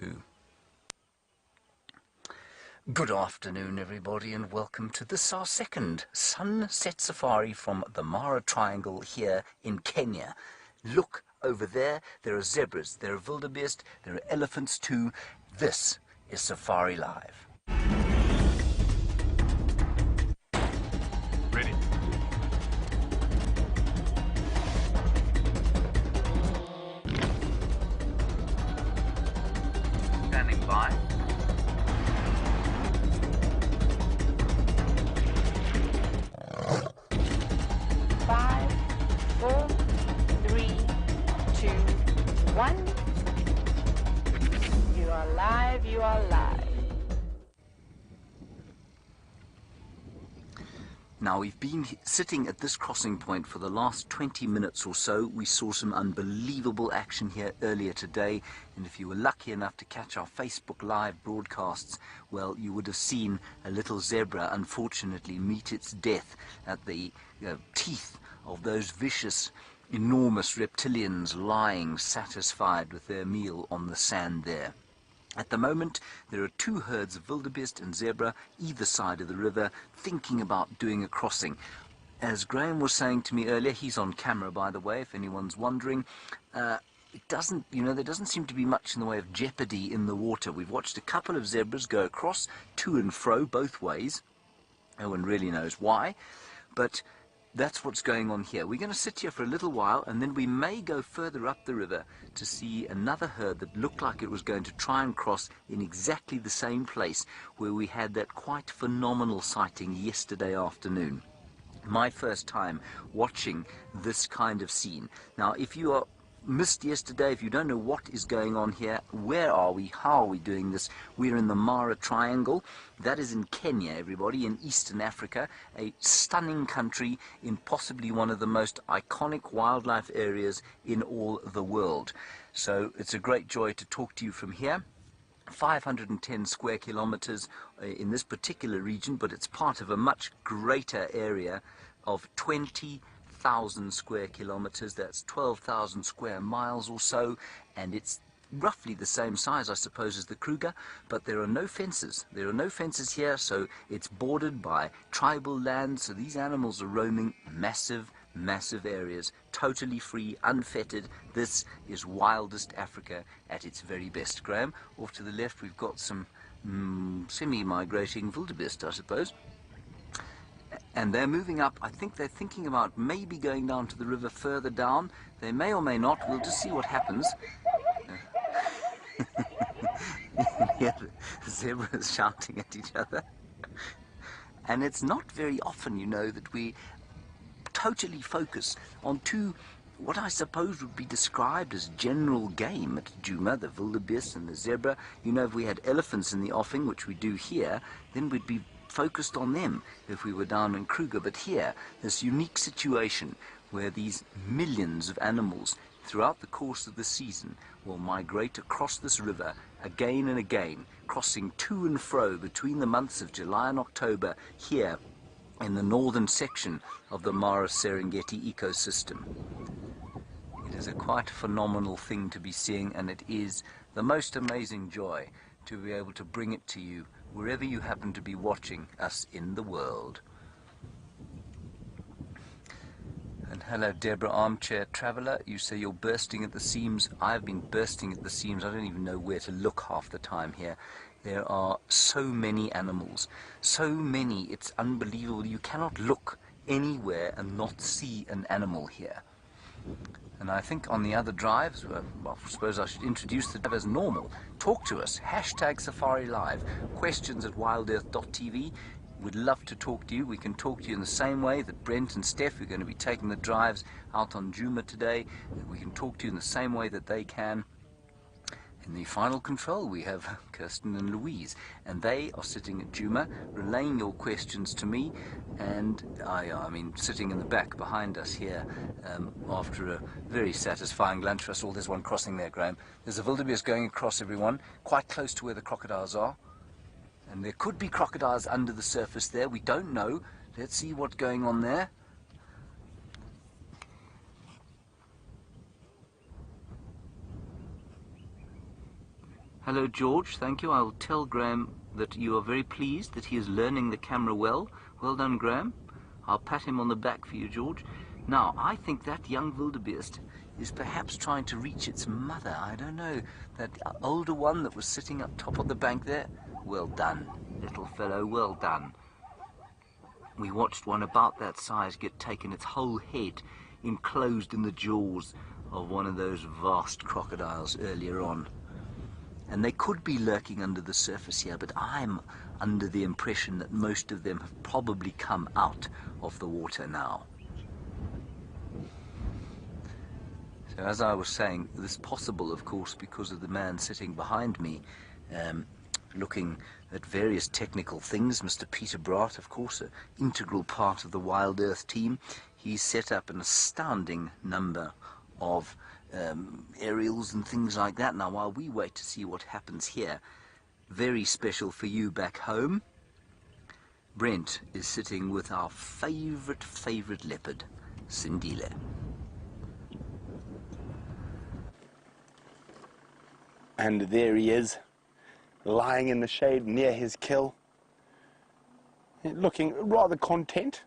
too. Good afternoon, everybody, and welcome to this, our second sunset safari from the Mara Triangle here in Kenya. Look over there, there are zebras, there are wildebeest, there are elephants too. This is Safari Live. Ready. Standing by. Five, 4, 3, 2, 1. You are live, you are live. Now, we've been sitting at this crossing point for the last 20 minutes or so. We saw some unbelievable action here earlier today, and if you were lucky enough to catch our Facebook Live broadcasts, well, you would have seen a little zebra, unfortunately, meet its death at the teeth of those vicious, enormous reptilians lying satisfied with their meal on the sand there. At the moment, there are two herds of wildebeest and zebra either side of the river thinking about doing a crossing. As Graham was saying to me earlier, he's on camera, by the way, if anyone's wondering, there doesn't seem to be much in the way of jeopardy in the water. We've watched a couple of zebras go across to and fro both ways. No one really knows why, but that's what's going on here. We're going to sit here for a little while, and then we may go further up the river to see another herd that looked like it was going to try and cross in exactly the same place where we had that quite phenomenal sighting yesterday afternoon. My first time watching this kind of scene. Now, if you are missed yesterday, if you don't know what is going on here, where are we, how are we doing this? We're in the Mara Triangle. That is in Kenya, everybody, in Eastern Africa, a stunning country in possibly one of the most iconic wildlife areas in all the world. So it's a great joy to talk to you from here. 510 square kilometers in this particular region, but it's part of a much greater area of 20,000 square kilometers. That's 12,000 square miles or so, and it's roughly the same size, I suppose, as the Kruger, but there are no fences. There are no fences here, so it's bordered by tribal land, so these animals are roaming massive areas, totally free, unfettered. This is wildest Africa at its very best. Graham, off to the left we've got some semi-migrating wildebeest, I suppose. And they're moving up. I think they're thinking about maybe going down to the river further down. They may or may not. We'll just see what happens. Yeah, the zebras shouting at each other. And it's not very often, you know, that we totally focus on two, what I suppose would be described as general game at Nkuhuma, the wildebeest and the zebra. You know, if we had elephants in the offing, which we do here, then we'd be focused on them if we were down in Kruger. But here, this unique situation where these millions of animals throughout the course of the season will migrate across this river again and again, crossing to and fro between the months of July and October here in the northern section of the Mara Serengeti ecosystem. It is a quite phenomenal thing to be seeing, and it is the most amazing joy to be able to bring it to you wherever you happen to be watching us in the world. And hello, Deborah, armchair traveller. You say you're bursting at the seams. I've been bursting at the seams. I don't even know where to look half the time here. There are so many animals, so many, it's unbelievable. You cannot look anywhere and not see an animal here. And I think on the other drives, well, I suppose I should introduce the drive as normal. Talk to us, hashtag SafariLive, questions@wildearth.tv. We'd love to talk to you. We can talk to you in the same way that Brent and Steph, who are going to be taking the drives out on Nkuhuma today, we can talk to you in the same way that they can. In the final control, we have Kirsten and Louise, and they are sitting at Nkuhuma, relaying your questions to me, and I mean, sitting in the back behind us here after a very satisfying lunch for us all. There's one crossing there, Graham. There's a wildebeest going across, everyone, quite close to where the crocodiles are. And there could be crocodiles under the surface there. We don't know. Let's see what's going on there. Hello, George. Thank you. I'll tell Graham that you are very pleased that he is learning the camera well. Well done, Graham. I'll pat him on the back for you, George. Now, I think that young wildebeest is perhaps trying to reach its mother. I don't know. That older one that was sitting up top of the bank there. Well done, little fellow. Well done. We watched one about that size get taken, its whole head enclosed in the jaws of one of those vast crocodiles earlier on. And they could be lurking under the surface here, but I'm under the impression that most of them have probably come out of the water now. So as I was saying, this is possible, of course, because of the man sitting behind me, looking at various technical things. Mr. Peter Braat, of course, an integral part of the Wild Earth team. He set up an astounding number of aerials and things like that. Now, while we wait to see what happens here, very special for you back home, Brent is sitting with our favourite leopard, Sindle. And there he is, lying in the shade near his kill, looking rather content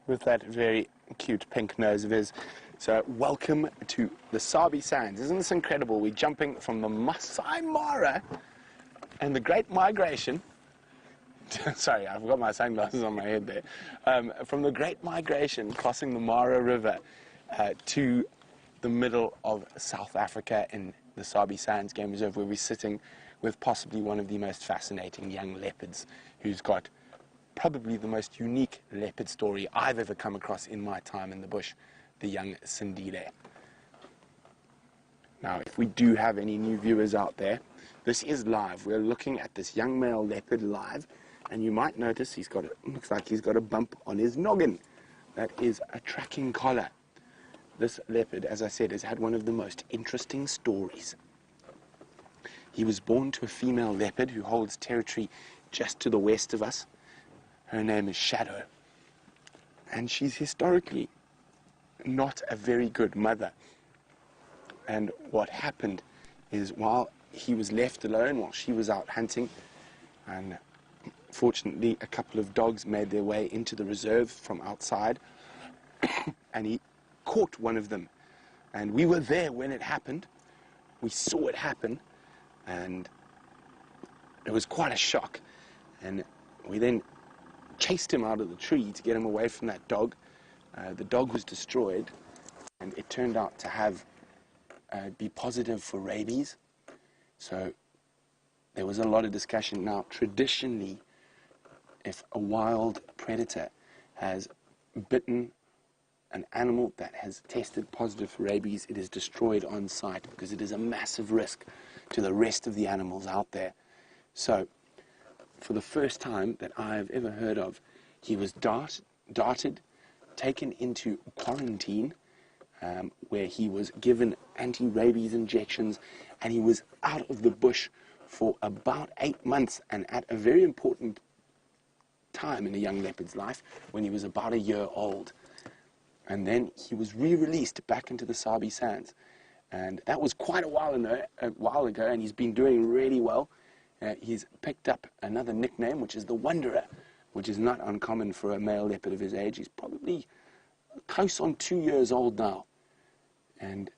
with that very cute pink nose of his. So welcome to the Sabi Sands. Isn't this incredible? We're jumping from the Maasai Mara and the Great Migration. Sorry, I've got my sunglasses on my head there. From the Great Migration, crossing the Mara River to the middle of South Africa in the Sabi Sands Game Reserve, where we're sitting with possibly one of the most fascinating young leopards, who's got probably the most unique leopard story I've ever come across in my time in the bush, the young Sindle. Now, if we do have any new viewers out there, this is live. We're looking at this young male leopard live, and you might notice looks like he's got a bump on his noggin. That is a tracking collar. This leopard, as I said, has had one of the most interesting stories. He was born to a female leopard who holds territory just to the west of us. Her name is Shadow. And she's historically not a very good mother. And what happened is, while he was left alone, while she was out hunting, and fortunately a couple of dogs made their way into the reserve from outside, and he caught one of them. And we were there when it happened. We saw it happen, and it was quite a shock. And we then chased him out of the tree to get him away from that dog. The dog was destroyed, and it turned out to be positive for rabies. So there was a lot of discussion. Now, traditionally, if a wild predator has bitten an animal that has tested positive for rabies, it is destroyed on sight, because it is a massive risk to the rest of the animals out there. So, for the first time that I've ever heard of, he was darted, taken into quarantine, where he was given anti-rabies injections, and he was out of the bush for about 8 months, and at a very important time in a young leopard's life, when he was about a year old. And then he was re-released back into the Sabi Sands. And that was quite a while ago, and he's been doing really well. He's picked up another nickname, which is the Wanderer, which is not uncommon for a male leopard of his age. He's probably close on 2 years old now. And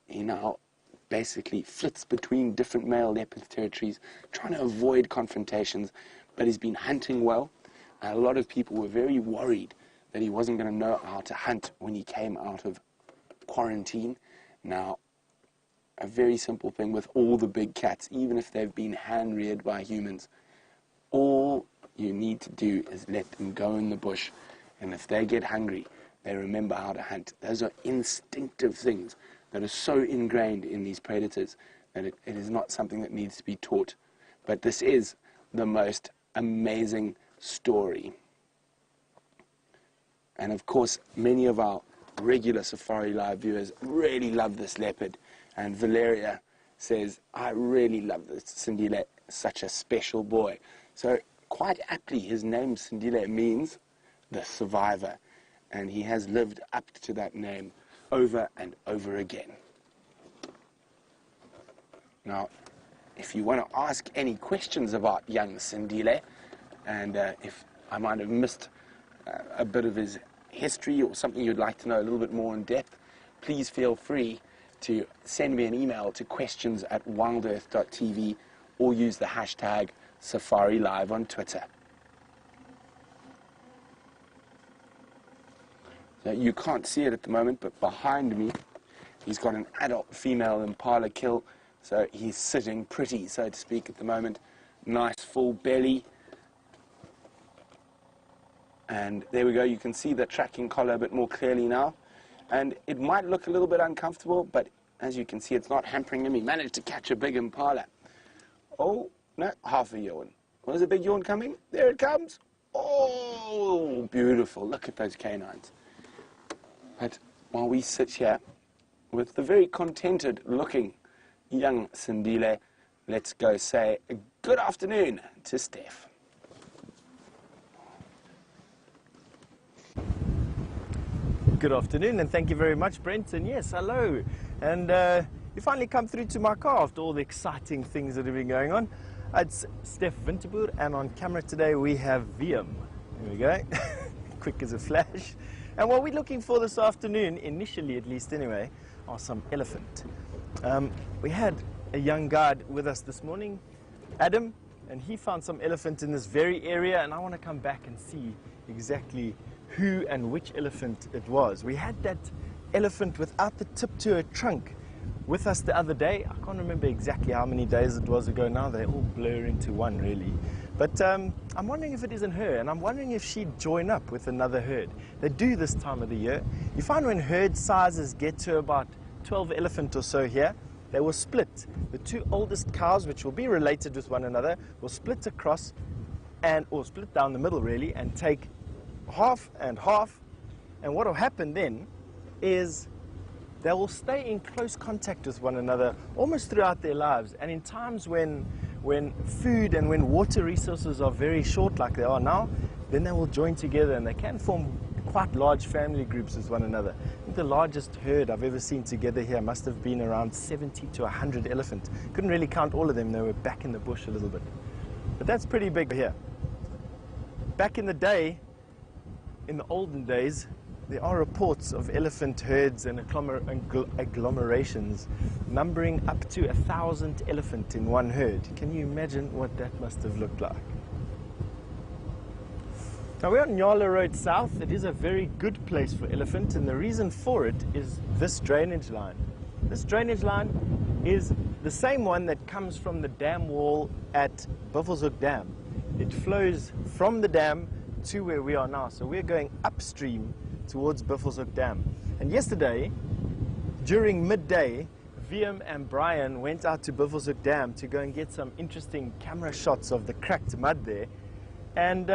he now basically flits between different male leopard territories, trying to avoid confrontations, but he's been hunting well. And a lot of people were very worried that he wasn't going to know how to hunt when he came out of quarantine. Now, a very simple thing with all the big cats, even if they've been hand-reared by humans, all you need to do is let them go in the bush, and if they get hungry, they remember how to hunt. Those are instinctive things that are so ingrained in these predators that it is not something that needs to be taught. But this is the most amazing story. And of course, many of our regular Safari Live viewers really love this leopard. And Valeria says, I really love this Sindle, such a special boy. So quite aptly, his name Sindle means the survivor. And he has lived up to that name over and over again. Now, if you want to ask any questions about young Sindle, and if I might have missed a bit of his history or something you'd like to know a little bit more in depth, please feel free to send me an email to questions@wildearth.tv or use the hashtag SafariLIVE on Twitter. So you can't see it at the moment, but behind me he's got an adult female impala kill, so he's sitting pretty, so to speak, at the moment. Nice full belly. And there we go, you can see the tracking collar a bit more clearly now. And it might look a little bit uncomfortable, but as you can see, it's not hampering him. He managed to catch a big impala. Oh, no, half a yawn. Was a big yawn coming? There it comes. Oh, beautiful. Look at those canines. But while we sit here with the very contented-looking young Sindle, let's go say a good afternoon to Steph. Good afternoon, and thank you very much, Brent. And yes, hello. And you finally come through to my car after all the exciting things that have been going on. It's Steph Winterboer, and on camera today we have VM. There we go, quick as a flash. And what we're looking for this afternoon, initially at least anyway, are some elephant. We had a young guide with us this morning, Adam, and he found some elephant in this very area, and I want to come back and see exactly who and which elephant it was. We had that elephant without the tip to her trunk with us the other day. I can't remember exactly how many days it was ago now. They all blur into one, really. But I'm wondering if it isn't her, and I'm wondering if she'd join up with another herd. They do this time of the year. You find when herd sizes get to about 12 elephant or so here, they will split. The two oldest cows, which will be related with one another, will split across, or split down the middle really, and take half and half. And what will happen then is they will stay in close contact with one another almost throughout their lives. And in times when food and when water resources are very short like they are now, then they will join together and they can form quite large family groups with one another. I think the largest herd I've ever seen together here must have been around 70 to 100 elephant. Couldn't really count all of them, they were back in the bush a little bit. But that's pretty big here. Back in the day, in the olden days, there are reports of elephant herds and agglomerations numbering up to 1,000 elephant in one herd. Can you imagine what that must have looked like? Now we're on Nyala Road South. It is a very good place for elephant, and the reason for it is this drainage line. This drainage line is the same one that comes from the dam wall at Buffelshoek Dam. It flows from the dam to where we are now. So we're going upstream towards Buffelshoek Dam. And yesterday, during midday, VM and Brian went out to Buffelshoek Dam to go and get some interesting camera shots of the cracked mud there. And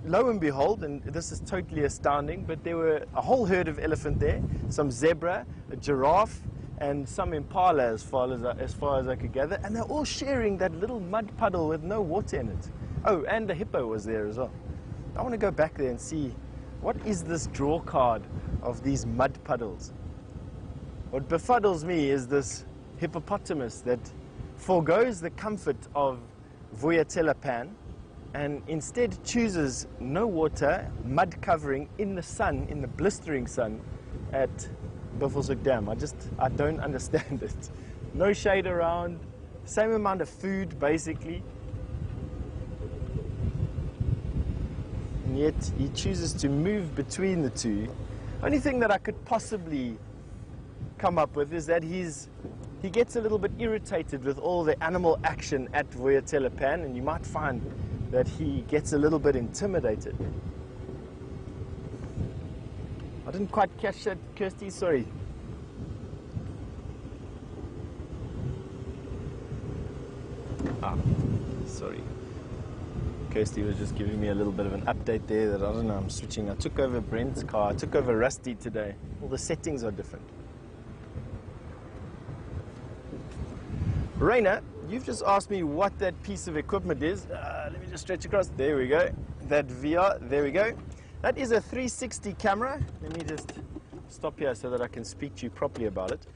lo and behold, and this is totally astounding, but there were a whole herd of elephant there, some zebra, a giraffe, and some impala as far as I could gather, and they're all sharing that little mud puddle with no water in it. Oh, and the hippo was there as well. I want to go back there and see what is this draw card of these mud puddles. What befuddles me is this hippopotamus that forgoes the comfort of Vuyatela Pan and instead chooses no water, mud covering in the sun, in the blistering sun at Buffelshoek Dam. I don't understand it. No shade around, same amount of food basically. And yet he chooses to move between the two. Only thing that I could possibly come up with is that he gets a little bit irritated with all the animal action at Vuyatela Pan, and you might find that he gets a little bit intimidated. I didn't quite catch that, Kirsty, sorry. Sorry. Kirsty was just giving me a little bit of an update there that, I don't know, I'm switching. I took over Brent's car. I took over Rusty today. All the settings are different. Raina, you've just asked me what that piece of equipment is. Let me just stretch across. There we go. That VR, there we go. That is a 360 camera. Let me just stop here so that I can speak to you properly about it.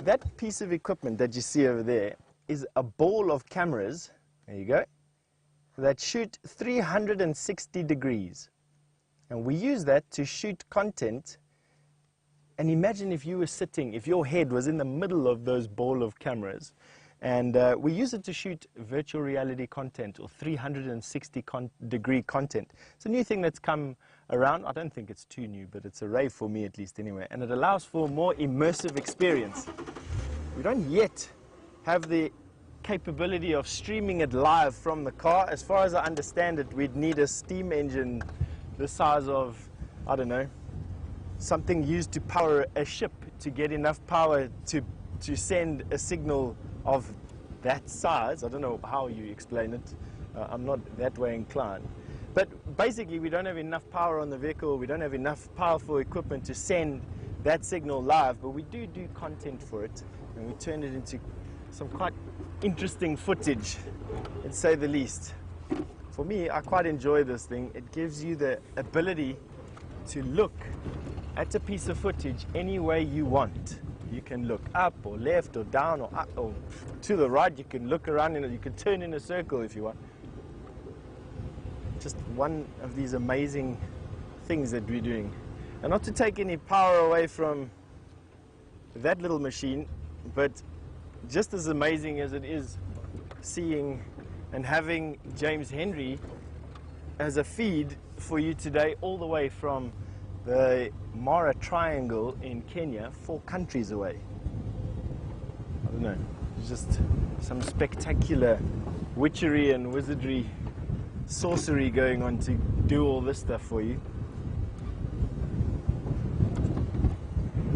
That piece of equipment that you see over there is a ball of cameras, there you go, that shoot 360 degrees. And we use that to shoot content. And imagine if you were sitting, if your head was in the middle of those ball of cameras. And we use it to shoot virtual reality content or 360-degree content. It's a new thing that's come around. I don't think it's too new, but it's a rave for me at least anyway. And it allows for more immersive experience. We don't yet have the capability of streaming it live from the car. As far as I understand it, we'd need a steam engine the size of, I don't know, something used to power a ship to get enough power to send a signal of that size. I don't know how you explain it. I'm not that way inclined. But basically, we don't have enough power on the vehicle. We don't have enough powerful equipment to send that signal live, but we do content for it, and we turn it into some quite interesting footage, to say the least. For me, I quite enjoy this thing. It gives you the ability to look at a piece of footage any way you want. You can look up or left or down or up or to the right. You can look around and you can turn in a circle if you want. Just one of these amazing things that we're doing. And not to take any power away from that little machine, but just as amazing as it is seeing and having James Hendry as a feed for you today, all the way from the Mara Triangle in Kenya, 4 countries away. I don't know, it's just some spectacular witchery and wizardry, sorcery going on to do all this stuff for you.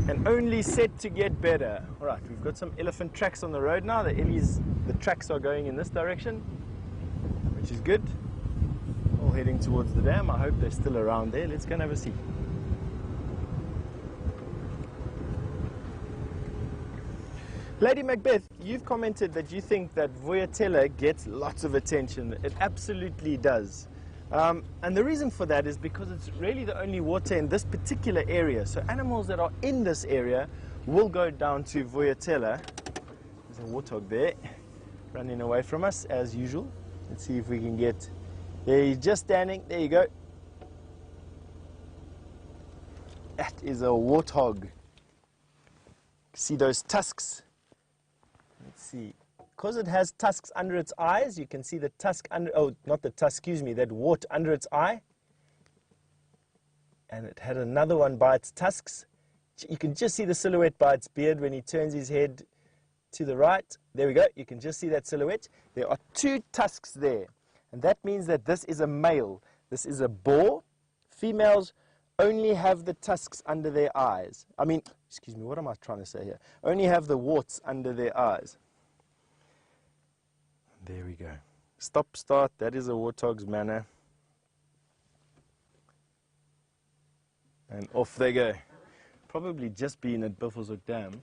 And only set to get better. All right, we've got some elephant tracks on the road now. The tracks are going in this direction, which is good. All heading towards the dam. I hope they're still around there. Let's go and have a see. Lady Macbeth, you've commented that you think that Vuyatela gets lots of attention. It absolutely does. And the reason for that is because it's really the only water in this particular area. So animals that are in this area will go down to Vuyatela. There's a warthog there, running away from us as usual. Let's see if we can get... There, he's just standing. There you go. That is a warthog. See those tusks? Let's see. Because it has tusks under its eyes, you can see the tusk under, oh, not the tusk, excuse me, that wart under its eye. And it had another one by its tusks. You can just see the silhouette by its beard when he turns his head to the right. There we go. You can just see that silhouette. There are 2 tusks there. And that means that this is a male. This is a boar. Females only have the tusks under their eyes. I mean, excuse me, what am I trying to say here? Only have the warts under their eyes. There we go. Stop, start. That is a warthog's manner. And off they go. Probably just been at Buffelshoek Dam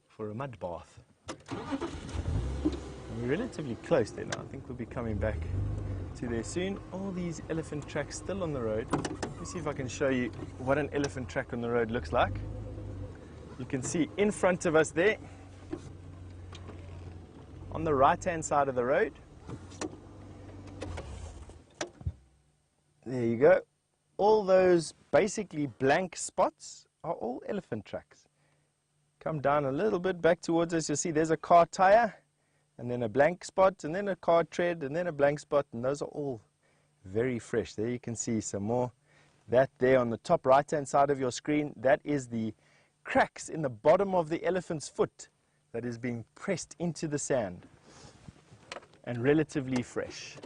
for a mud bath. We're relatively close there now. I think we'll be coming back to there soon. All these elephant tracks still on the road. Let me see if I can show you what an elephant track on the road looks like. You can see in front of us there, on the right-hand side of the road. There you go. All those basically blank spots are all elephant tracks. Come down a little bit back towards us, you'll see there's a car tire, and then a blank spot, and then a car tread, and then a blank spot, and those are all very fresh. There you can see some more. That there on the top right-hand side of your screen, that is the cracks in the bottom of the elephant's foot that is being pressed into the sand, and relatively fresh.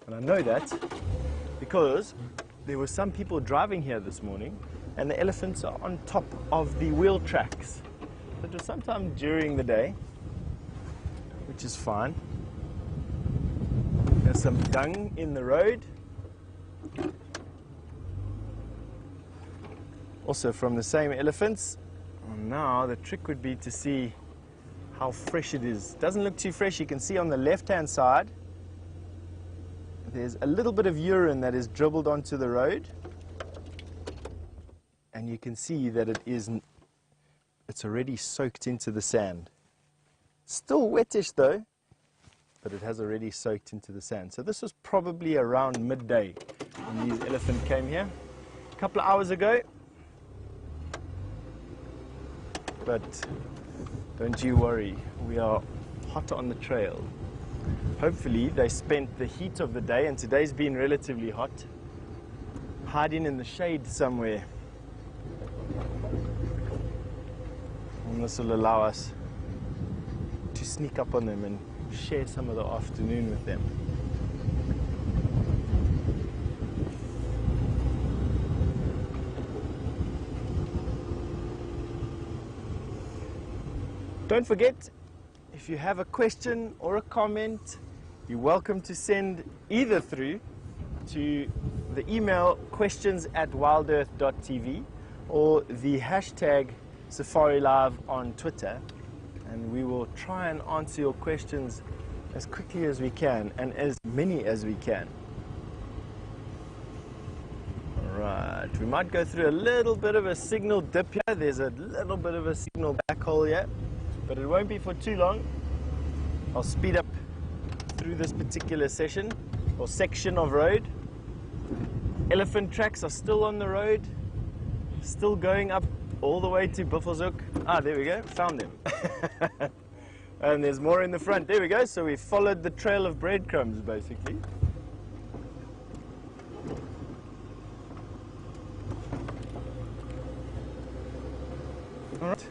And I know that because there were some people driving here this morning, and the elephants are on top of the wheel tracks. It was sometime during the day, which is fine. There's some dung in the road. Also from the same elephants. And now the trick would be to see how fresh it is. It doesn't look too fresh. You can see on the left-hand side, there's a little bit of urine that is dribbled onto the road. And you can see that it's already soaked into the sand. Still wettish though, but it has already soaked into the sand. So this was probably around midday when these elephant came here. A couple of hours ago. But don't you worry, we are hot on the trail. Hopefully they spent the heat of the day, and today's been relatively hot, hiding in the shade somewhere. And this will allow us to sneak up on them and share some of the afternoon with them. Don't forget, if you have a question or a comment, you're welcome to send either through to the email questions@wildearth.tv or the hashtag SafariLive on Twitter, and we will try and answer your questions as quickly as we can and as many as we can. Alright, we might go through a little bit of a signal dip here. There's a little bit of a signal back hole here, but it won't be for too long. I'll speed up through this particular session or section of road. Elephant tracks are still on the road, still going up all the way to Buffelshoek. Ah, there we go, found them. And there's more in the front. There we go, so we followed the trail of breadcrumbs basically. All right.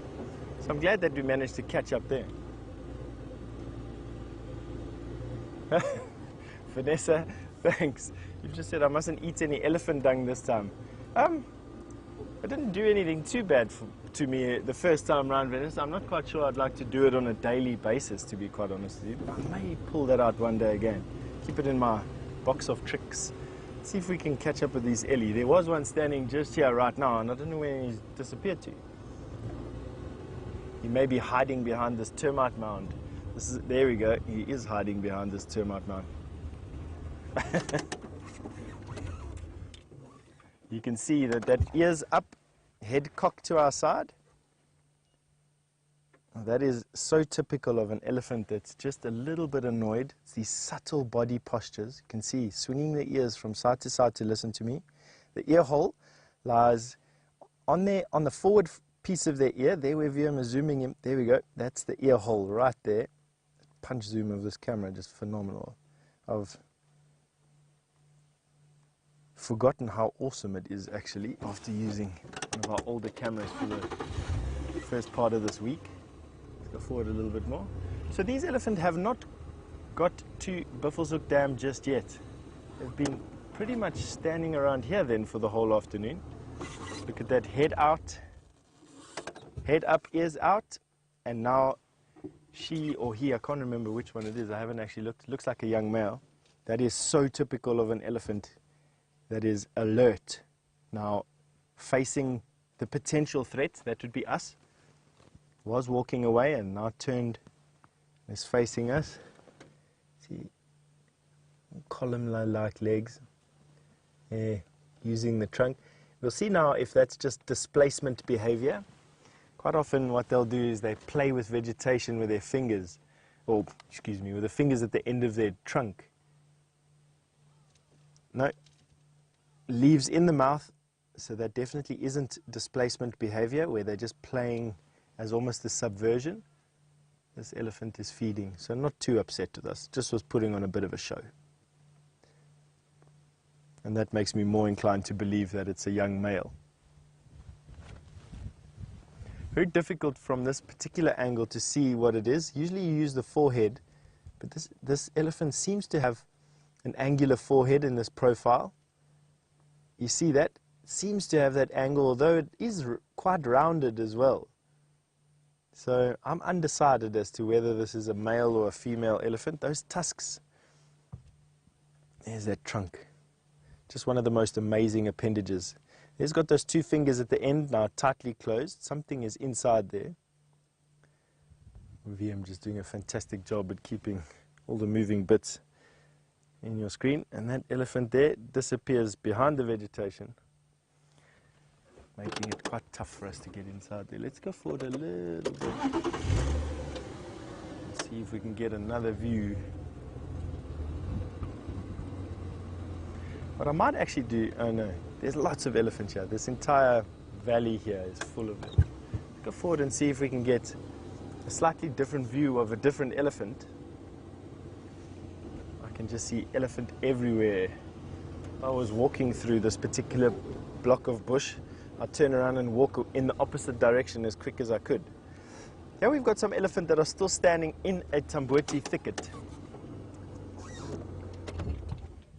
So I'm glad that we managed to catch up there. Vanessa, thanks. You've just said I mustn't eat any elephant dung this time. It didn't do anything too bad to me the first time round, Vanessa. I'm not quite sure I'd like to do it on a daily basis, to be quite honest with you. I may pull that out one day again. Keep it in my box of tricks. See if we can catch up with these Ellie. There was one standing just here right now, and I don't know where he's disappeared to. He may be hiding behind this termite mound. There we go. He is hiding behind this termite mound. You can see that ear's up, head cocked to our side. That is so typical of an elephant that's just a little bit annoyed. It's these subtle body postures. You can see swinging the ears from side to side to listen to me. The ear hole lies on the forward piece of their ear. There where I'm zooming in. There we go. That's the ear hole right there. Punch zoom of this camera, just phenomenal. I've forgotten how awesome it is actually after using one of our older cameras for the first part of this week. Let's go forward a little bit more. So these elephants have not got to Buffelshoek Dam just yet. They've been pretty much standing around here then for the whole afternoon. Look at that, head out, head up, ears out, and now she or he, I can't remember which one it is, I haven't actually looked, looks like a young male. That is so typical of an elephant that is alert. Now, facing the potential threat, that would be us, was walking away and now turned, is facing us. See, column-like legs, using the trunk. We'll see now if that's just displacement behavior. Quite often what they'll do is they play with vegetation with their fingers, or, excuse me, with the fingers at the end of their trunk. No, leaves in the mouth, so that definitely isn't displacement behavior where they're just playing as almost a subversion. This elephant is feeding, so not too upset with us, just was putting on a bit of a show. And that makes me more inclined to believe that it's a young male. Very difficult from this particular angle to see what it is. Usually you use the forehead, but this elephant seems to have an angular forehead in this profile. You see that? It seems to have that angle, although it is quite rounded as well. So I'm undecided as to whether this is a male or a female elephant. Those tusks, there's that trunk. Just one of the most amazing appendages. He's got those two fingers at the end now tightly closed. Something is inside there. VM just doing a fantastic job at keeping all the moving bits in your screen. And that elephant there disappears behind the vegetation, making it quite tough for us to get inside there. Let's go forward a little bit. See if we can get another view. What I might actually do, oh no, there's lots of elephant here. This entire valley here is full of them. Go forward and see if we can get a slightly different view of a different elephant. I can just see elephant everywhere. If I was walking through this particular block of bush, I'd turn around and walk in the opposite direction as quick as I could. Here we've got some elephant that are still standing in a Tamboti thicket.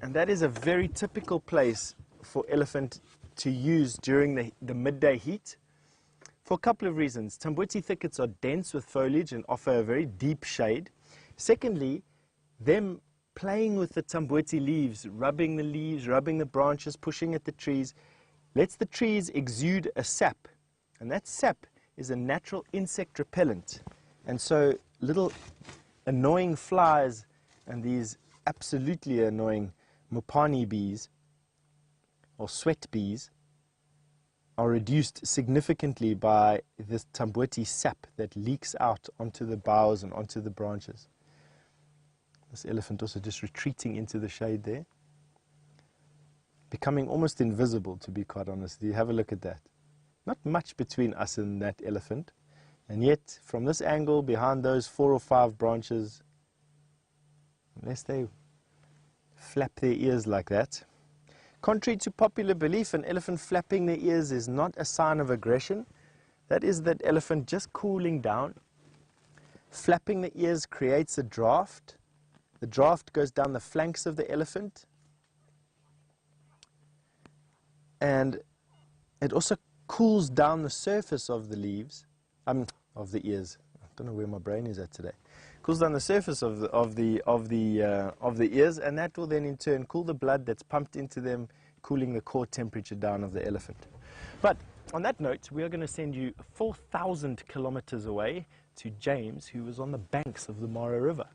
And that is a very typical place for elephant to use during the midday heat for a couple of reasons. Tamboti thickets are dense with foliage and offer a very deep shade. Secondly, them playing with the Tamboti leaves, rubbing the branches, pushing at the trees, lets the trees exude a sap. And that sap is a natural insect repellent. And so little annoying flies and these absolutely annoying Mopani bees or sweat bees are reduced significantly by this Tamboti sap that leaks out onto the boughs and onto the branches. This elephant also just retreating into the shade there, becoming almost invisible, to be quite honest. You have a look at that. Not much between us and that elephant, and yet from this angle, behind those 4 or 5 branches, unless they flap their ears like that. Contrary to popular belief, an elephant flapping their ears is not a sign of aggression. That is that elephant just cooling down. Flapping the ears creates a draft. The draft goes down the flanks of the elephant. And it also cools down the surface of the leaves, of the ears. I don't know where my brain is at today. Cools down the surface of the ears, and that will then in turn cool the blood that's pumped into them, cooling the core temperature down of the elephant. But on that note, we are going to send you 4,000 kilometers away to James, who was on the banks of the Mara River.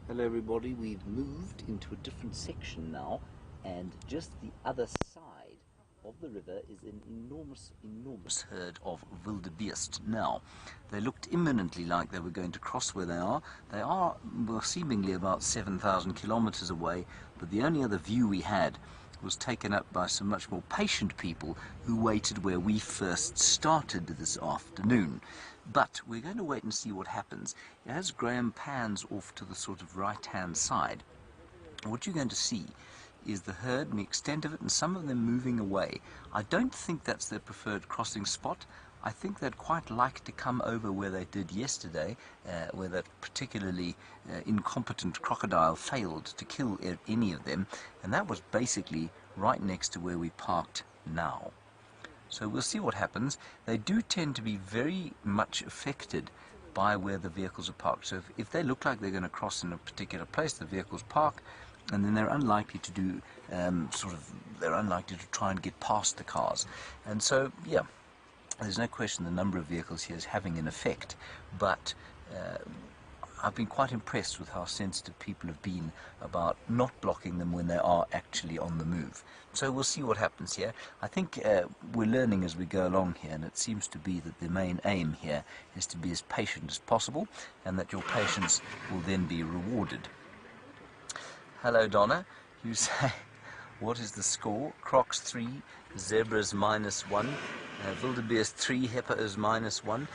Hello everybody, we've moved into a different section now, and just the other side of the river is an enormous herd of wildebeest. Now, they looked imminently like they were going to cross where they are. They are, well, seemingly about 7,000 kilometers away, but the only other view we had was taken up by some much more patient people who waited where we first started this afternoon. But we're going to wait and see what happens. As Graham pans off to the sort of right-hand side, what you're going to see is the herd and the extent of it, and some of them moving away. I don't think that's their preferred crossing spot. I think they'd quite like to come over where they did yesterday, where that particularly incompetent crocodile failed to kill any of them, and that was basically right next to where we parked now. So we'll see what happens. They do tend to be very much affected by where the vehicles are parked. So if they look like they're going to cross in a particular place, the vehicles park, and then they're unlikely to do they're unlikely to try and get past the cars. And so, yeah, there's no question the number of vehicles here is having an effect, but I've been quite impressed with how sensitive people have been about not blocking them when they are actually on the move. So we'll see what happens here. I think we're learning as we go along here, and it seems to be that the main aim here is to be as patient as possible, and that your patience will then be rewarded. Hello, Donna. You say, what is the score? Crocs 3, zebras -1, wildebeest 3, hippos -1.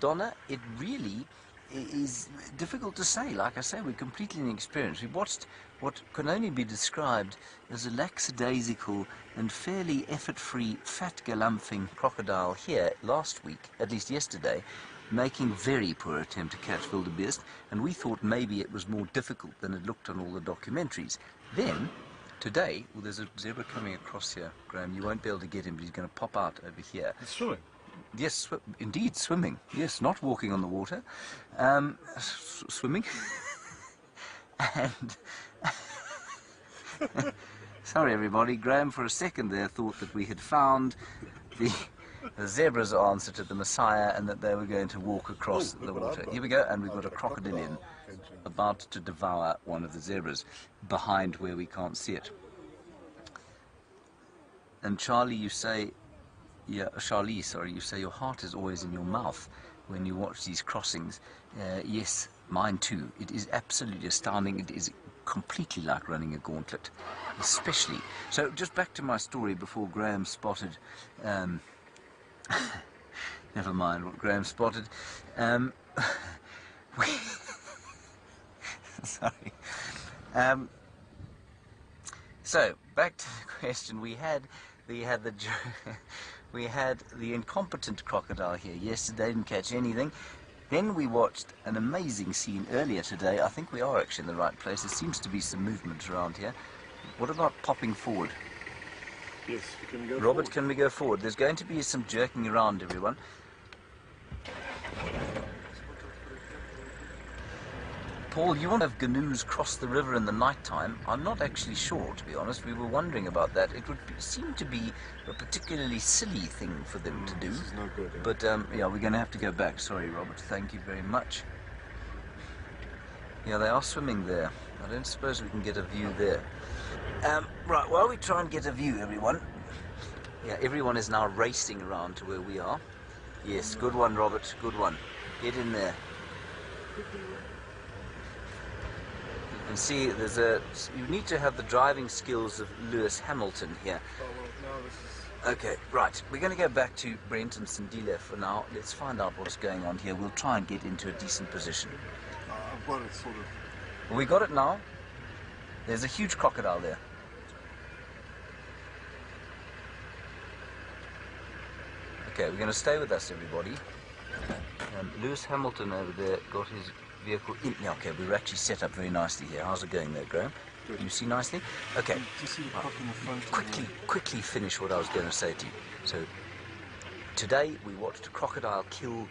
Donna, it really is difficult to say. Like I say, we're completely inexperienced. We watched what can only be described as a lackadaisical and fairly effort-free fat galumphing crocodile here last week, at least yesterday, making very poor attempt to catch wildebeest, and we thought maybe it was more difficult than it looked on all the documentaries. Then, today, well, there's a zebra coming across here, Graham. You won't be able to get him, but he's going to pop out over here. It's swimming. Yes, indeed, swimming. Yes, not walking on the water. Swimming. And sorry, everybody. Graham, for a second there, thought that we had found the zebra's answer to the Maasai and that they were going to walk across the water. Here we go, and we've got a crocodilian about to devour one of the zebras behind where we can't see it. And Charlie, you say, yeah, Charlie, sorry, you say your heart is always in your mouth when you watch these crossings. Yes, mine too. It is absolutely astounding. It is completely like running a gauntlet, especially. So just back to my story before Graham spotted, never mind what Graham spotted. Sorry. So back to the question. We had the incompetent crocodile here yesterday. Didn't catch anything. Then we watched an amazing scene earlier today. I think we are actually in the right place. There seems to be some movement around here. What about popping forward? Yes, can we go Robert, forward? can we go forward? There's going to be some jerking around, everyone. Paul, you want to have canoes cross the river in the night time? I'm not actually sure, to be honest. We were wondering about that. It would seem to be a particularly silly thing for them to do. This is no good. But, yeah, we're going to have to go back. Sorry, Robert. Thank you very much. Yeah, they are swimming there. I don't suppose we can get a view there. Right, while we try and get a view, everyone. Yeah, everyone is now racing around to where we are. Yes, good one, Robert. Good one. Get in there. You can see you need to have the driving skills of Lewis Hamilton here. Okay, right. We're going to go back to Brent and Sindle for now. Let's find out what's going on here. We'll try and get into a decent position. I've got it sort of. We got it now. There's a huge crocodile there. Okay, we're going to stay with us, everybody. Lewis Hamilton over there got his vehicle in. Yeah, okay, we're actually set up very nicely here. How's it going there, Graham? Good. You see nicely? Okay. Do you see the cock in the front? Quickly finish what I was going to say to you. So, today we watched a crocodile kill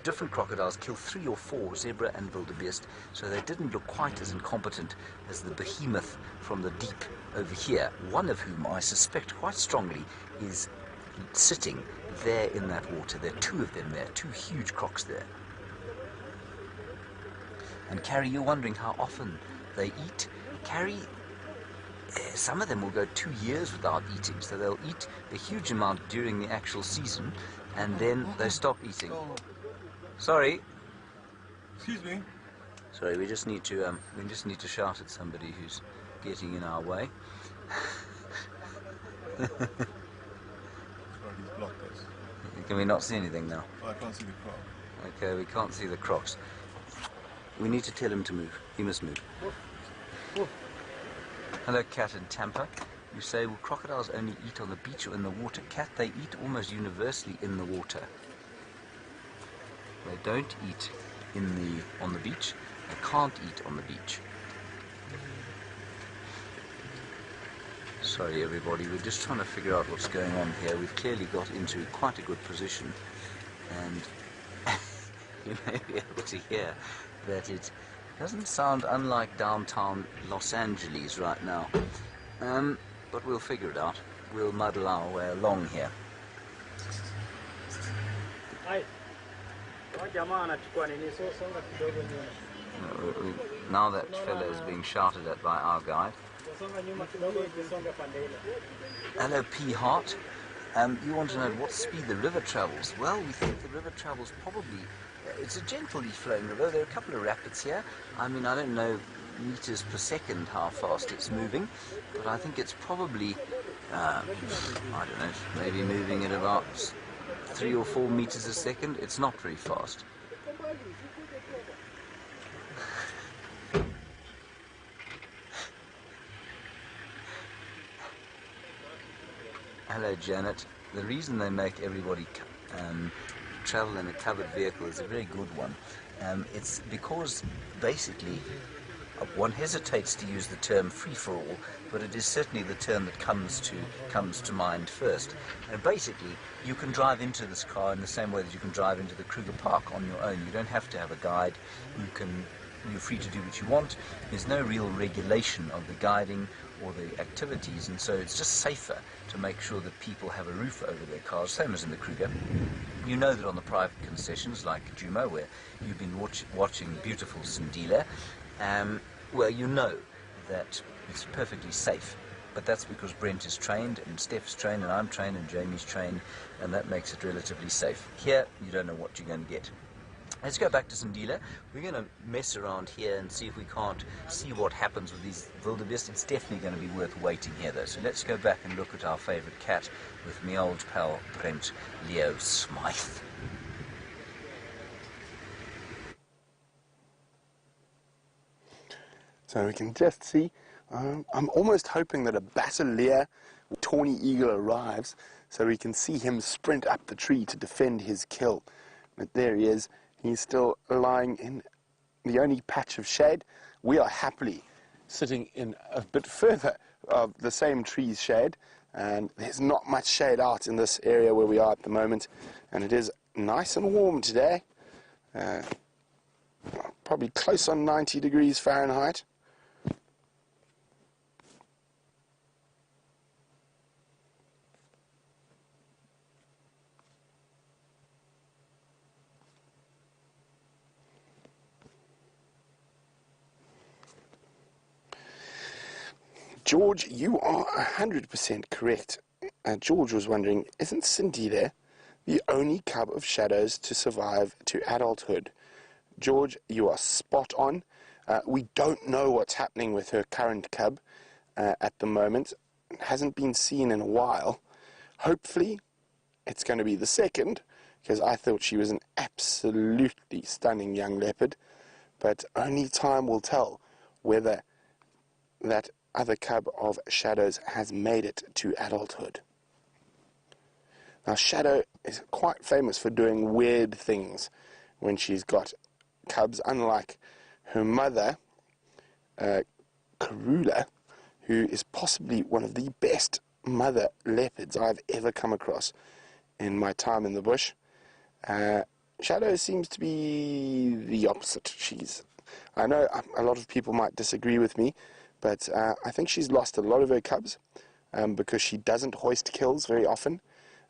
different crocodiles kill 3 or 4 zebra and wildebeest, so they didn't look quite as incompetent as the behemoth from the deep over here, one of whom I suspect quite strongly is sitting there in that water. There are 2 of them there, 2 huge crocs there. And Carrie, you're wondering how often they eat. Carrie, some of them will go 2 years without eating, so they'll eat a huge amount during the actual season, and then they stop eating. Sorry. Excuse me. Sorry, we just need to shout at somebody who's getting in our way. Sorry, he's blocked us. Can we not see anything now? Oh, I can't see the croc. Okay, we can't see the crocs. We need to tell him to move. He must move. Hello, Cat in Tampa. You say, will crocodiles only eat on the beach or in the water? Cat, they eat almost universally in the water. They don't eat on the beach. They can't eat on the beach. Sorry, everybody. We're just trying to figure out what's going on here. We've clearly got into quite a good position, and you may be able to hear that it doesn't sound unlike downtown Los Angeles right now. But we'll figure it out. We'll muddle our way along here. Now that fellow is being shouted at by our guide. Hello, P. Hart. You want to know what speed the river travels? Well, we think the river travels probably... it's a gently flowing river. There are a couple of rapids here. I mean, I don't know meters per second how fast it's moving, but I think it's probably, I don't know, maybe moving at about 3 or 4 meters a second. It's not very fast. Hello, Janet. The reason they make everybody travel in a covered vehicle is a very good one. It's because basically one hesitates to use the term free-for-all, but it is certainly the term that comes to mind first. And basically, you can drive into this car in the same way that you can drive into the Kruger Park on your own. You don't have to have a guide. You're free to do what you want. There's no real regulation of the guiding or the activities, and so it's just safer to make sure that people have a roof over their cars, same as in the Kruger. You know that on the private concessions like Nkuhuma, where you've been watching beautiful Sindle, well, you know that it's perfectly safe But that's because Brent is trained, and Steph's trained, and I'm trained, and Jamie's trained, and that makes it relatively safe. Here, you don't know what you're going to get. Let's go back to Sindle. We're going to mess around here and see if we can't see what happens with these wildebeest. It's definitely going to be worth waiting here, though. So let's go back and look at our favourite cat with my old pal, Brent Leo Smythe. So we can just see, I'm almost hoping that a Basileia tawny eagle arrives so we can see him sprint up the tree to defend his kill. But there he is. He's still lying in the only patch of shade. We are happily sitting in a bit further of the same tree's shade, and there's not much shade out in this area where we are at the moment, and it is nice and warm today, probably close on 90 degrees Fahrenheit. George, you are 100% correct. George was wondering, isn't Cindy there the only cub of shadows to survive to adulthood? George, you are spot on. We don't know what's happening with her current cub at the moment. It hasn't been seen in a while. Hopefully, it's going to be the second, because I thought she was an absolutely stunning young leopard. But only time will tell whether that other cub of Shadow's has made it to adulthood. Now, Shadow is quite famous for doing weird things when she's got cubs, unlike her mother, Karula, who is possibly one of the best mother leopards I've ever come across in my time in the bush. Shadow seems to be the opposite. I know a lot of people might disagree with me, but I think she's lost a lot of her cubs because she doesn't hoist kills very often.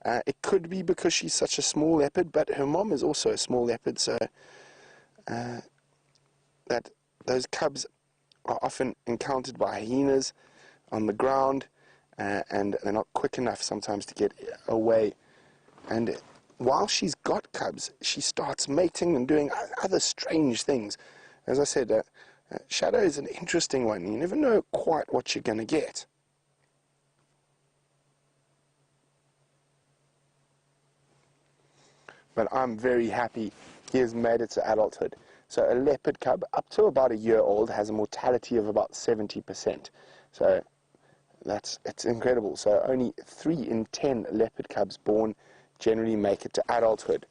It could be because she's such a small leopard, but her mom is also a small leopard, so that those cubs are often encountered by hyenas on the ground, and they're not quick enough sometimes to get away. And while she's got cubs, she starts mating and doing other strange things. As I said, Shadow is an interesting one. You never know quite what you're going to get. But I'm very happy he has made it to adulthood. So a leopard cub up to about a year old has a mortality of about 70%. So it's incredible. So only 3 in 10 leopard cubs born generally make it to adulthood.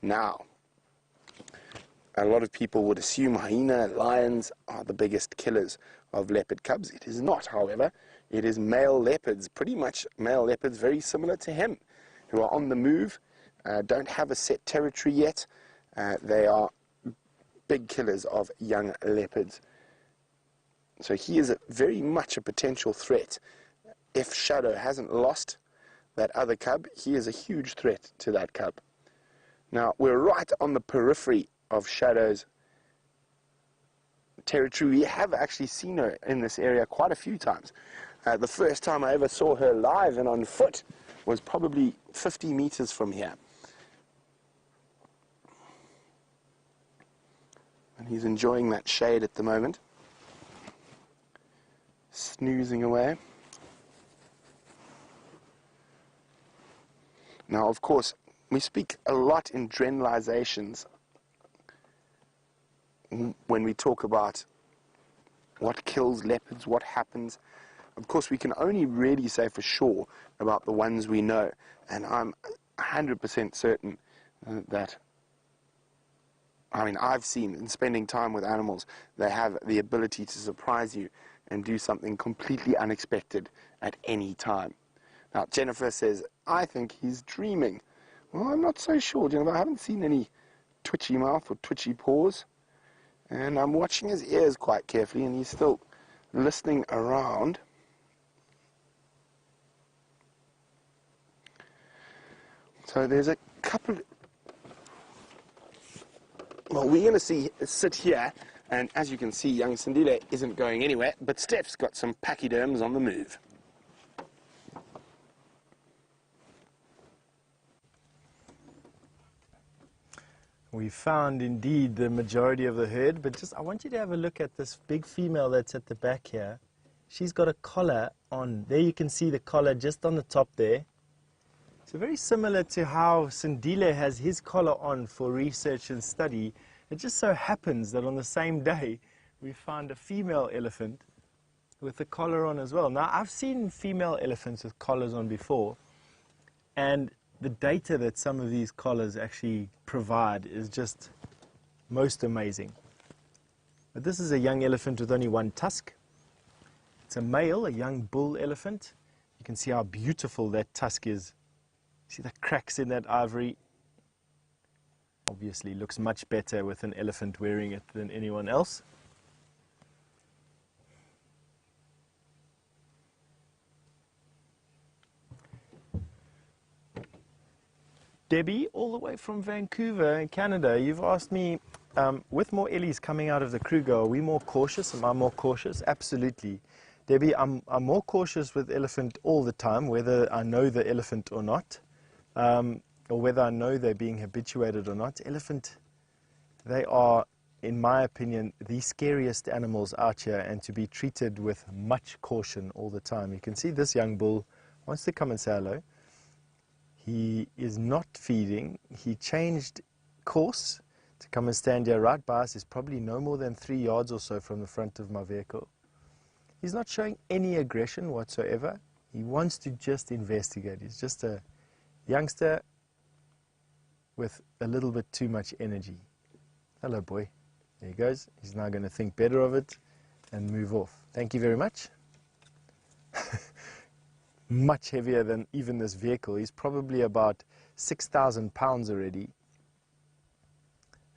Now, a lot of people would assume hyena and lions are the biggest killers of leopard cubs. It is not, however. It is male leopards, pretty much male leopards very similar to him, who are on the move, don't have a set territory yet. They are big killers of young leopards. So he is very much a potential threat. If Shadow hasn't lost that other cub, he is a huge threat to that cub. Now, we're right on the periphery of Shadow's territory. We have actually seen her in this area quite a few times. The first time I ever saw her live and on foot was probably 50 meters from here. And he's enjoying that shade at the moment, snoozing away. Now, of course, we speak a lot in generalizations when we talk about what kills leopards, what happens. Of course, we can only really say for sure about the ones we know, and I'm 100% certain that, I've seen in spending time with animals, they have the ability to surprise you and do something completely unexpected at any time. Now, Jennifer says, I think he's dreaming. Well, I'm not so sure, Jennifer. I haven't seen any twitchy mouth or twitchy paws. And I'm watching his ears quite carefully, and he's still listening around. So there's a couple. Well, we're going to sit here, and as you can see, young Sindile isn't going anywhere, but Steph's got some pachyderms on the move. We found indeed the majority of the herd, but just I want you to have a look at this big female that's at the back here. She's got a collar on. There you can see the collar just on the top there. So very similar to how Sindle has his collar on for research and study. It just so happens that on the same day we found a female elephant with a collar on as well. Now I've seen female elephants with collars on before, and the data that some of these collars actually provide is just most amazing. But this is a young elephant with only one tusk. It's a male, a young bull elephant. You can see how beautiful that tusk is. See the cracks in that ivory? Obviously looks much better with an elephant wearing it than anyone else. Debbie, all the way from Vancouver in Canada, you've asked me, with more Ellies coming out of the Kruger, are we more cautious? Am I more cautious? Absolutely. Debbie, I'm more cautious with elephant all the time, whether I know the elephant or not, or whether I know they're being habituated or not. Elephant, they are, in my opinion, the scariest animals out here, and to be treated with much caution all the time. You can see this young bull wants to come and say hello. He is not feeding. He changed course to come and stand here right by us. He's probably no more than 3 yards or so from the front of my vehicle. He's not showing any aggression whatsoever. He wants to just investigate. He's just a youngster with a little bit too much energy. Hello, boy. There he goes. He's now going to think better of it and move off. Thank you very much. Much heavier than even this vehicle. He's probably about 6,000 pounds already.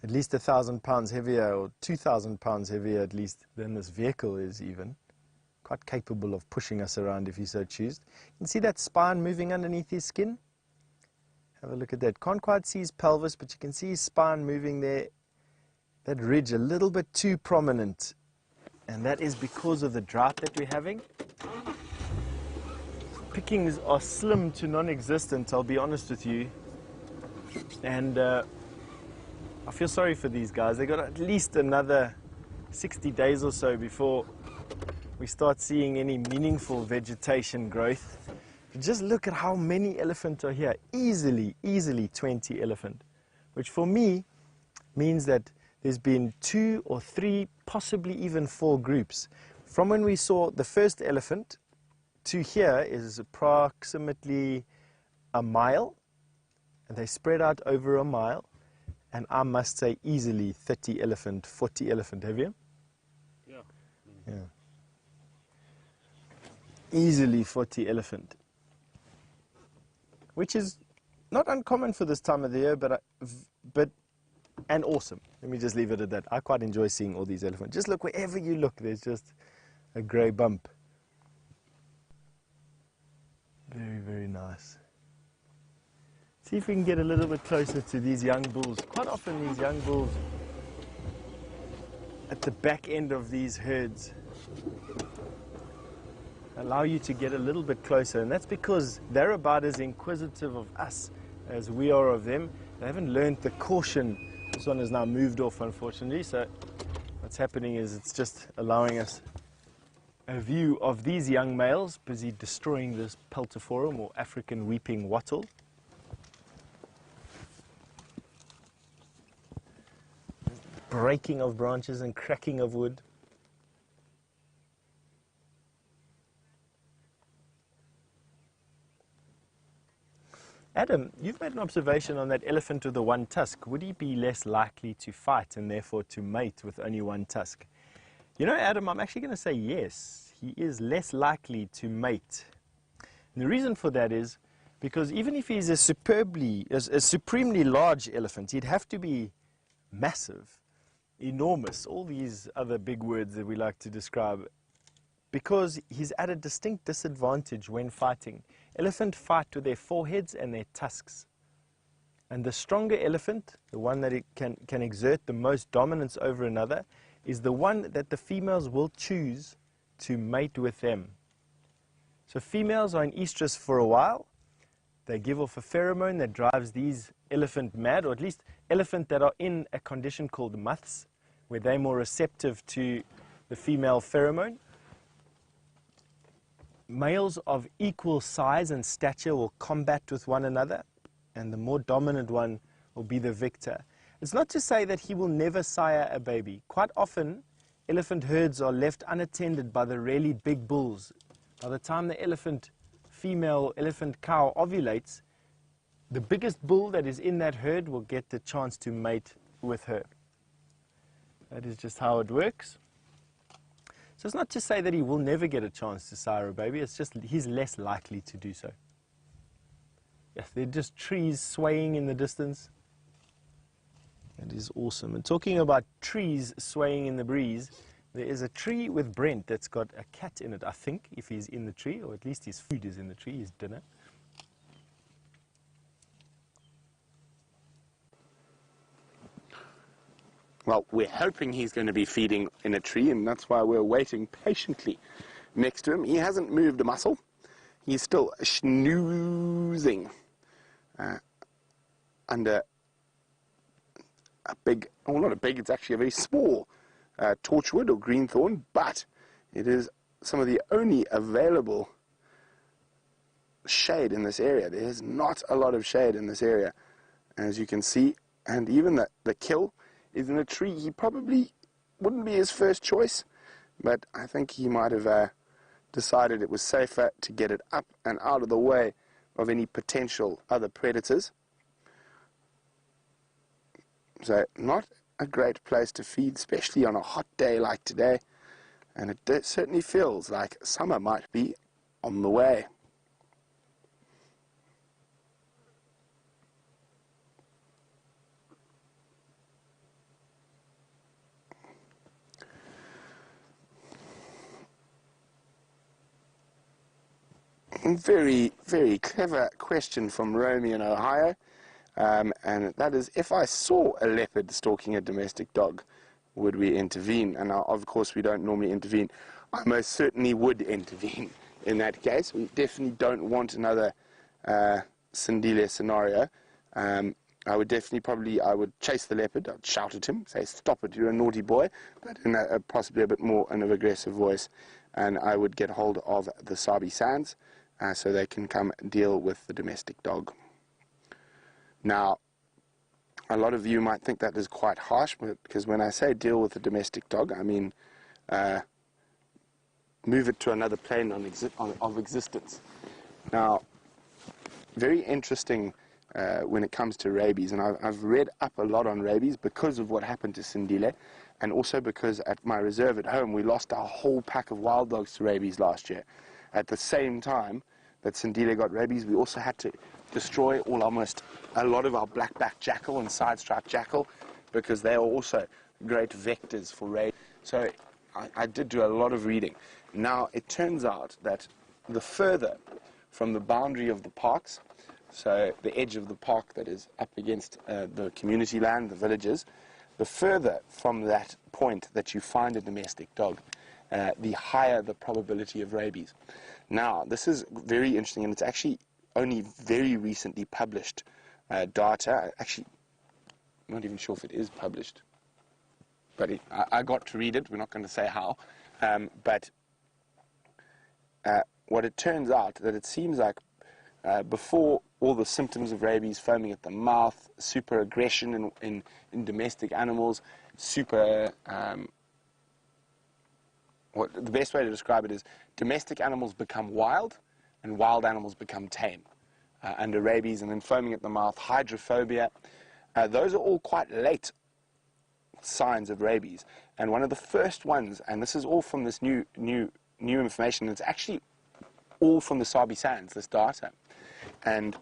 At least 1,000 pounds heavier, or 2,000 pounds heavier at least than this vehicle is even. Quite capable of pushing us around if he so chooses. You can see that spine moving underneath his skin. Have a look at that. Can't quite see his pelvis, but you can see his spine moving there. That ridge a little bit too prominent. And that is because of the drought that we're having. Pickings are slim to non-existent, I'll be honest with you. And I feel sorry for these guys. They got at least another 60 days or so before we start seeing any meaningful vegetation growth. But just look at how many elephants are here. Easily 20 elephant, which for me means that there's been 2 or 3, possibly even 4 groups. From when we saw the first elephant to here is approximately a mile, and they spread out over a mile, and I must say easily 30 elephant, 40 elephant. Have you? Yeah. Easily 40 elephant, which is not uncommon for this time of the year, but and awesome. Let me just leave it at that. I quite enjoy seeing all these elephants. Just look, wherever you look, there's just a grey bump. Very, very nice. See if we can get a little bit closer to these young bulls. Quite often these young bulls at the back end of these herds allow you to get a little bit closer, and that's because they're about as inquisitive of us as we are of them. They haven't learned the caution. This one has now moved off, unfortunately, so what's happening is it's just allowing us a view of these young males busy destroying this peltiforum, or African weeping wattle. Breaking of branches and cracking of wood. Adam, you've made an observation on that elephant with the one tusk. Would he be less likely to fight and therefore to mate with only one tusk? You know, Adam, I'm actually going to say yes. He is less likely to mate. And the reason for that is because even if he's a supremely large elephant, he'd have to be massive, enormous, all these other big words that we like to describe, because he's at a distinct disadvantage when fighting. Elephants fight with their foreheads and their tusks. And the stronger elephant, the one that it can exert the most dominance over another, is the one that the females will choose to mate with them. So females are in estrus for a while. They give off a pheromone that drives these elephant mad, or at least elephant that are in a condition called muths, where they're more receptive to the female pheromone. Males of equal size and stature will combat with one another, and the more dominant one will be the victor. It's not to say that he will never sire a baby. Quite often, elephant herds are left unattended by the really big bulls. By the time the female elephant cow ovulates, the biggest bull that is in that herd will get the chance to mate with her. That is just how it works. So it's not to say that he will never get a chance to sire a baby, it's just he's less likely to do so. Yes, they're just trees swaying in the distance. That is awesome. And talking about trees swaying in the breeze, there is a tree with Brent that's got a cat in it, I think, if he's in the tree, or at least his food is in the tree, his dinner. Well, we're hoping he's going to be feeding in a tree, and that's why we're waiting patiently next to him. He hasn't moved a muscle. He's still snoozing under a big, well, not a big, it's actually a very small torchwood or greenthorn, but it is some of the only available shade in this area. There's not a lot of shade in this area, as you can see, and even the kill is in a tree. He probably wouldn't be his first choice, but I think he might have decided it was safer to get it up and out of the way of any potential other predators. So not a great place to feed, especially on a hot day like today, and it certainly feels like summer might be on the way. Very, very clever question from Romy in Ohio, and that is, if I saw a leopard stalking a domestic dog, would we intervene? And of course we don't normally intervene. I most certainly would intervene in that case. We definitely don't want another Sindle scenario. I would definitely I would chase the leopard, I'd shout at him, say, "Stop it, you're a naughty boy," but in possibly a bit more in an aggressive voice, and I would get hold of the Sabi Sands, so they can come deal with the domestic dog. Now, a lot of you might think that is quite harsh, because when I say deal with the domestic dog, I mean move it to another plane of existence. Now, very interesting when it comes to rabies, and I've read up a lot on rabies because of what happened to Sindile, and also because at my reserve at home we lost our whole pack of wild dogs to rabies last year. At the same time that Sindile got rabies, we also had to destroy almost a lot of our black-backed jackal and side-striped jackal, because they are also great vectors for rabies. So I did do a lot of reading. Now, it turns out that the further from the boundary of the parks, so the edge of the park that is up against the community land, the villages, the further from that point that you find a domestic dog, the higher the probability of rabies. Now, this is very interesting, and it's actually only very recently published data. Actually, I'm not even sure if it is published, but I got to read it. We're not going to say how, but what it turns out, that it seems like before all the symptoms of rabies, foaming at the mouth, super aggression in domestic animals, super, the best way to describe it is domestic animals become wild and wild animals become tame under rabies, and then foaming at the mouth, hydrophobia. Those are all quite late signs of rabies. And one of the first ones, and this is all from this new information, it's actually all from the Sabi Sands, this data. And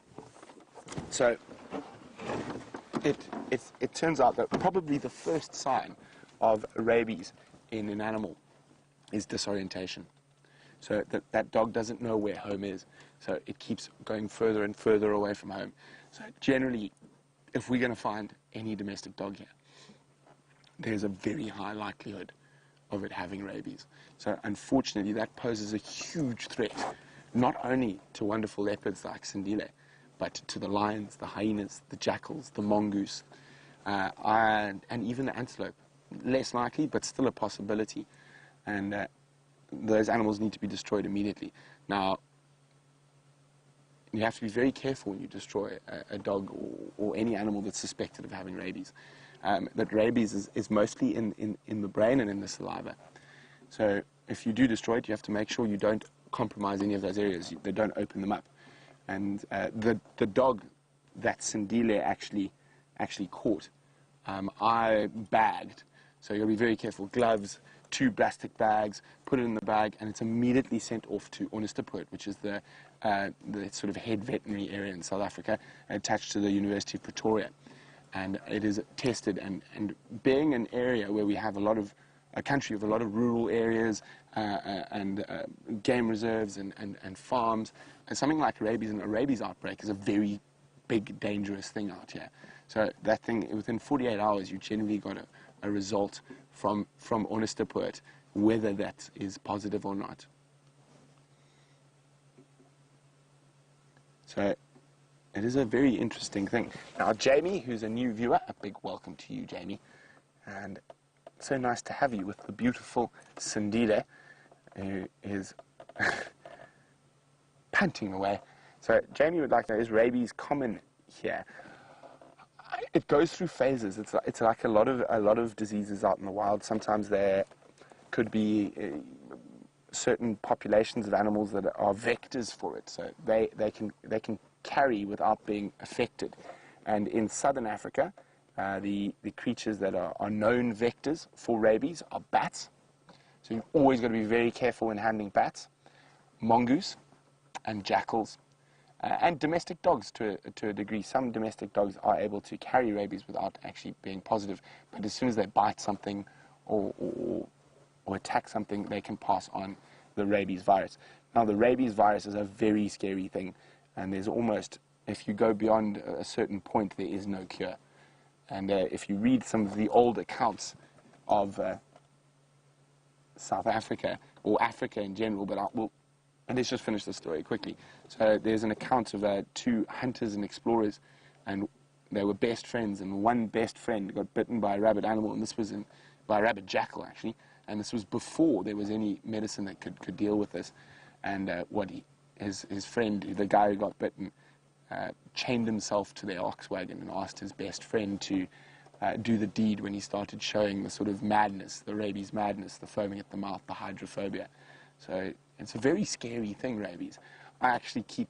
so it turns out that probably the first sign of rabies in an animal is disorientation. So that dog doesn't know where home is. So it keeps going further and further away from home. So generally, if we're going to find any domestic dog here, there's a very high likelihood of it having rabies. So unfortunately, that poses a huge threat, not only to wonderful leopards like Sindile, but to the lions, the hyenas, the jackals, the mongoose, and even the antelope. Less likely, but still a possibility. And those animals need to be destroyed immediately. Now, you have to be very careful when you destroy a dog or any animal that's suspected of having rabies. That rabies is mostly in the brain and in the saliva. So if you do destroy it, you have to make sure you don't compromise any of those areas. They don't open them up. And the dog that Sindle actually caught, I bagged. So you've got to be very careful. Gloves, 2 plastic bags, put it in the bag, and it's immediately sent off to Untitled, which is the sort of head veterinary area in South Africa, attached to the University of Pretoria. And it is tested, and being an area where we have a country with a lot of rural areas and game reserves and farms, and something like rabies and a rabies outbreak is a very big, dangerous thing out here. So that thing, within 48 hours, you generally got a result from Untitled, whether that is positive or not. So it is a very interesting thing. Now, Jamie, who's a new viewer, a big welcome to you, Jamie. And so nice to have you with the beautiful Sindle, who is panting away. So Jamie would like to know, is rabies common here? It goes through phases. It's like a lot of diseases out in the wild. Sometimes there could be certain populations of animals that are vectors for it, so they can carry without being affected. And in southern Africa, the creatures that are known vectors for rabies are bats. So you've always got to be very careful when handling bats, mongoose, and jackals. And domestic dogs to a degree. Some domestic dogs are able to carry rabies without actually being positive, but as soon as they bite something or attack something, they can pass on the rabies virus. Now, the rabies virus is a very scary thing, and there's almost, if you go beyond a certain point, there is no cure. And if you read some of the old accounts of South Africa, or Africa in general, and let's just finish the story quickly. So there's an account of 2 hunters and explorers, and they were best friends, and one best friend got bitten by a rabid animal, and this was by a rabid jackal, actually, and this was before there was any medicine that could deal with this. And his friend, the guy who got bitten, chained himself to their ox wagon and asked his best friend to do the deed when he started showing the sort of madness, the rabies madness, the foaming at the mouth, the hydrophobia. So it's a very scary thing, rabies. I actually keep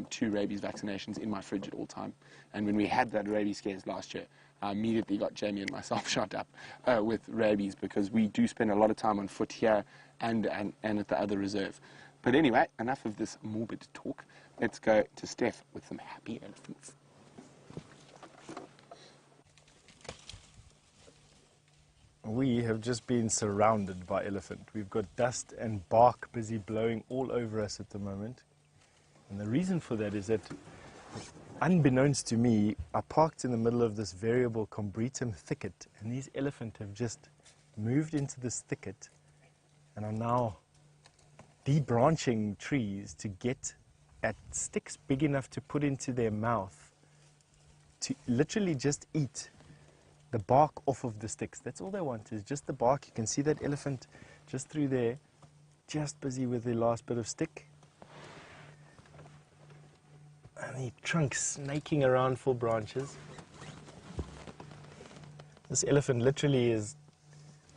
2 rabies vaccinations in my fridge at all time. And when we had that rabies scares last year, I immediately got Jamie and myself shot up with rabies, because we do spend a lot of time on foot here and at the other reserve. But anyway, enough of this morbid talk. Let's go to Steph with some happy elephants. We have just been surrounded by elephant. We've got dust and bark busy blowing all over us at the moment. And the reason for that is that, unbeknownst to me, I parked in the middle of this variable combretum thicket, and these elephant have just moved into this thicket and are now debranching trees to get at sticks big enough to put into their mouth, to literally just eat the bark off of the sticks. That's all they want, is just the bark. You can see that elephant just through there, just busy with the last bit of stick. And the trunk snaking around for branches. This elephant literally is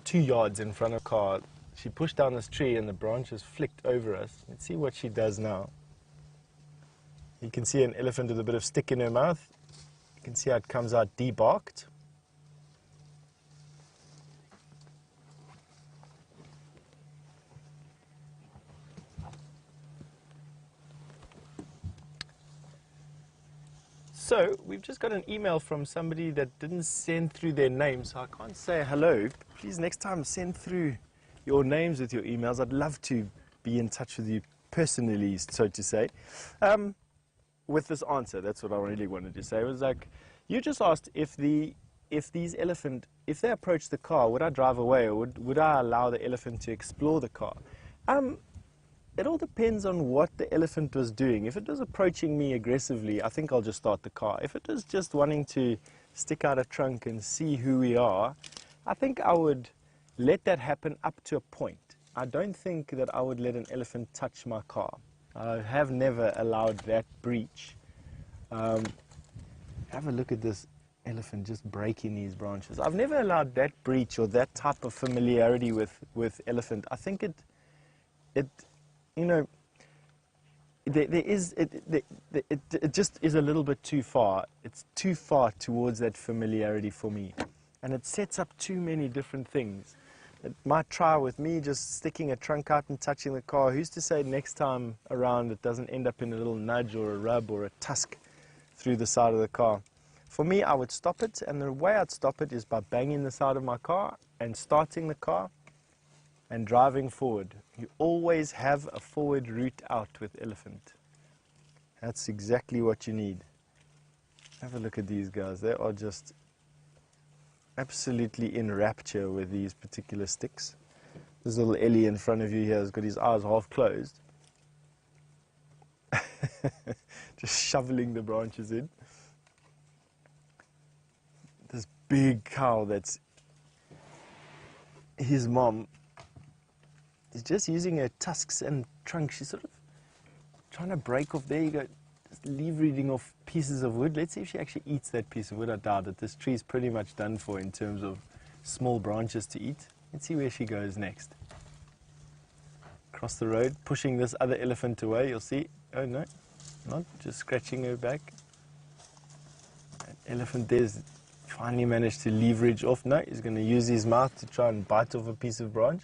2 yards in front of the car. She pushed down this tree and the branches flicked over us. Let's see what she does now. You can see an elephant with a bit of stick in her mouth. You can see how it comes out debarked. So, we've just got an email from somebody that didn't send through their name, so I can't say hello. Please, next time, send through your names with your emails. I'd love to be in touch with you personally, so to say, with this answer. That's what I really wanted to say. It was like, you just asked if these elephant, if they approach the car, would I drive away, or would I allow the elephant to explore the car? it all depends on what the elephant was doing. If it was approaching me aggressively, I think I'll just start the car. If it was just wanting to stick out a trunk and see who we are, I think I would let that happen up to a point. I don't think that I would let an elephant touch my car. I have never allowed that breach. Have a look at this elephant just breaking these branches. I've never allowed that breach or that type of familiarity with elephant. I think it you know, it just is a little bit too far. It's too far towards that familiarity for me. And it sets up too many different things. It might try with me just sticking a trunk out and touching the car. Who's to say next time around it doesn't end up in a little nudge or a rub or a tusk through the side of the car? For me, I would stop it, and the way I'd stop it is by banging the side of my car and starting the car and driving forward. You always have a forward route out with elephant. That's exactly what you need. Have a look at these guys. They are just absolutely in rapture with these particular sticks. This little Ellie in front of you here has got his eyes half closed. Just shoveling the branches in. This big cow that's his mom is just using her tusks and trunk. She's sort of trying to break off. There you go. Just leveraging off pieces of wood. Let's see if she actually eats that piece of wood. I doubt it. This tree's pretty much done for in terms of small branches to eat. Let's see where she goes next. Across the road, pushing this other elephant away. You'll see. Oh no, not just scratching her back. That elephant there's finally managed to leverage off. No, he's going to use his mouth to try and bite off a piece of branch.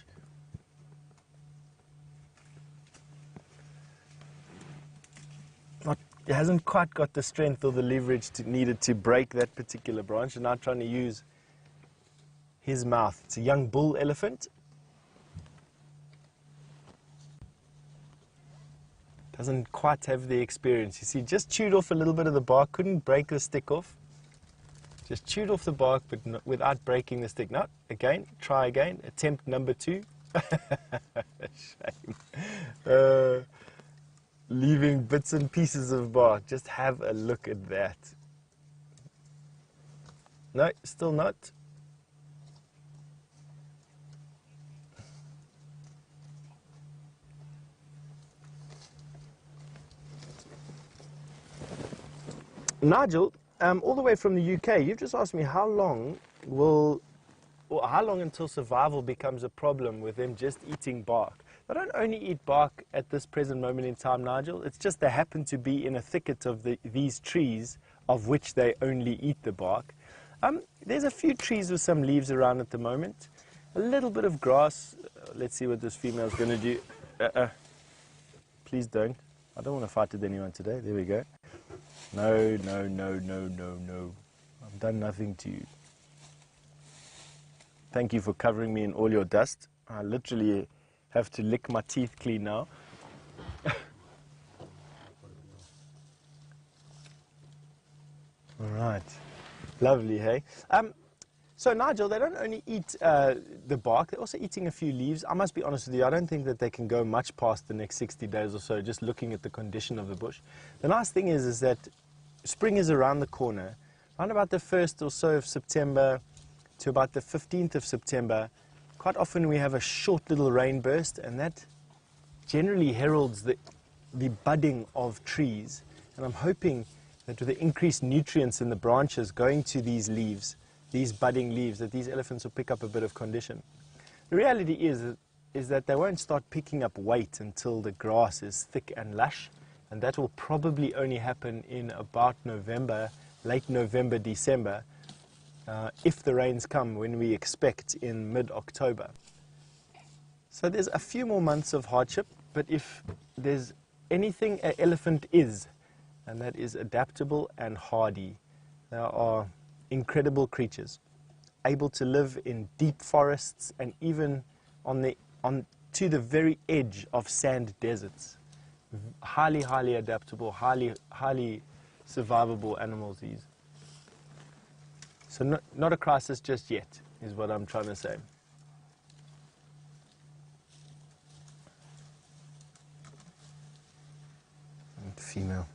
He hasn't quite got the strength or the leverage needed to break that particular branch, and now trying to use his mouth. It's a young bull elephant. Doesn't quite have the experience. You see, just chewed off a little bit of the bark, couldn't break the stick off. Just chewed off the bark, but without breaking the stick. No, again, try again. Attempt number 2. Shame. Leaving bits and pieces of bark. Just have a look at that. No, still not. Nigel, all the way from the UK, you've just asked me how long until survival becomes a problem with them just eating bark. They don't only eat bark at this present moment in time, Nigel. It's just they happen to be in a thicket of these trees of which they only eat the bark. There's a few trees with some leaves around at the moment. A little bit of grass. Let's see what this female's going to do. Please don't. I don't want to fight with anyone today. There we go. No, no, no, no, no, no. I've done nothing to you. Thank you for covering me in all your dust. I literally have to lick my teeth clean now. All right. Lovely, hey? So, Nigel, they don't only eat the bark, they're also eating a few leaves. I must be honest with you, I don't think that they can go much past the next 60 days or so, just looking at the condition of the bush. The nice thing is that spring is around the corner. Around about the 1st or so of September to about the 15th of September, quite often we have a short little rain burst, and that generally heralds the budding of trees. And I'm hoping that with the increased nutrients in the branches going to these leaves, these budding leaves, that these elephants will pick up a bit of condition. The reality is that they won't start picking up weight until the grass is thick and lush, and that will probably only happen in about November, late November, December, if the rains come when we expect in mid-October. So there's a few more months of hardship, but if there's anything an elephant is, and that is adaptable and hardy. They are incredible creatures, able to live in deep forests and even to the very edge of sand deserts. Highly, highly adaptable, highly survivable animals, these. So not a crisis just yet, is what I'm trying to say. Female.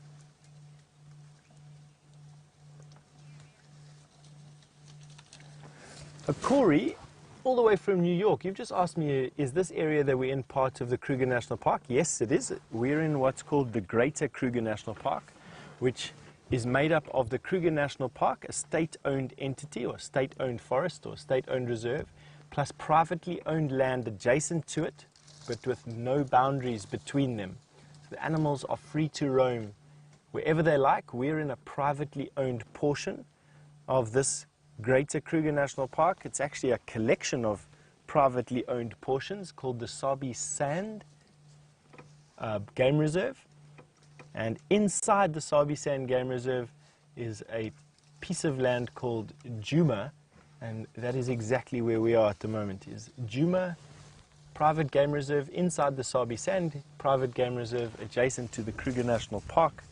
Corey, all the way from New York, you've just asked me, is this area that we're in part of the Kruger National Park? Yes, it is. We're in what's called the Greater Kruger National Park, which is made up of the Kruger National Park, a state-owned entity or state-owned forest or state-owned reserve, plus privately owned land adjacent to it, but with no boundaries between them. So the animals are free to roam wherever they like. We're in a privately owned portion of this Greater Kruger National Park. It's actually a collection of privately owned portions called the Sabi Sand Game Reserve. And inside the Sabi Sand Game Reserve is a piece of land called Nkuhuma, and that is exactly where we are at the moment. Is Nkuhuma Private Game Reserve inside the Sabi Sand Private Game Reserve, adjacent to the Kruger National Park,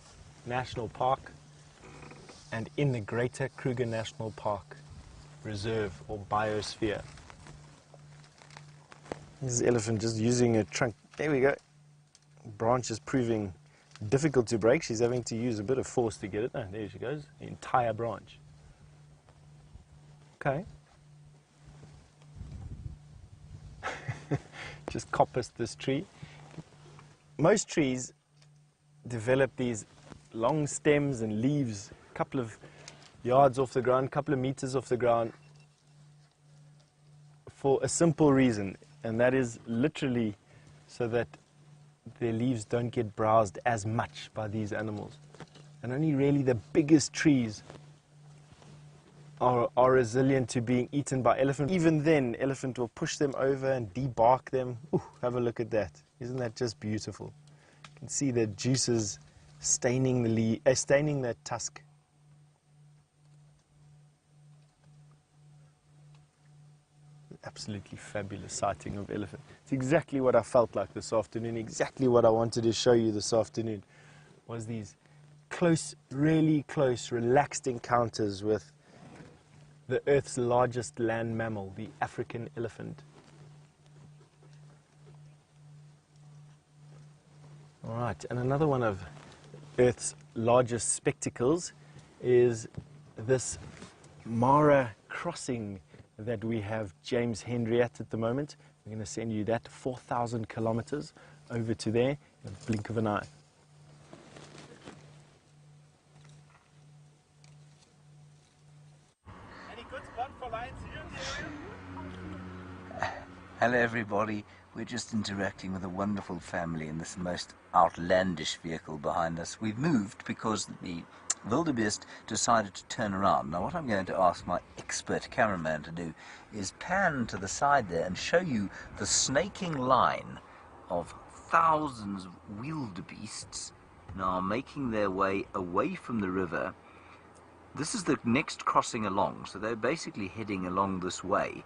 and in the Greater Kruger National Park Reserve or Biosphere. This is the elephant just using a trunk. There we go. Branch is proving difficult to break. She's having to use a bit of force to get it. Oh, there she goes. The entire branch. Okay. Just coppiced this tree. Most trees develop these long stems and leaves a couple of yards off the ground, a couple of meters off the ground, for a simple reason, and that is literally so that their leaves don't get browsed as much by these animals. And only really the biggest trees are resilient to being eaten by elephant. Even then, elephant will push them over and debark them. Ooh, have a look at that. Isn't that just beautiful? You can see the juices staining the tusk. Absolutely fabulous sighting of elephant. It's exactly what I felt like this afternoon, exactly what I wanted to show you this afternoon, was these close, really close, relaxed encounters with the Earth's largest land mammal, the African elephant. All right, and another one of Earth's largest spectacles is this Mara crossing that we have James Hendry at the moment. We're going to send you that 4,000 kilometers over to there in a blink of an eye. Any good spot for lions here in the area? Hello everybody, we're just interacting with a wonderful family in this most outlandish vehicle behind us. We've moved because the wildebeest decided to turn around. Now what I'm going to ask my expert cameraman to do is pan to the side there and show you the snaking line of thousands of wildebeests now making their way away from the river. This is the next crossing along, so they're basically heading along this way.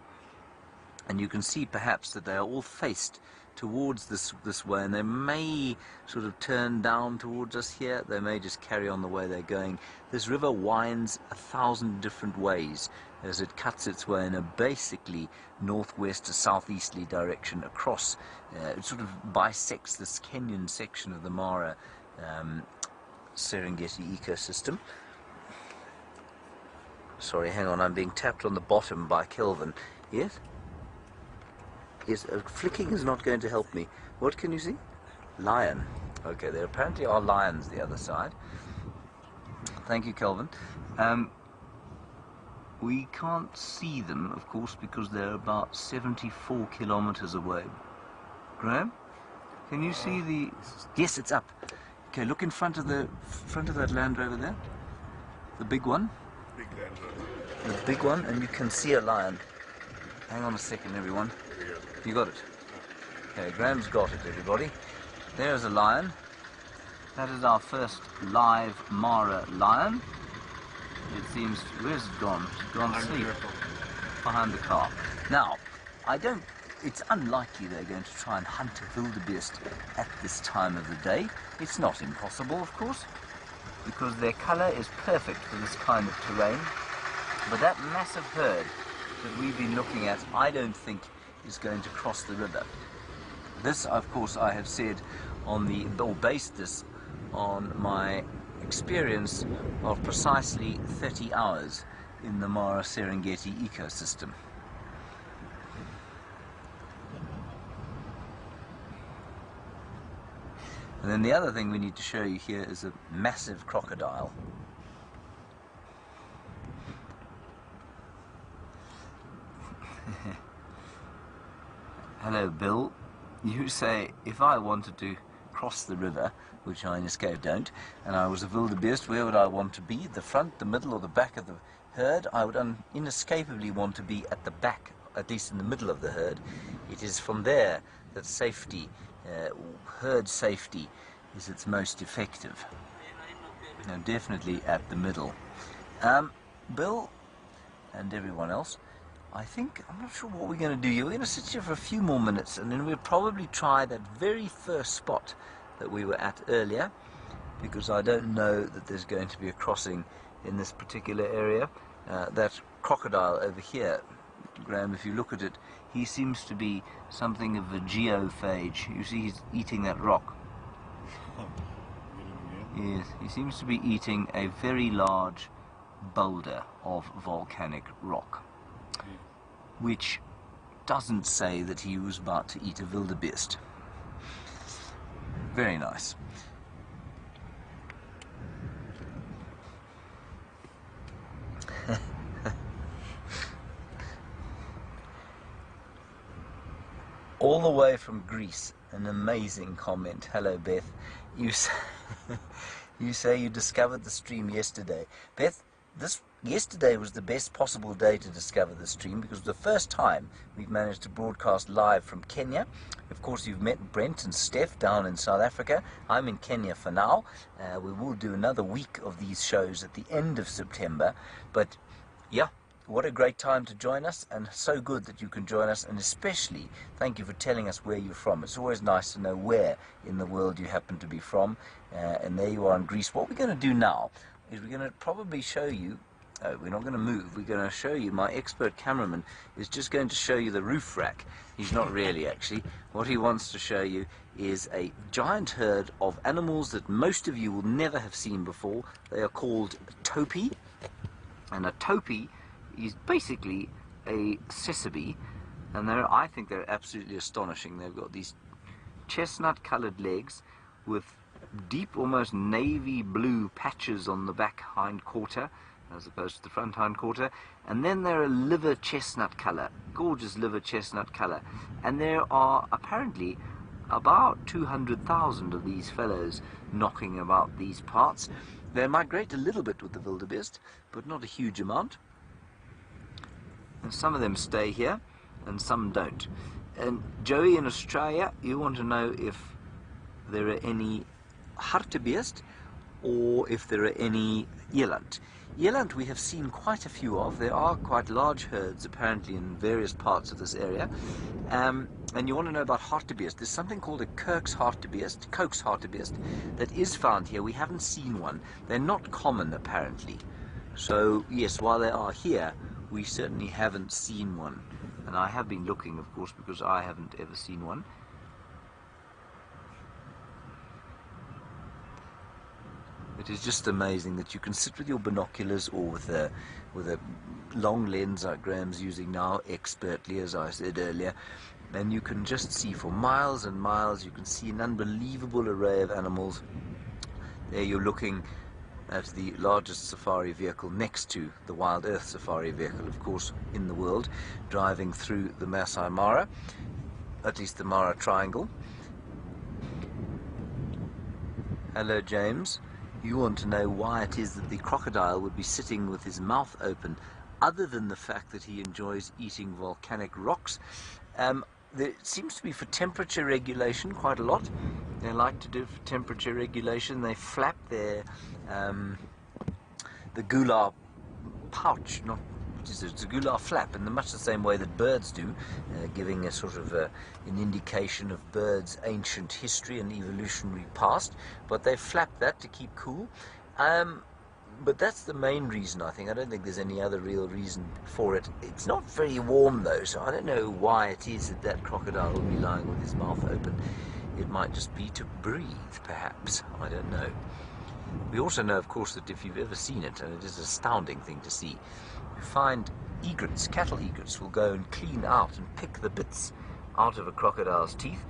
And you can see perhaps that they are all faced towards this way, and they may sort of turn down towards us here. They may just carry on the way they're going. This river winds 1,000 different ways as it cuts its way in a basically northwest to southeasterly direction across. It sort of bisects this Kenyan section of the Mara Serengeti ecosystem. Sorry, hang on, I'm being tapped on the bottom by Kelvin. Yes? Yes, flicking is not going to help me. What can you see? Lion. Okay, there apparently are lions the other side. Thank you, Kelvin. We can't see them, of course, because they're about 74 kilometers away. Graham, can you see the... Yes, it's up. Okay, look in front of that Land Rover there. The big one. Big Land Rover. The big one, and you can see a lion. Hang on a second, everyone. You got it? Okay, Graham's got it, everybody. There's a lion. That is our first live Mara lion. It seems... Where's it gone? It's gone to sleep. Behind the car. Now, it's unlikely they're going to try and hunt a wildebeest at this time of the day. It's not impossible, of course, because their colour is perfect for this kind of terrain. But that massive herd that we've been looking at, I don't think is going to cross the river. This, of course, I have said or based this on my experience of precisely 30 hours in the Mara Serengeti ecosystem. And then the other thing we need to show you here is a massive crocodile. Hello, Bill. You say, if I wanted to cross the river, which I in escape don't, and I was a wildebeest, where would I want to be? The front, the middle, or the back of the herd? I would inescapably want to be at the back, at least in the middle of the herd. It is from there that safety, herd safety, is its most effective. Now, definitely at the middle. Bill and everyone else, I think, I'm not sure what we're going to do here. We're going to sit here for a few more minutes, and then we'll probably try that very first spot that we were at earlier, because I don't know that there's going to be a crossing in this particular area. That crocodile over here, Graham, if you look at it, he seems to be something of a geophage. You see he's eating that rock. Yes, he seems to be eating a very large boulder of volcanic rock, which doesn't say that he was about to eat a wildebeest. Very nice. All the way from Greece, an amazing comment. Hello, Beth. You say you discovered the stream yesterday. Beth, yesterday was the best possible day to discover the stream, because the first time we've managed to broadcast live from Kenya. Of course, you've met Brent and Steph down in South Africa. I'm in Kenya for now. We will do another week of these shows at the end of September. But yeah, what a great time to join us, and so good that you can join us, and especially thank you for telling us where you're from. It's always nice to know where in the world you happen to be from, and there you are in Greece. What we're going to do now is we're going to probably show you, we're not going to move, we're going to show you, my expert cameraman is just going to show you the roof rack. He's not really, actually. What he wants to show you is a giant herd of animals that most of you will never have seen before. They are called topi, and a topi is basically a sesame, and I think they're absolutely astonishing. They've got these chestnut colored legs with deep, almost navy blue patches on the back hind quarter as opposed to the front hind quarter, and then they're a liver chestnut color, gorgeous liver chestnut color, and there are apparently about 200,000 of these fellows knocking about these parts. They migrate a little bit with the wildebeest, but not a huge amount. And some of them stay here, and some don't. And Joey in Australia, you want to know if there are any hartebeest or if there are any eland. Eland we have seen quite a few of. There are quite large herds apparently in various parts of this area. And you want to know about hartebeest. There's something called a Coke's hartebeest that is found here. We haven't seen one. They're not common apparently. So yes, while they are here, we certainly haven't seen one, and I have been looking, of course, because I haven't ever seen one. It is just amazing that you can sit with your binoculars or with a long lens like Graham's using now, expertly, as I said earlier, and you can just see for miles and miles. You can see an unbelievable array of animals. There you're looking at the largest safari vehicle next to the Wild Earth safari vehicle, of course, in the world, driving through the Maasai Mara, at least the Mara Triangle. Hello, James. You want to know why it is that the crocodile would be sitting with his mouth open, other than the fact that he enjoys eating volcanic rocks. There seems to be for temperature regulation quite a lot. They like to do for temperature regulation. They flap their the gular pouch, not it's a gular flap, in much the same way that birds do, giving a sort of an indication of birds' ancient history and evolutionary past. But they flap that to keep cool. But that's the main reason, I think. I don't think there's any other real reason for it. It's not very warm, though, so I don't know why it is that that crocodile will be lying with his mouth open. it might just be to breathe, perhaps. I don't know. We also know, of course, that if you've ever seen it, and it is an astounding thing to see, you find egrets, cattle egrets, will go and clean out and pick the bits out of a crocodile's teeth.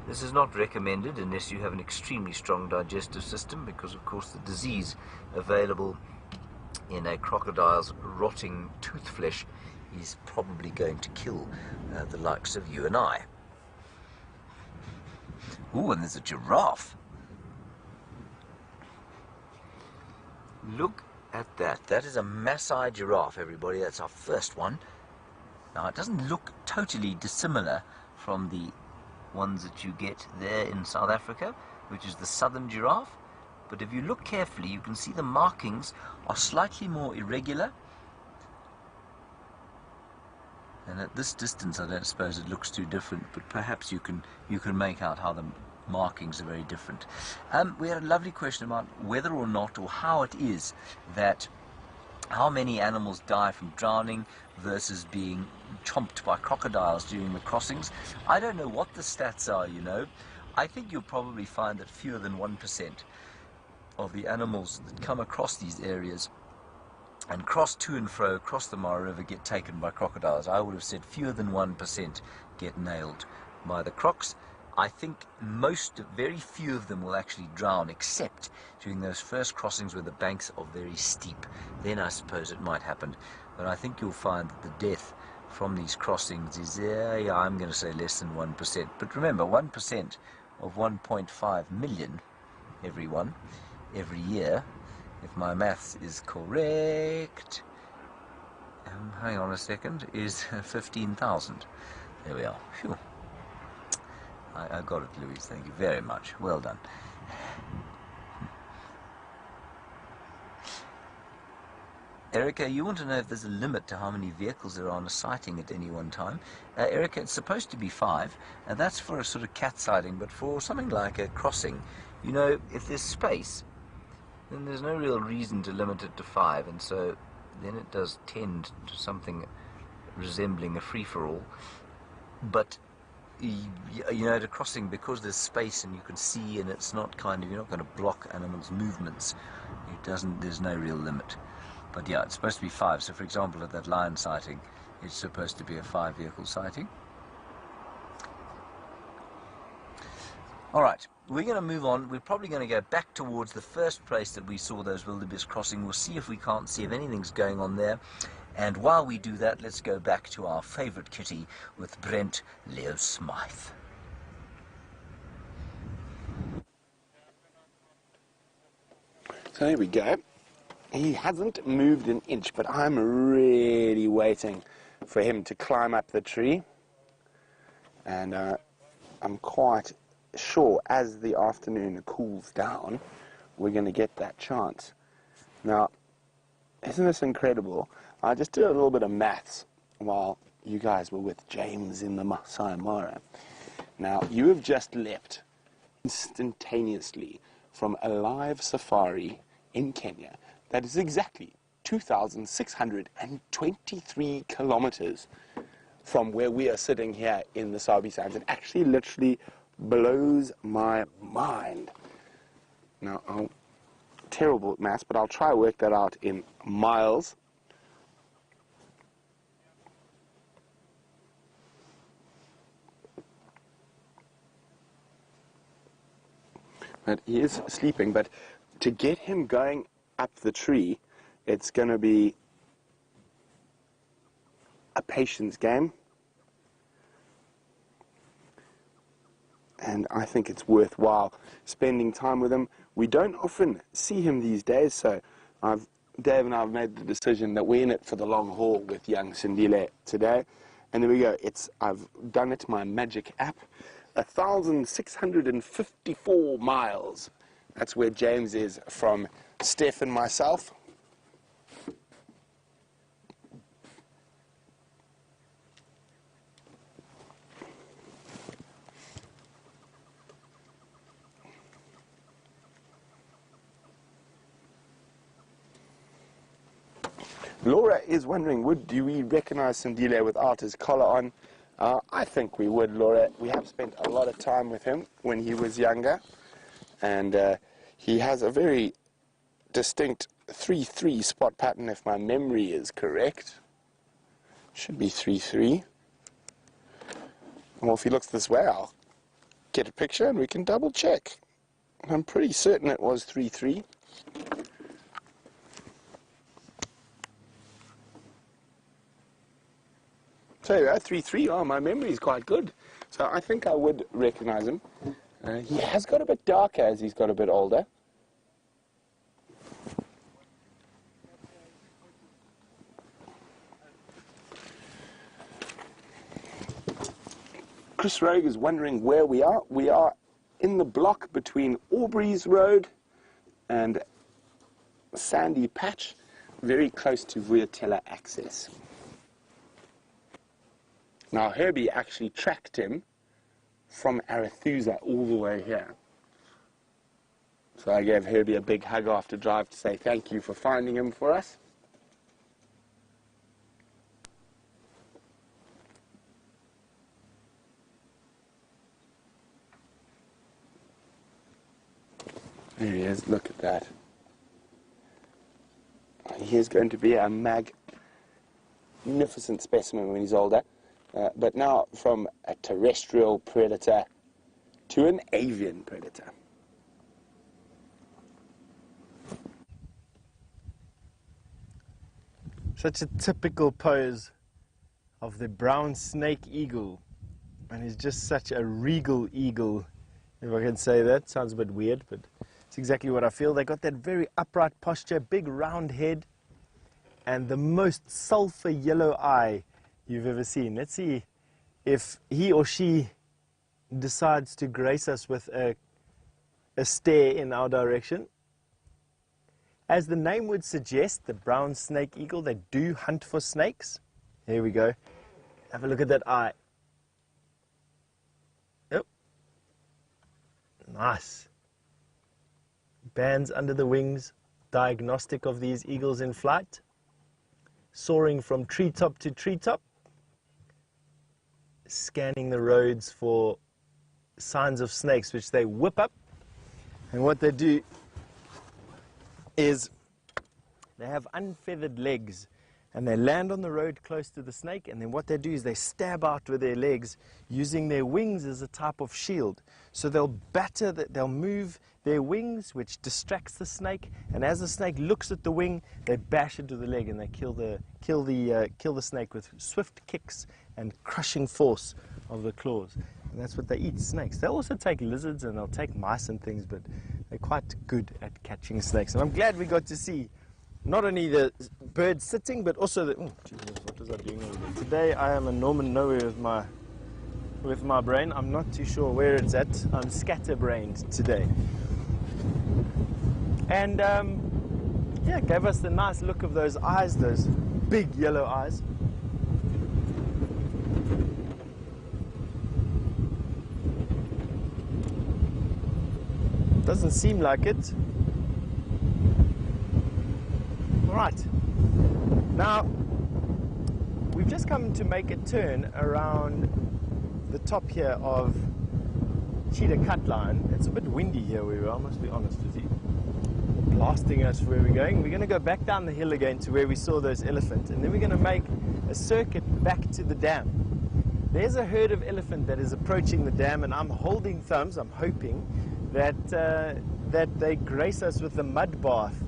This is not recommended unless you have an extremely strong digestive system, because, of course, the disease available in a crocodile's rotting tooth flesh is probably going to kill the likes of you and I. Ooh, and there's a giraffe. Look at that. That is a Maasai giraffe, everybody. That's our first one. Now, it doesn't look totally dissimilar from the ones that you get there in South Africa, which is the southern giraffe. But if you look carefully, you can see the markings are slightly more irregular. And at this distance, I don't suppose it looks too different, but perhaps you can make out how the markings are very different. We had a lovely question about whether or not, or how it is that how many animals die from drowning versus being chomped by crocodiles during the crossings. I don't know what the stats are, you know. I think you'll probably find that fewer than 1% of the animals that come across these areas and cross to and fro across the Mara River get taken by crocodiles. I would have said fewer than 1% get nailed by the crocs. I think very few of them will actually drown, except during those first crossings where the banks are very steep. Then I suppose it might happen. But I think you'll find that the death from these crossings is, I'm going to say less than 1%. But remember, 1% of 1.5 million, every year, if my maths is correct, hang on a second, is 15,000. There we are. Phew. I got it, Louise. Thank you very much. Well done. Erica, you want to know if there's a limit to how many vehicles there are on a sighting at any one time. Erica, it's supposed to be 5, and that's for a sort of cat sighting, but for something like a crossing, you know, if there's space, then there's no real reason to limit it to 5, and so then it does tend to something resembling a free-for-all. But you know, at a crossing, because there's space and you can see, and it's not you're not going to block animals' movements, there's no real limit. But yeah, it's supposed to be 5. So for example, at that lion sighting, it's supposed to be a 5-vehicle sighting. All right, we're going to move on. We're probably going to go back towards the first place that we saw those wildebeest crossing. We'll see if we can't see if anything's going on there. And while we do that, let's go back to our favourite kitty with Brent Leo Smythe. So here we go. He hasn't moved an inch, but I'm really waiting for him to climb up the tree. And I'm quite sure as the afternoon cools down, we're going to get that chance. Now, isn't this incredible? I just did a little bit of maths while you guys were with James in the Maasai Mara. Now, you have just leapt instantaneously from a live safari in Kenya. That is exactly 2,623 kilometers from where we are sitting here in the Sabi Sands. It actually literally blows my mind. Now, I'm terrible at maths, but I'll try to work that out in miles. But he is sleeping, but to get him going up the tree, it's going to be a patience game. And I think it's worthwhile spending time with him. We don't often see him these days, so Dave and I have made the decision that we're in it for the long haul with young Sindle today. And there we go. I've done it, my magic app. 1,654 miles. That's where James is from Steph and myself. Laura is wondering, do we recognize Sindile without his collar on? I think we would, Laura. We have spent a lot of time with him when he was younger, and he has a very distinct 3-3 spot pattern, if my memory is correct. Should be 3-3. Well, if he looks this way, I'll get a picture and we can double check. I'm pretty certain it was 3-3. So yeah, 3-3. Oh, my memory is quite good. So I think I would recognize him. He has got a bit darker as he's got a bit older. Chris Rogue is wondering where we are. We are in the block between Aubrey's Road and Sandy Patch, very close to Vuyatela access. Now Herbie actually tracked him from Arethusa all the way here. So I gave Herbie a big hug after drive to say thank you for finding him for us. There he is, look at that. He is going to be a magnificent specimen when he's older. But now from a terrestrial predator to an avian predator. Such a typical pose of the brown snake eagle. And he's just such a regal eagle, if I can say that. Sounds a bit weird, but it's exactly what I feel. They got that very upright posture, big round head, and the most sulfur yellow eye you've ever seen. Let's see if he or she decides to grace us with a stare in our direction. As the name would suggest, the brown snake eagle, they do hunt for snakes. Here we go. Have a look at that eye. Yep. Nice. Bands under the wings, diagnostic of these eagles in flight, soaring from treetop to treetop, scanning the roads for signs of snakes, which they whip up. And what they do is they have unfeathered legs, and they land on the road close to the snake, and then what they do is they stab out with their legs using their wings as a type of shield. So they'll they'll move their wings, which distracts the snake, and as the snake looks at the wing, they bash into the leg and they kill the snake with swift kicks and crushing force of the claws. And that's what they eat, snakes. They'll also take lizards and they'll take mice and things, but they're quite good at catching snakes. And I'm glad we got to see not only the bird sitting, but also the... Oh, Jesus, what was I doing over there? Today I am a Norman Nowhere with my brain. I'm not too sure where it's at. I'm scatterbrained today. And yeah, gave us the nice look of those eyes, those big yellow eyes. Doesn't seem like it. All right. Now, we've just come to make a turn around the top here of Cheetah Cut Line. It's a bit windy here where we are, I must be honest with you. Blasting us where we're going. We're going to go back down the hill again to where we saw those elephants, and then we're going to make a circuit back to the dam. There's a herd of elephant that is approaching the dam, and I'm holding thumbs. I'm hoping that they grace us with the mud bath.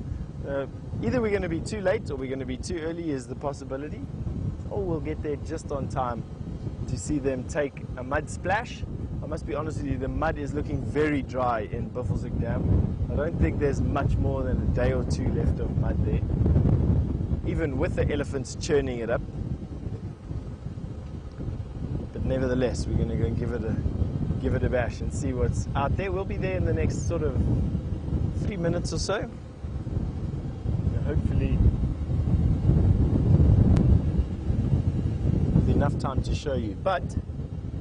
Either we're going to be too late or we're going to be too early is the possibility, or we'll get there just on time to see them take a mud splash. I must be honest with you, the mud is looking very dry in Buffelshoek Dam. I don't think there's much more than a day or two left of mud there, even with the elephants churning it up. But nevertheless, we're going to go and give it a bash and see what's out there. We'll be there in the next sort of 3 minutes or so. And hopefully there'll be enough time to show you. But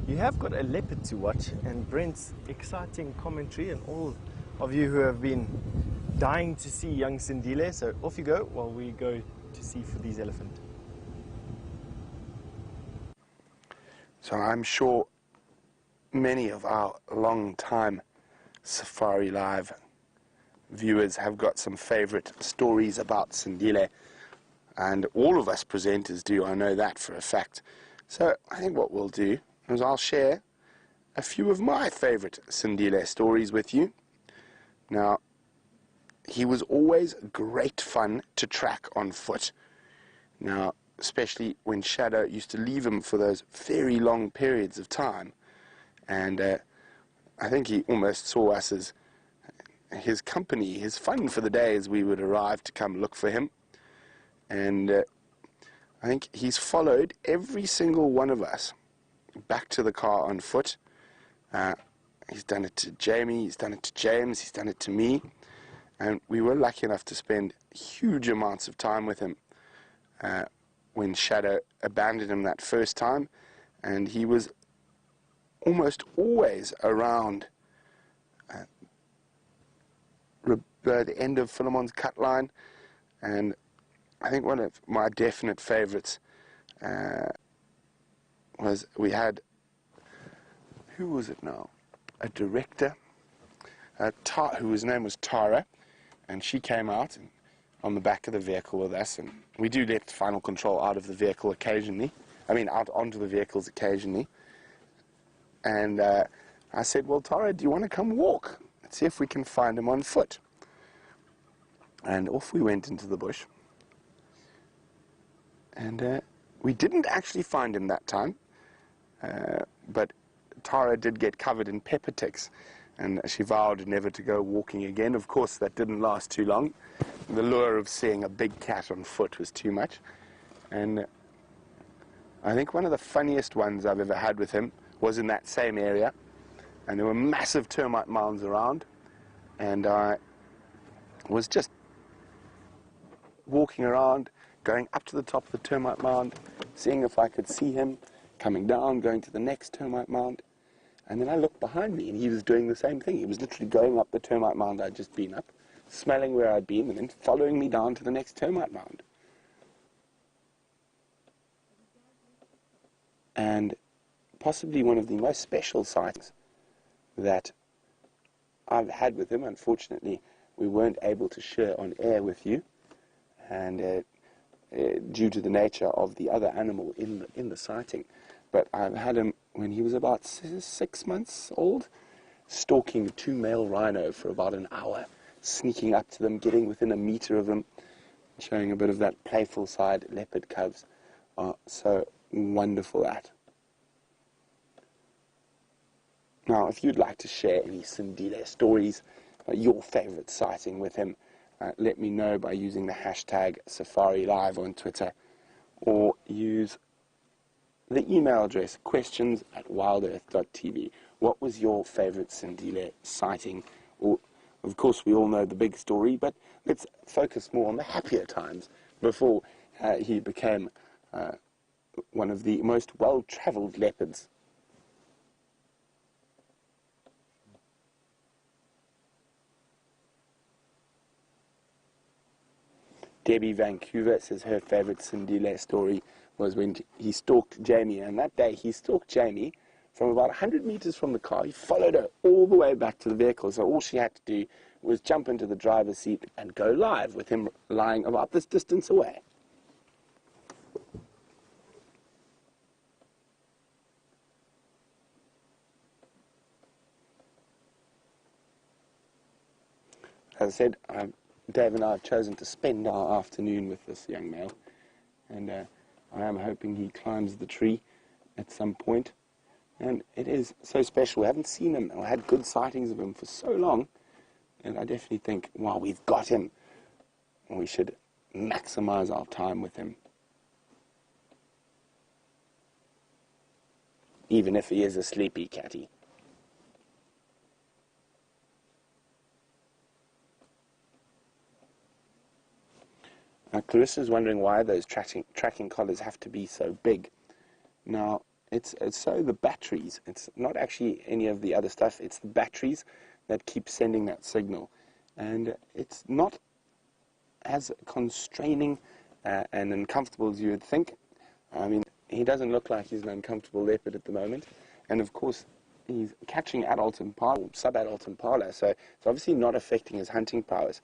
you have got a leopard to watch, and Brent's exciting commentary, and all of you who have been dying to see young Sindle. So off you go while we go to see for these elephants. So I'm sure many of our long-time Safari Live viewers have got some favorite stories about Sindile, and all of us presenters do, I know that for a fact. So I think what we'll do is I'll share a few of my favorite Sindile stories with you. Now, he was always great fun to track on foot. Now, especially when Shadow used to leave him for those very long periods of time. And I think he almost saw us as his company, his fun for the day as we would arrive to come look for him. And I think he's followed every single one of us back to the car on foot. He's done it to Jamie, he's done it to James, he's done it to me. And we were lucky enough to spend huge amounts of time with him when Shadow abandoned him that first time. And he was almost always around the end of Philemon's cut line. And I think one of my definite favorites was we had, who was it now? A director, whose name was Tara, and she came out on the back of the vehicle with us, and we do let final control out of the vehicle occasionally, out onto the vehicles occasionally. And I said, well, Tara, do you want to come walk? Let's see if we can find him on foot. And off we went into the bush. And we didn't actually find him that time, but Tara did get covered in pepper ticks, and she vowed never to go walking again. Of course, that didn't last too long. The lure of seeing a big cat on foot was too much. And I think one of the funniest ones I've ever had with him was in that same area, and there were massive termite mounds around, and I was just walking around, going up to the top of the termite mound, seeing if I could see him, coming down, going to the next termite mound. And then I looked behind me, and he was doing the same thing. He was literally going up the termite mound I'd just been up, smelling where I'd been, and then following me down to the next termite mound. And possibly one of the most special sightings that I've had with him. Unfortunately, we weren't able to share on air with you, and due to the nature of the other animal in the sighting. But I've had him when he was about 6 months old, stalking 2 male rhino for about an hour, sneaking up to them, getting within a meter of them, showing a bit of that playful side leopard cubs are so wonderful at. Now, if you'd like to share any Sindile stories, your favorite sighting with him, let me know by using the hashtag SafariLive on Twitter, or use the email address questions@wildearth.tv. What was your favorite Sindile sighting? Or, of course, we all know the big story, but let's focus more on the happier times before he became one of the most well-traveled leopards. Debbie Vancouver says her favorite Sindile story was when he stalked Jamie, and that day he stalked Jamie from about 100 meters from the car. He followed her all the way back to the vehicle, so all she had to do was jump into the driver's seat and go live with him lying about this distance away. As I said, Dave and I have chosen to spend our afternoon with this young male, and I am hoping he climbs the tree at some point. And it is so special. We haven't seen him or had good sightings of him for so long, and I definitely think, while we've got him, we should maximize our time with him. Even if he is a sleepy catty. Clarissa's wondering why those tracking collars have to be so big. Now, it's so the batteries, it's not actually any of the other stuff, it's the batteries that keep sending that signal. And it's not as constraining and uncomfortable as you would think. I mean, he doesn't look like he's an uncomfortable leopard at the moment. And of course, he's catching adult impala, sub-adult impala, so it's obviously not affecting his hunting powers.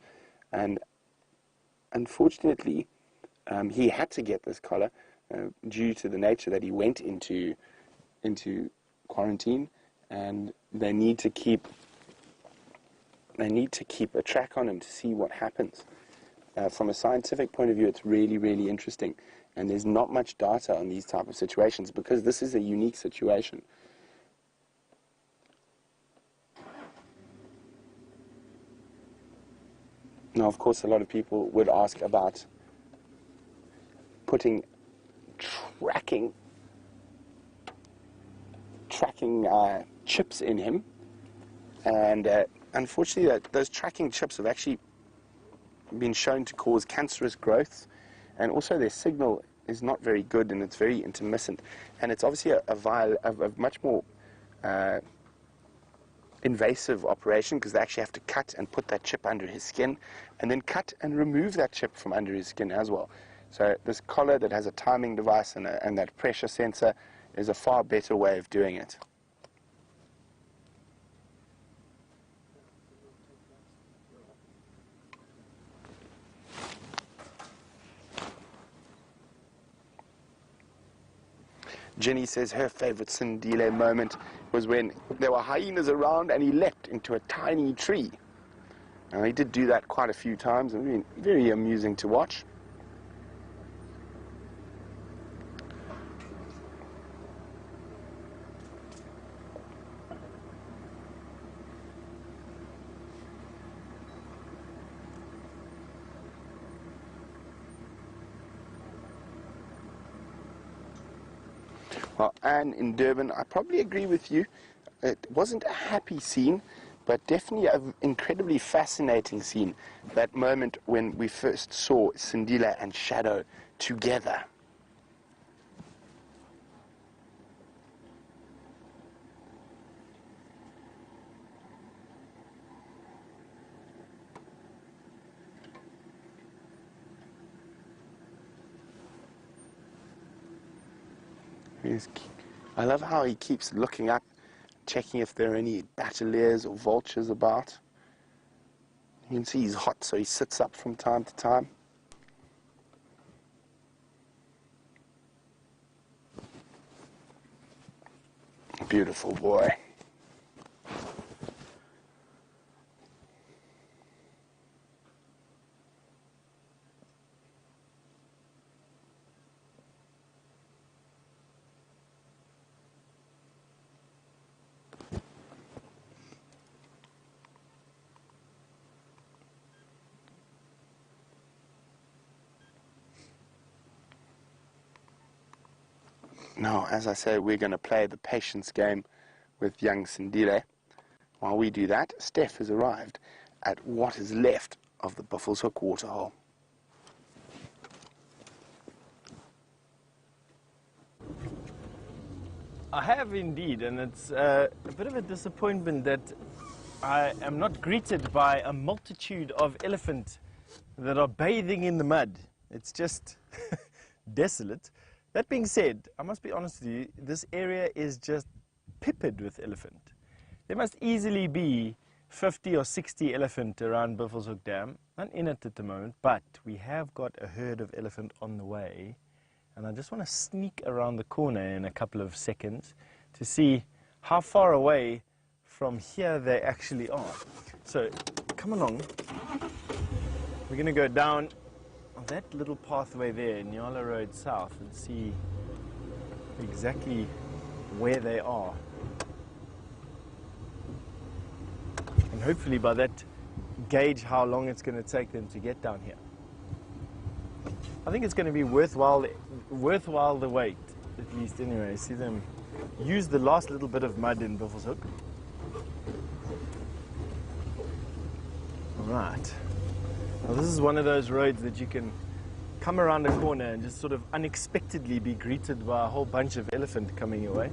And unfortunately, he had to get this collar due to the nature that he went into quarantine, and they need to keep a track on him to see what happens. From a scientific point of view, it's really, really interesting, and there's not much data on these type of situations because this is a unique situation. Now, of course, a lot of people would ask about putting tracking chips in him, and unfortunately those tracking chips have actually been shown to cause cancerous growths, and also their signal is not very good and it's very intermittent, and it's obviously a much more invasive operation because they actually have to cut and put that chip under his skin and then cut and remove that chip from under his skin as well. So this collar that has a timing device and that pressure sensor is a far better way of doing it. Jenny says her favorite Sindle moment was when there were hyenas around and he leapt into a tiny tree. Now, he did do that quite a few times, and it's been very amusing to watch. Well, Anne in Durban, I probably agree with you. It wasn't a happy scene, but definitely an incredibly fascinating scene. That moment when we first saw Sindle and Shadow together. I love how he keeps looking up, checking if there are any battaliers or vultures about. You can see he's hot, so he sits up from time to time. Beautiful boy. Now, as I say, we're going to play the patience game with young Sindle. While we do that, Steph has arrived at what is left of the Buffelshoek waterhole. I have indeed, and it's a bit of a disappointment that I am not greeted by a multitude of elephant that are bathing in the mud. It's just desolate. That being said, I must be honest with you, this area is just peppered with elephant. There must easily be 50 or 60 elephant around Buffelshoek Dam. Not in it at the moment, but we have got a herd of elephant on the way. And I just want to sneak around the corner in a couple of seconds to see how far away from here they actually are. So, come along. We're going to go down that little pathway there, Nyala Road South, and see exactly where they are. And hopefully by that, gauge how long it's going to take them to get down here. I think it's going to be worthwhile the wait, at least anyway. See them use the last little bit of mud in Buffelshoek. All right. Now this is one of those roads that you can come around a corner and just sort of unexpectedly be greeted by a whole bunch of elephant coming your way.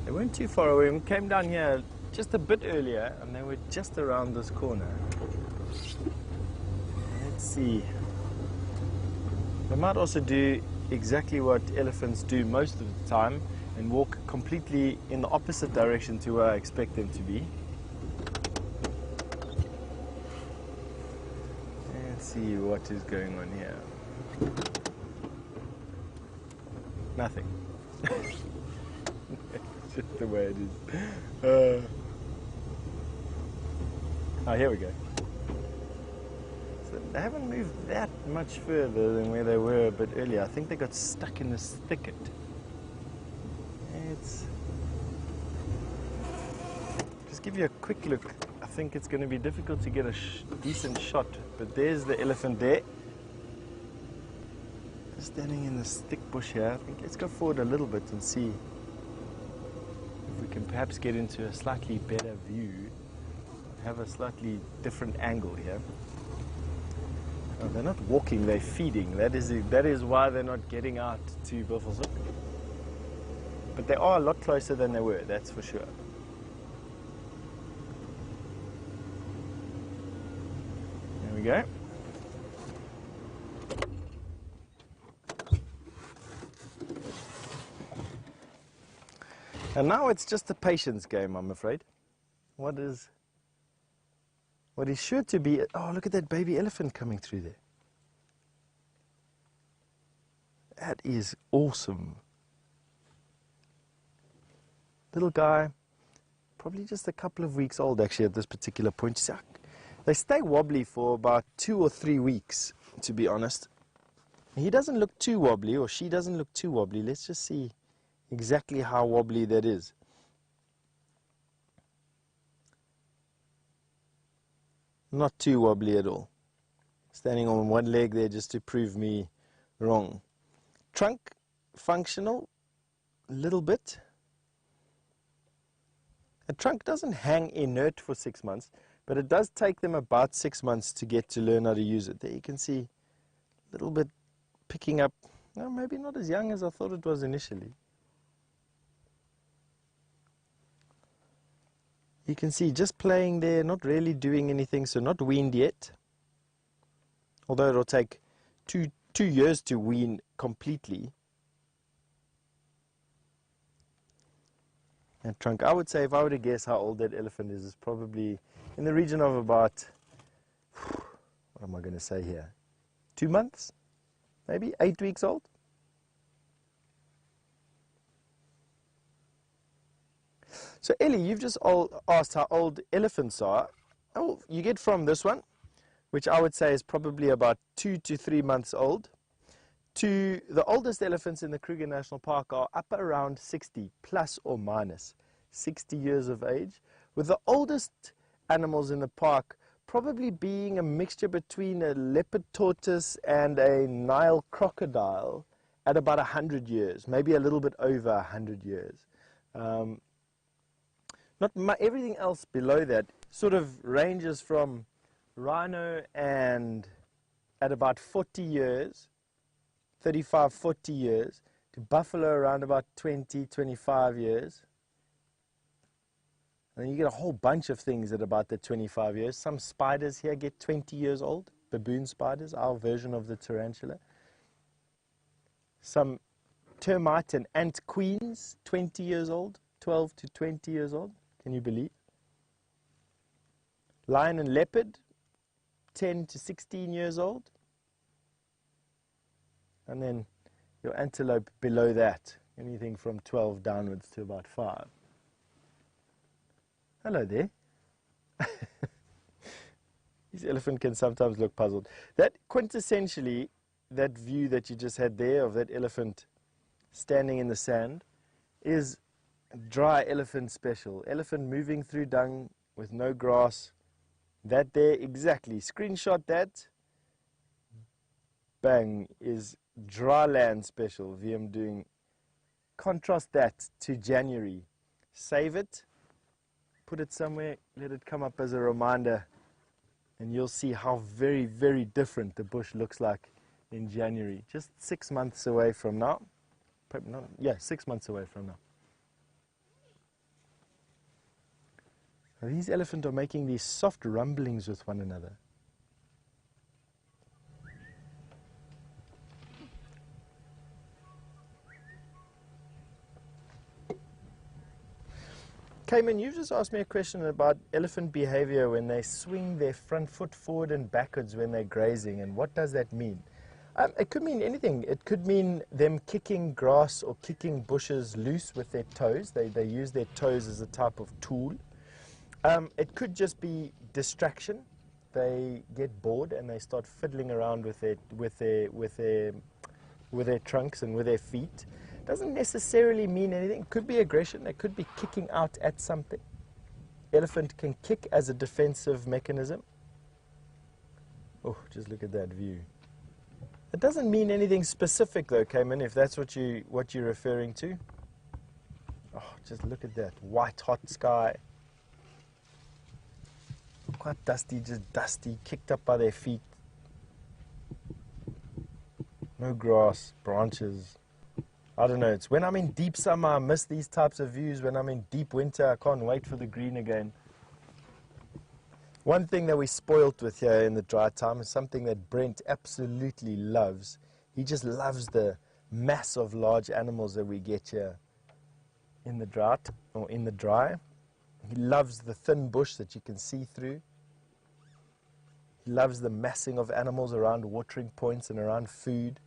They weren't too far away. We came down here just a bit earlier and they were just around this corner. Let's see. I might also do exactly what elephants do most of the time and walk completely in the opposite direction to where I expect them to be. Let's see what is going on here. Nothing. It's just the way it is. Oh, here we go. So they haven't moved that much further than where they were a bit earlier. I think they got stuck in this thicket. Just give you a quick look. I think it's going to be difficult to get a decent shot, but there's the elephant there. Just standing in this thick bush here. I think let's go forward a little bit and see if we can perhaps get into a slightly better view. Have a slightly different angle here. Oh, they're not walking, they're feeding. That is why they're not getting out to Buffelshoek. But they are a lot closer than they were, that's for sure. There we go. And now it's just a patience game, I'm afraid. What is sure to be... Oh, look at that baby elephant coming through there. That is awesome. Little guy, probably just a couple of weeks old actually at this particular point. They stay wobbly for about 2 or 3 weeks, to be honest. He doesn't look too wobbly, or she doesn't look too wobbly. Let's just see exactly how wobbly that is. Not too wobbly at all. Standing on one leg there just to prove me wrong. Trunk, functional, a little bit. A trunk doesn't hang inert for 6 months, but it does take them about 6 months to get to learn how to use it. There you can see a little bit picking up, no, maybe not as young as I thought it was initially. You can see just playing there, not really doing anything, so not weaned yet. Although it'll take two years to wean completely. And trunk, I would say, if I were to guess how old that elephant is probably in the region of about, what am I going to say here? 2 months? Maybe 8 weeks old? So Ellie, you've just asked how old elephants are. Oh, you get from this one, which I would say is probably about 2 to 3 months old, to the oldest elephants in the Kruger National Park are up around 60, plus or minus 60 years of age, with the oldest animals in the park probably being a mixture between a leopard tortoise and a Nile crocodile at about 100 years, maybe a little bit over 100 years. Everything else below that sort of ranges from rhino and at about 40 years, 35, 40 years, to buffalo around about 20, 25 years. And then you get a whole bunch of things at about the 25 years. Some spiders here get 20 years old, baboon spiders, our version of the tarantula. Some termite and ant queens, 20 years old, 12 to 20 years old. Can you believe? Lion and leopard, 10 to 16 years old. And then your antelope below that, anything from 12 downwards to about 5. Hello there. This elephant can sometimes look puzzled. That quintessentially, that view that you just had there of that elephant standing in the sand is dry elephant special. Elephant moving through dung with no grass. That there, exactly. Screenshot that. Bang, is dry land special. VM doing. Contrast that to January. Save it. Put it somewhere. Let it come up as a reminder. And you'll see how very, very different the bush looks like in January. Just 6 months away from now. Yeah, 6 months away from now. Now, these elephants are making these soft rumblings with one another. Cayman, you've just asked me a question about elephant behavior when they swing their front foot forward and backwards when they're grazing, and what does that mean? It could mean anything. It could mean them kicking grass or kicking bushes loose with their toes. They use their toes as a type of tool. It could just be distraction. They get bored and they start fiddling around with their trunks and with their feet. Doesn't necessarily mean anything. It could be aggression. They could be kicking out at something. Elephant can kick as a defensive mechanism. Oh, just look at that view. It doesn't mean anything specific though, Cayman, if that's what you're referring to. Oh, just look at that white hot sky. Quite dusty, just dusty, kicked up by their feet. No grass, branches. I don't know, it's when I'm in deep summer, I miss these types of views. When I'm in deep winter, I can't wait for the green again. One thing that we're spoilt with here in the dry time is something that Brent absolutely loves. He just loves the mass of large animals that we get here in the drought, or in the dry. He loves the thin bush that you can see through. He loves the massing of animals around watering points and around food.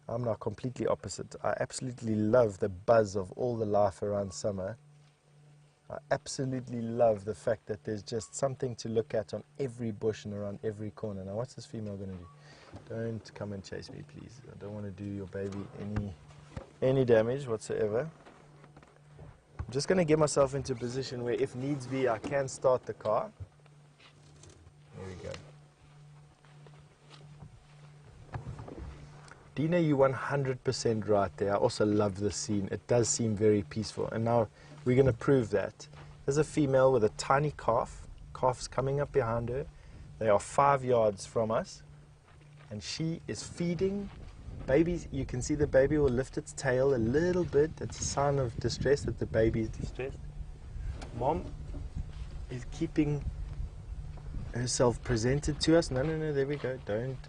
I'm not completely opposite. I absolutely love the buzz of all the life around summer. I absolutely love the fact that there's just something to look at on every bush and around every corner. Now, what's this female going to do? Don't come and chase me, please. I don't want to do your baby any damage whatsoever. I'm just going to get myself into a position where, if needs be, I can start the car. There we go. Dina, you're 100% right there. I also love this scene. It does seem very peaceful. And now we're going to prove that. There's a female with a tiny calf. Calf's coming up behind her. They are 5 yards from us. And she is feeding babies. You can see the baby will lift its tail a little bit. That's a sign of distress, that the baby is distressed. Mom is keeping herself presented to us. No, there we go.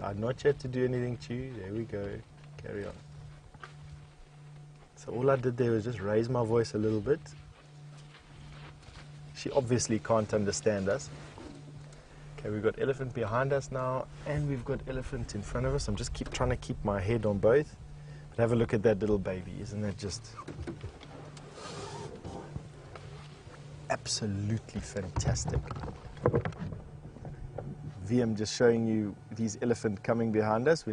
I'm not yet to do anything to you. There we go. Carry on. So all I did there was just raise my voice a little bit. She obviously can't understand us. Okay, we've got elephant behind us now, and we've got elephant in front of us. I'm just trying to keep my head on both. But have a look at that little baby. Isn't that just absolutely fantastic? VM just showing you these elephant coming behind us.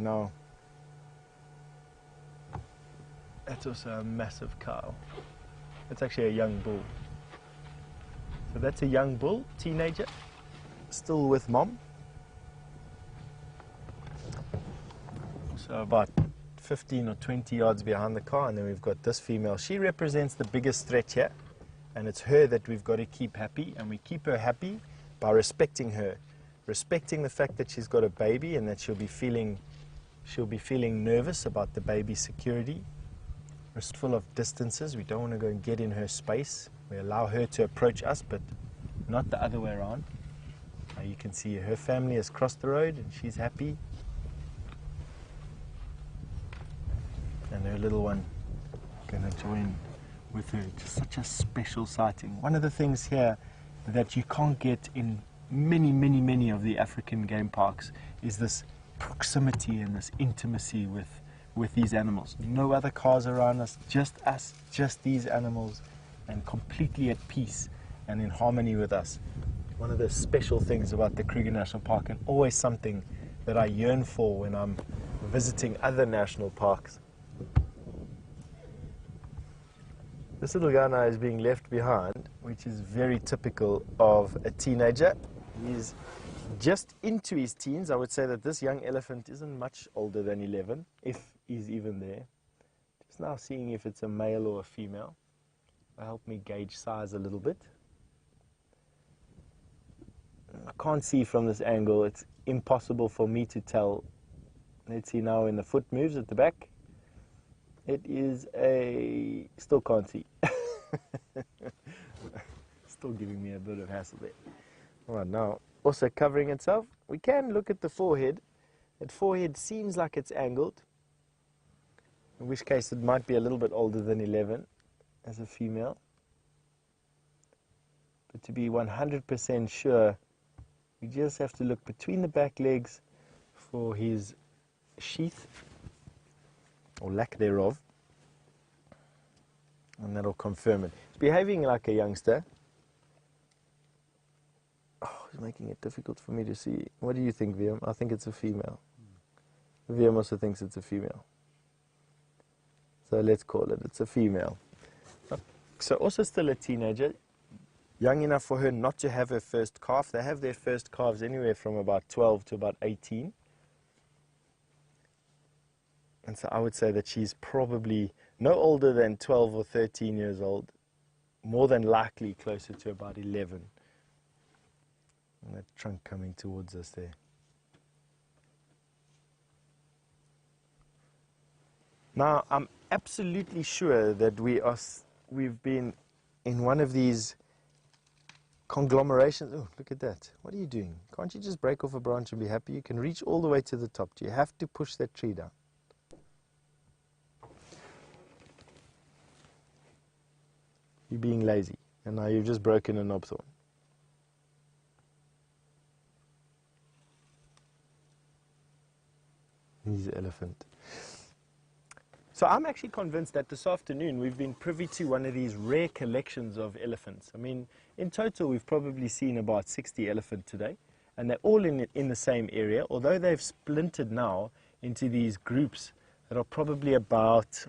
That's also a massive cow. That's actually a young bull. So that's a young bull, teenager, still with mom. So about 15 or 20 yards behind the car, and then we've got this female. She represents the biggest threat here, and it's her that we've got to keep happy, and we keep her happy by respecting her. Respecting the fact that she's got a baby and that she'll be feeling nervous about the baby's security. Respectful of distances. We don't want to go and get in her space. We allow her to approach us, but not the other way around. Now you can see her family has crossed the road and she's happy. And her little one going to join with her. Just such a special sighting. One of the things here that you can't get in many of the African game parks is this proximity and this intimacy with these animals. No other cars around us, just these animals, and completely at peace and in harmony with us. One of the special things about the Kruger National Park, and always something that I yearn for when I'm visiting other national parks. This little guy now is being left behind, which is very typical of a teenager. He's just into his teens. I would say that this young elephant isn't much older than 11, if he's even there. Just now seeing if it's a male or a female. That'll help me gauge size a little bit. I can't see from this angle. It's impossible for me to tell. Let's see now when the foot moves at the back. It is a... still can't see. Still giving me a bit of hassle there. All right, now, also covering itself, we can look at the forehead. That forehead seems like it's angled, in which case it might be a little bit older than 11 as a female. But to be 100% sure, we just have to look between the back legs for his sheath, or lack thereof, and that'll confirm it. He's behaving like a youngster. Oh, he's making it difficult for me to see. What do you think, VM? I think it's a female. VM also thinks it's a female. So let's call it, it's a female. So also still a teenager, young enough for her not to have her first calf. They have their first calves anywhere from about 12 to about 18. And so I would say that she's probably no older than 12 or 13 years old, more than likely closer to about 11. And that trunk coming towards us there. Now, I'm absolutely sure that we've been in one of these conglomerations. Oh, look at that. What are you doing? Can't you just break off a branch and be happy? You can reach all the way to the top. Do you have to push that tree down? You're being lazy, and now you've just broken a knobthorn. He's an elephant. So I'm actually convinced that this afternoon we've been privy to one of these rare collections of elephants. I mean, in total we've probably seen about 60 elephant today, and they're all in the same area, although they've splintered now into these groups that are probably about,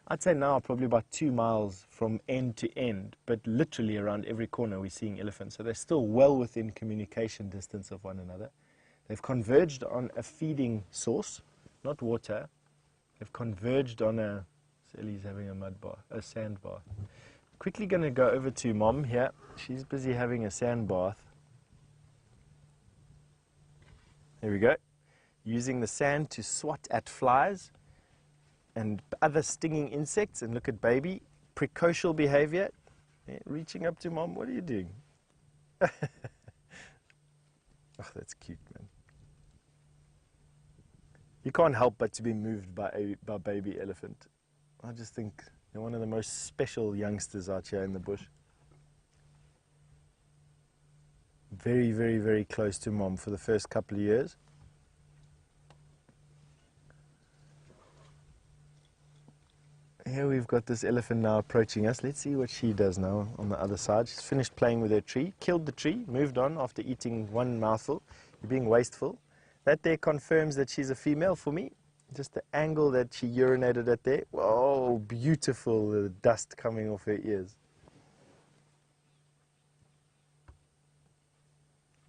I'd say now probably about 2 miles from end to end, but literally around every corner we're seeing elephants. So they're still well within communication distance of one another. They've converged on a feeding source, not water. They've converged on a, Sally's having a mud bath, a sand bath. Quickly going to go over to Mom here. She's busy having a sand bath. There we go. Using the sand to swat at flies and other stinging insects. And look at baby, precocial behavior. Yeah, reaching up to Mom, what are you doing? Oh, that's cute, man. You can't help but to be moved by baby elephant. I just think they're one of the most special youngsters out here in the bush. Very, very, very close to Mom for the first couple of years. Here we've got this elephant now approaching us. Let's see what she does now on the other side. She's finished playing with her tree, killed the tree, moved on after eating one mouthful. You're being wasteful. That there confirms that she's a female for me. Just the angle that she urinated at there. Whoa, beautiful, the dust coming off her ears.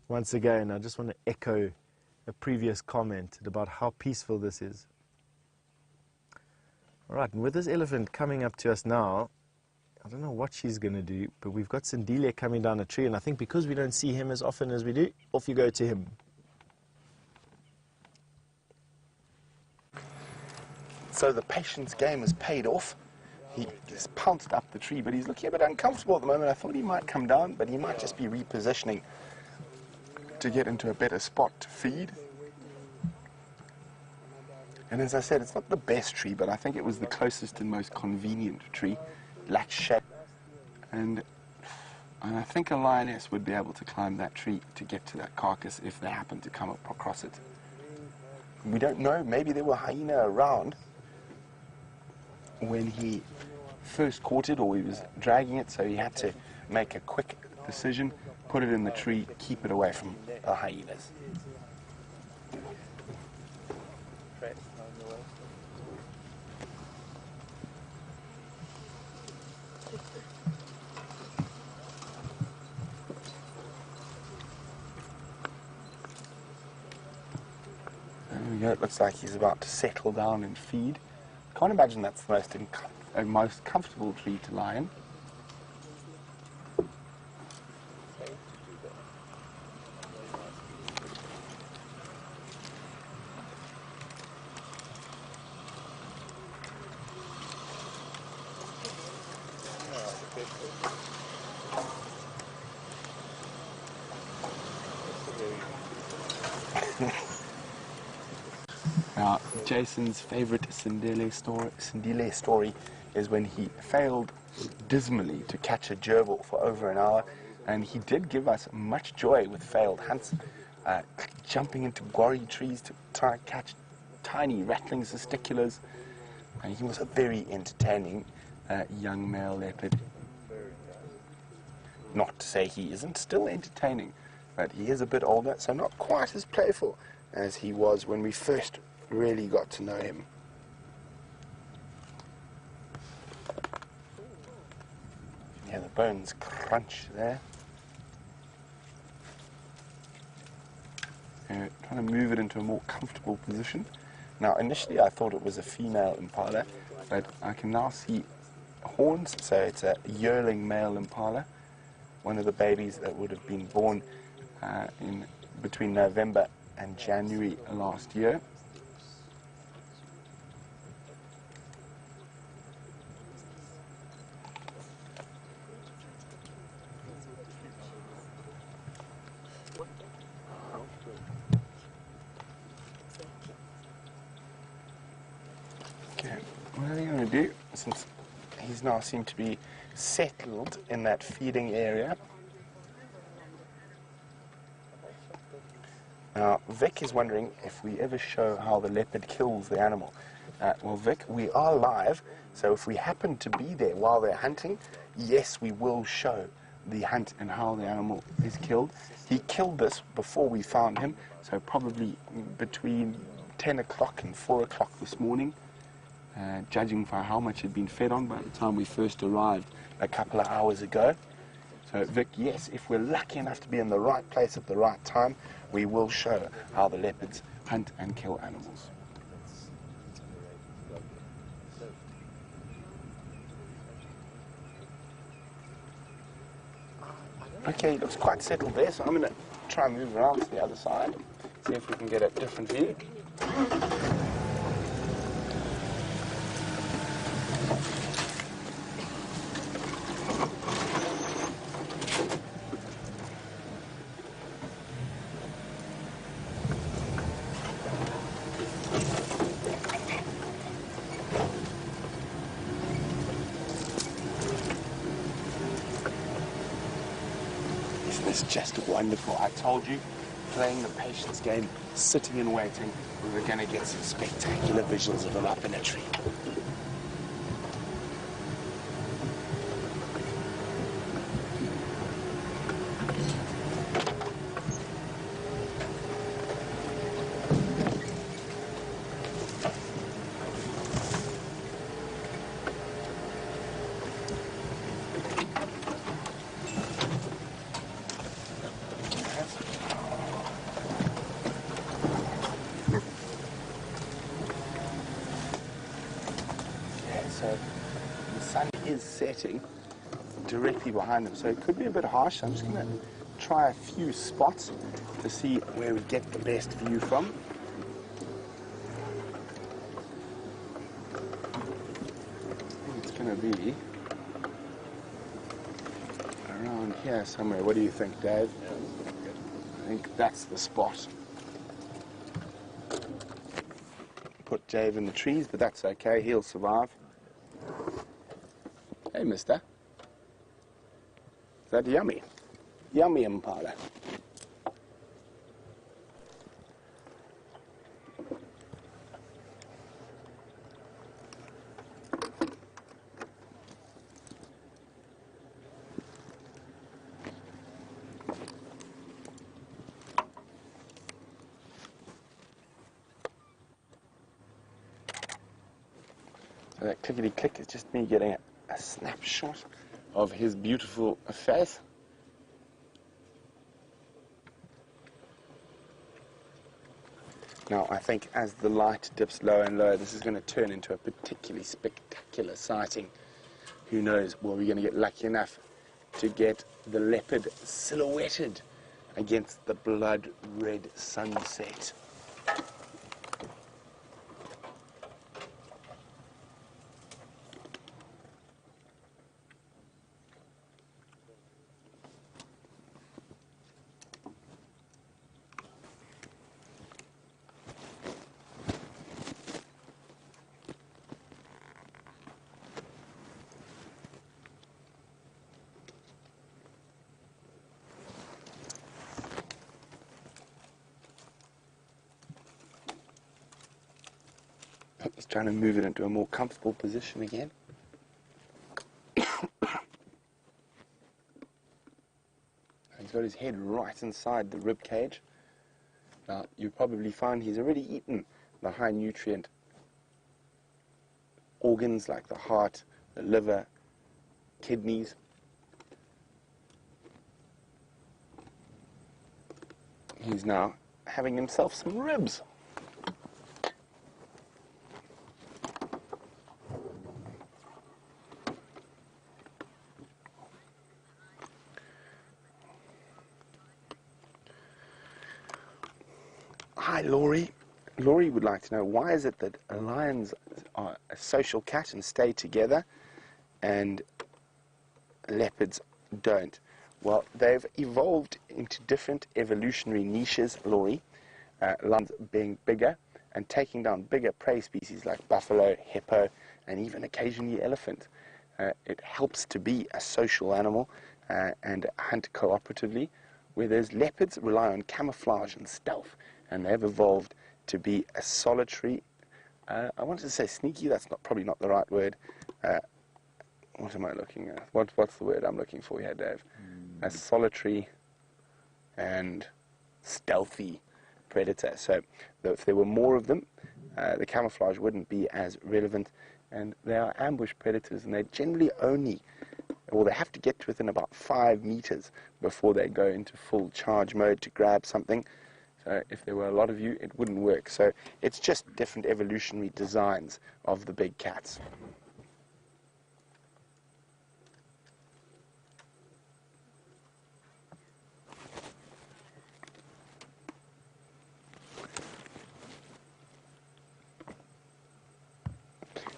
Once again, I just want to echo a previous comment about how peaceful this is. All right, and with this elephant coming up to us now, I don't know what she's going to do, but we've got Sindle coming down a tree, and I think because we don't see him as often as we do, off you go to him. So the patience game has paid off. He just pounced up the tree, but he's looking a bit uncomfortable at the moment. I thought he might come down, but he might just be repositioning to get into a better spot to feed. And as I said, it's not the best tree, but I think it was the closest and most convenient tree. Lacks shade. And I think a lioness would be able to climb that tree to get to that carcass if they happen to come across it. We don't know. Maybe there were hyena around when he first caught it, or he was dragging it, so he had to make a quick decision, put it in the tree, keep it away from the hyenas. There we go. It looks like he's about to settle down and feed. Can't imagine that's the most comfortable tree to lie in. Now, Jason's favorite Sindle story is when he failed dismally to catch a gerbil for over an hour. And he did give us much joy with failed hunts, jumping into guarri trees to try and catch tiny rattling testiculars. And he was a very entertaining young male leopard. Not to say he isn't still entertaining, but he is a bit older, so not quite as playful as he was when we first really got to know him. Yeah, the bones crunch there. Trying to move it into a more comfortable position. Now, initially I thought it was a female impala, but I can now see horns, so it's a yearling male impala. One of the babies that would have been born in between November and January last year. Okay, what are they going to do, since he's now seemed to be settled in that feeding area? Now, Vic is wondering if we ever show how the leopard kills the animal. Well, Vic, we are live, so if we happen to be there while they're hunting, yes, we will show the hunt and how the animal is killed. He killed this before we found him, so probably between 10 o'clock and 4 o'clock this morning, judging by how much had been fed on by the time we first arrived a couple of hours ago. So, Vic, yes, if we're lucky enough to be in the right place at the right time, we will show how the leopards hunt and kill animals. Okay, he looks quite settled there, so I'm going to try and move around to the other side, see if we can get a different view. It's just wonderful. I told you, playing the patience game, sitting and waiting, we were going to get some spectacular visuals of them up in a tree. So the sun is setting directly behind them, so it could be a bit harsh. I'm just going to try a few spots to see where we get the best view from. I think it's going to be around here somewhere. What do you think, Dave? I think that's the spot. Put Dave in the trees, but that's okay. He'll survive. Hey, mister. Is that yummy? Yummy impala. So that clickety-click is just me getting a snapshot of his beautiful face. Now, I think as the light dips lower and lower, this is going to turn into a particularly spectacular sighting. Who knows, well, we're going to get lucky enough to get the leopard silhouetted against the blood-red sunset. He's trying to move it into a more comfortable position again. He's got his head right inside the rib cage. Now, you probably find he's already eaten the high nutrient organs like the heart, the liver, kidneys. He's now having himself some ribs. Hi, Laurie. Laurie would like to know, why is it that lions are a social cat and stay together and leopards don't? Well, they've evolved into different evolutionary niches, Laurie. Lions being bigger and taking down bigger prey species like buffalo, hippo, and even occasionally elephant. It helps to be a social animal and hunt cooperatively, whereas leopards rely on camouflage and stealth, and they've evolved to be a solitary, I wanted to say sneaky, that's probably not the right word. What am I looking at? What's the word I'm looking for here, Dave? A solitary and stealthy predator. So if there were more of them, the camouflage wouldn't be as relevant, and they are ambush predators, and they generally they have to get to within about 5 meters before they go into full charge mode to grab something. So if there were a lot of you, it wouldn't work. So it's just different evolutionary designs of the big cats.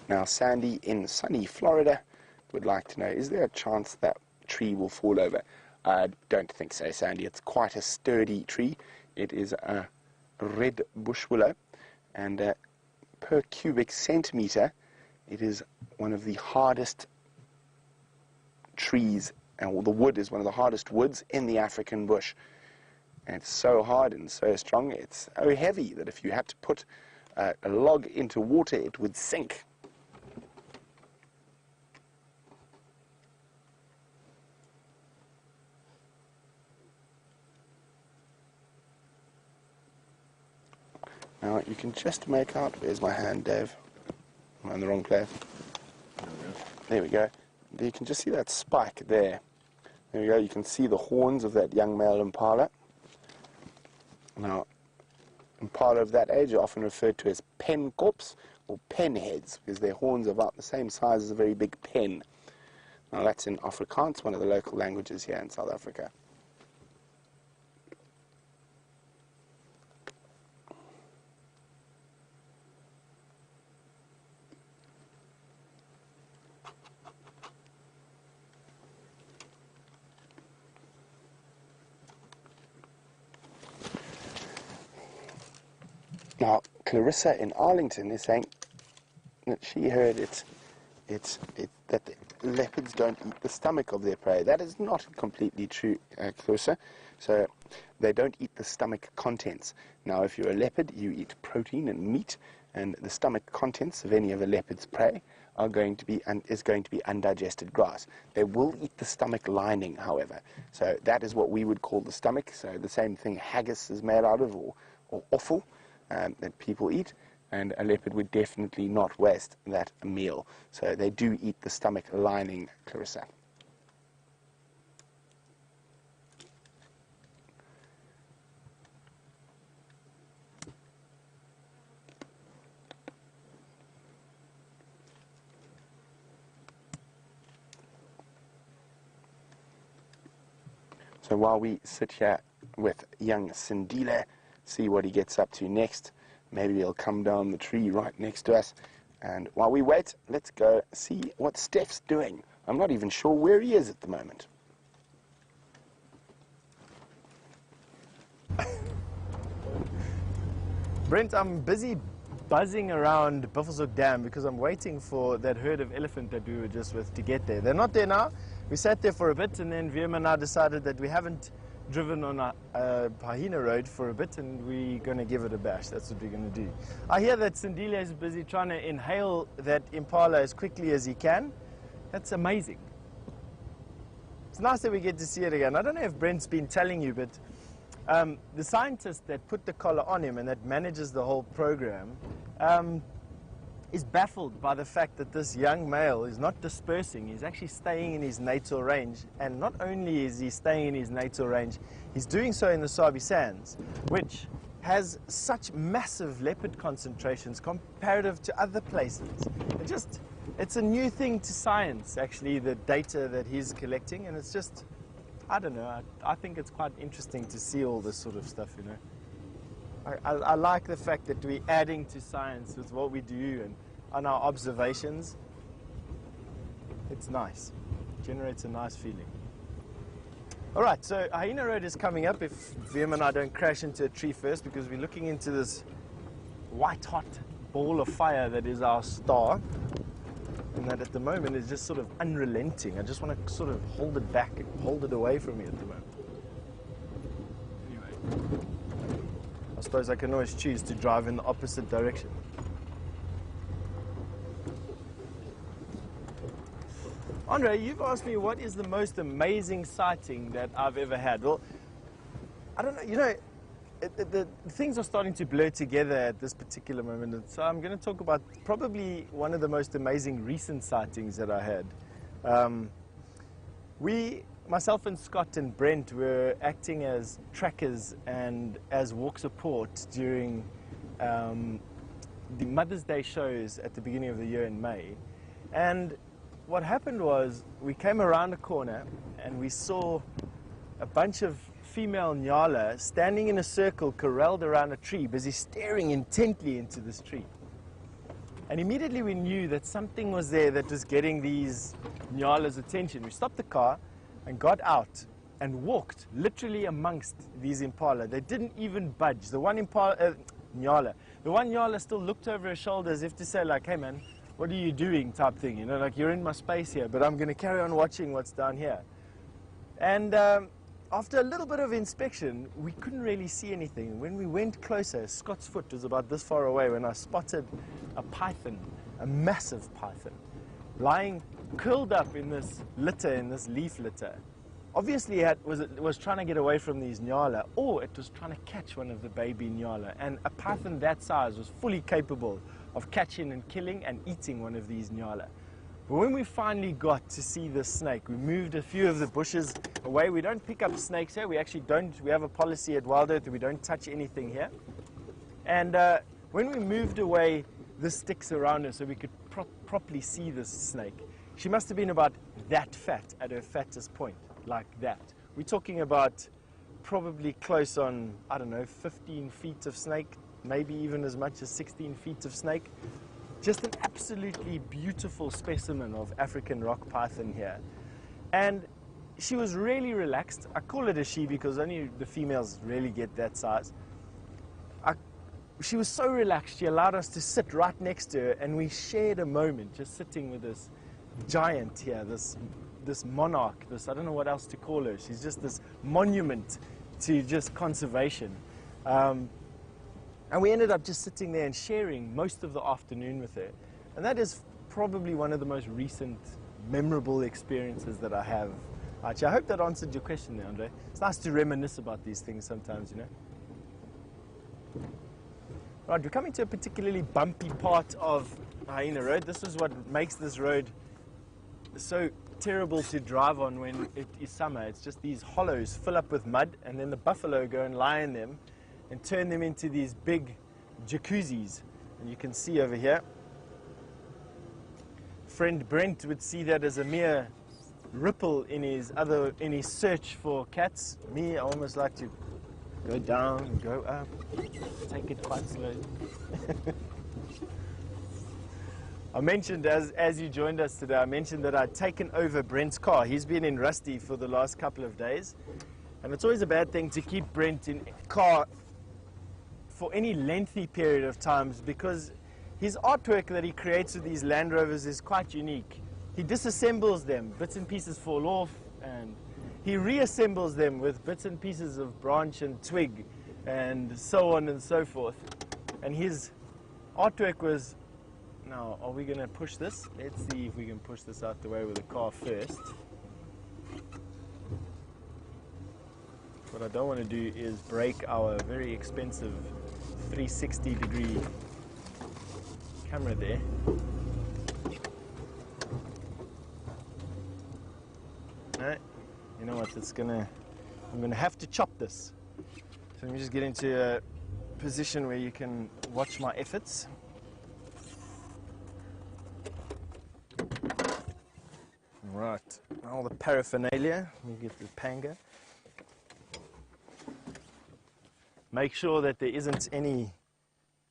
Now, Sandy in sunny Florida would like to know, is there a chance that tree will fall over? I don't think so, Sandy. It's quite a sturdy tree. It is a red bush willow, and per cubic centimeter, it is one of the hardest trees, and the wood is one of the hardest woods in the African bush. And it's so hard and so strong, it's so heavy that if you had to put a log into water, it would sink. Now, you can just make out, where's my hand, Dave? Am I in the wrong place? There we go. You can just see that spike there. There we go, you can see the horns of that young male impala. Now, impala of that age are often referred to as pen kops or pen heads, because their horns are about the same size as a very big pen. Now, that's in Afrikaans, one of the local languages here in South Africa. Now, Clarissa in Arlington is saying that she heard that the leopards don't eat the stomach of their prey. That is not completely true, Clarissa. So they don't eat the stomach contents. Now, if you're a leopard, you eat protein and meat, and the stomach contents of any of a leopard's prey is going to be undigested grass. They will eat the stomach lining, however. So that is what we would call the stomach. So the same thing haggis is made out of, or offal. That people eat, and a leopard would definitely not waste that meal. So they do eat the stomach lining, Clarissa. So while we sit here with young Sindle, see what he gets up to next. Maybe he'll come down the tree right next to us. And while we wait, let's go see what Steph's doing. I'm not even sure where he is at the moment. Brent, I'm busy buzzing around Buffelshoek Dam because I'm waiting for that herd of elephant that we were just with to get there. They're not there now. We sat there for a bit, and then Veerman and I decided that we haven't driven on a hyena road for a bit, and we're going to give it a bash. That's what we're going to do. I hear that Sindle is busy trying to inhale that impala as quickly as he can. That's amazing. It's nice that we get to see it again. I don't know if Brent's been telling you, but the scientist that put the collar on him and that manages the whole program is baffled by the fact that this young male is not dispersing. He's actually staying in his natal range, and not only is he staying in his natal range, he's doing so in the Sabi Sands, which has such massive leopard concentrations comparative to other places. It's a new thing to science, actually, the data that he's collecting, and it's just, I don't know, I think it's quite interesting to see all this sort of stuff, you know. I like the fact that we're adding to science with what we do and on our observations. It's nice. It generates a nice feeling. All right, so Hyena Road is coming up if VM and I don't crash into a tree first, because we're looking into this white-hot ball of fire that is our star, and that at the moment is just sort of unrelenting. I just want to sort of hold it back and hold it away from me at the moment. Anyway, I suppose I can always choose to drive in the opposite direction. Andre, you've asked me what is the most amazing sighting that I've ever had. Well, I don't know, you know, the things are starting to blur together at this particular moment, and so I'm going to talk about probably one of the most amazing recent sightings that I had. Myself and Scott and Brent were acting as trackers and as walk support during the Mother's Day shows at the beginning of the year in May. And what happened was we came around a corner and we saw a bunch of female nyala standing in a circle corralled around a tree, busy staring intently into this tree. And immediately we knew that something was there that was getting these nyalas' attention. We stopped the car and got out and walked literally amongst these impala. They didn't even budge. The one nyala still looked over her shoulder as if to say, like, hey man, what are you doing, type thing, you know, like, you're in my space here, but I'm going to carry on watching what's down here. And after a little bit of inspection, we couldn't really see anything. When we went closer, Scott's foot was about this far away when I spotted a python, a massive python, lying curled up in this litter, in this leaf litter. Obviously it was trying to get away from these nyala, or it was trying to catch one of the baby nyala. And a python that size was fully capable of catching and killing and eating one of these nyala. But when we finally got to see this snake, we moved a few of the bushes away. We don't pick up snakes here. We actually don't. We have a policy at Wild Earth that we don't touch anything here. And when we moved away the sticks around her so we could properly see this snake, she must have been about that fat at her fattest point, like that. We're talking about probably close on, I don't know, 15 feet of snake, maybe even as much as 16 feet of snake. Just an absolutely beautiful specimen of African rock python here. And she was really relaxed. I call it a she because only the females really get that size. She was so relaxed, she allowed us to sit right next to her, and we shared a moment just sitting with this giant here, this monarch, I don't know what else to call her. She's just this monument to just conservation. And we ended up just sitting there and sharing most of the afternoon with her. And that is probably one of the most recent memorable experiences that I have. Actually, I hope that answered your question there, Andre. It's nice to reminisce about these things sometimes, you know. Right, we're coming to a particularly bumpy part of Hyena Road. This is what makes this road so terrible to drive on when it is summer. It's just these hollows fill up with mud, and then the buffalo go and lie in them and turn them into these big jacuzzis. And you can see over here, friend Brent would see that as a mere ripple in his search for cats. Me, I almost like to go down and go up, take it quite slowly. I mentioned, as you joined us today, I mentioned that I'd taken over Brent's car. He's been in Rusty for the last couple of days, and it's always a bad thing to keep Brent in a car for any lengthy period of times, because his artwork that he creates with these Land Rovers is quite unique. He disassembles them, bits and pieces fall off, and he reassembles them with bits and pieces of branch and twig and so on and so forth. And his artwork was, now are we going to push this? Let's see if we can push this out the way with the car first. What I don't want to do is break our very expensive 360-degree camera there. No, you know what, I'm gonna have to chop this. So let me just get into a position where you can watch my efforts. Right, all the paraphernalia, let me get the panga. Make sure that there isn't any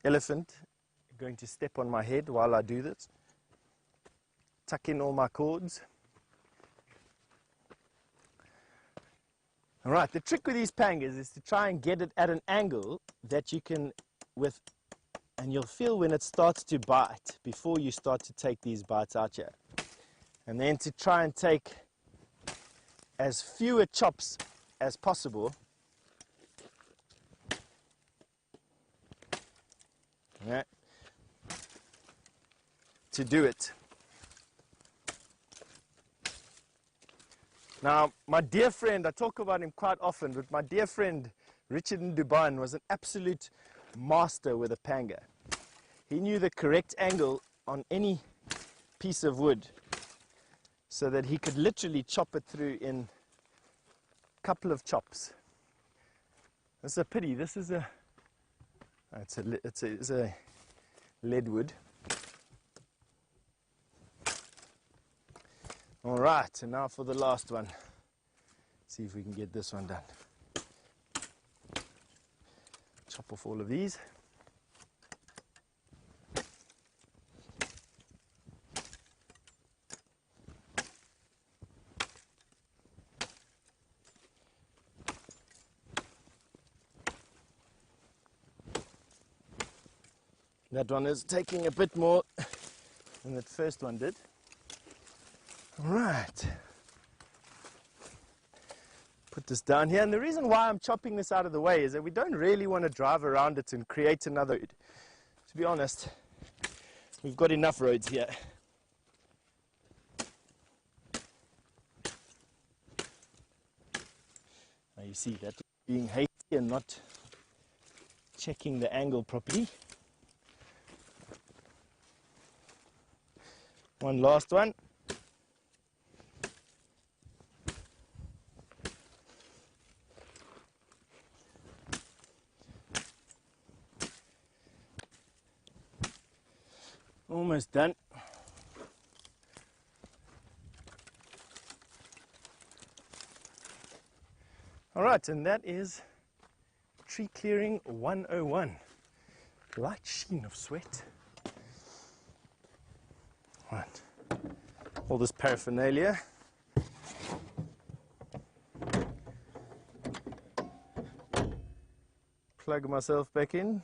elephant going to step on my head while I do this. Tuck in all my cords. All right, the trick with these pangas is to try and get it at an angle that you can, and you'll feel when it starts to bite before you start to take these bites out here. And then to try and take as fewer chops as possible. Right, to do it. Now, my dear friend, I talk about him quite often, but my dear friend Richard Nkuhuma was an absolute master with a panga. He knew the correct angle on any piece of wood so that he could literally chop it through in a couple of chops. It's a pity. This is it's a lead wood. All right, and now for the last one. See if we can get this one done. Chop off all of these. That one is taking a bit more than that first one did. All right. Put this down here. And the reason why I'm chopping this out of the way is that we don't really want to drive around it and create another. To be honest, we've got enough roads here. Now you see that being hasty and not checking the angle properly. One last one. Almost done. All right, and that is tree clearing 101. Light sheen of sweat. Right, all this paraphernalia. Plug myself back in,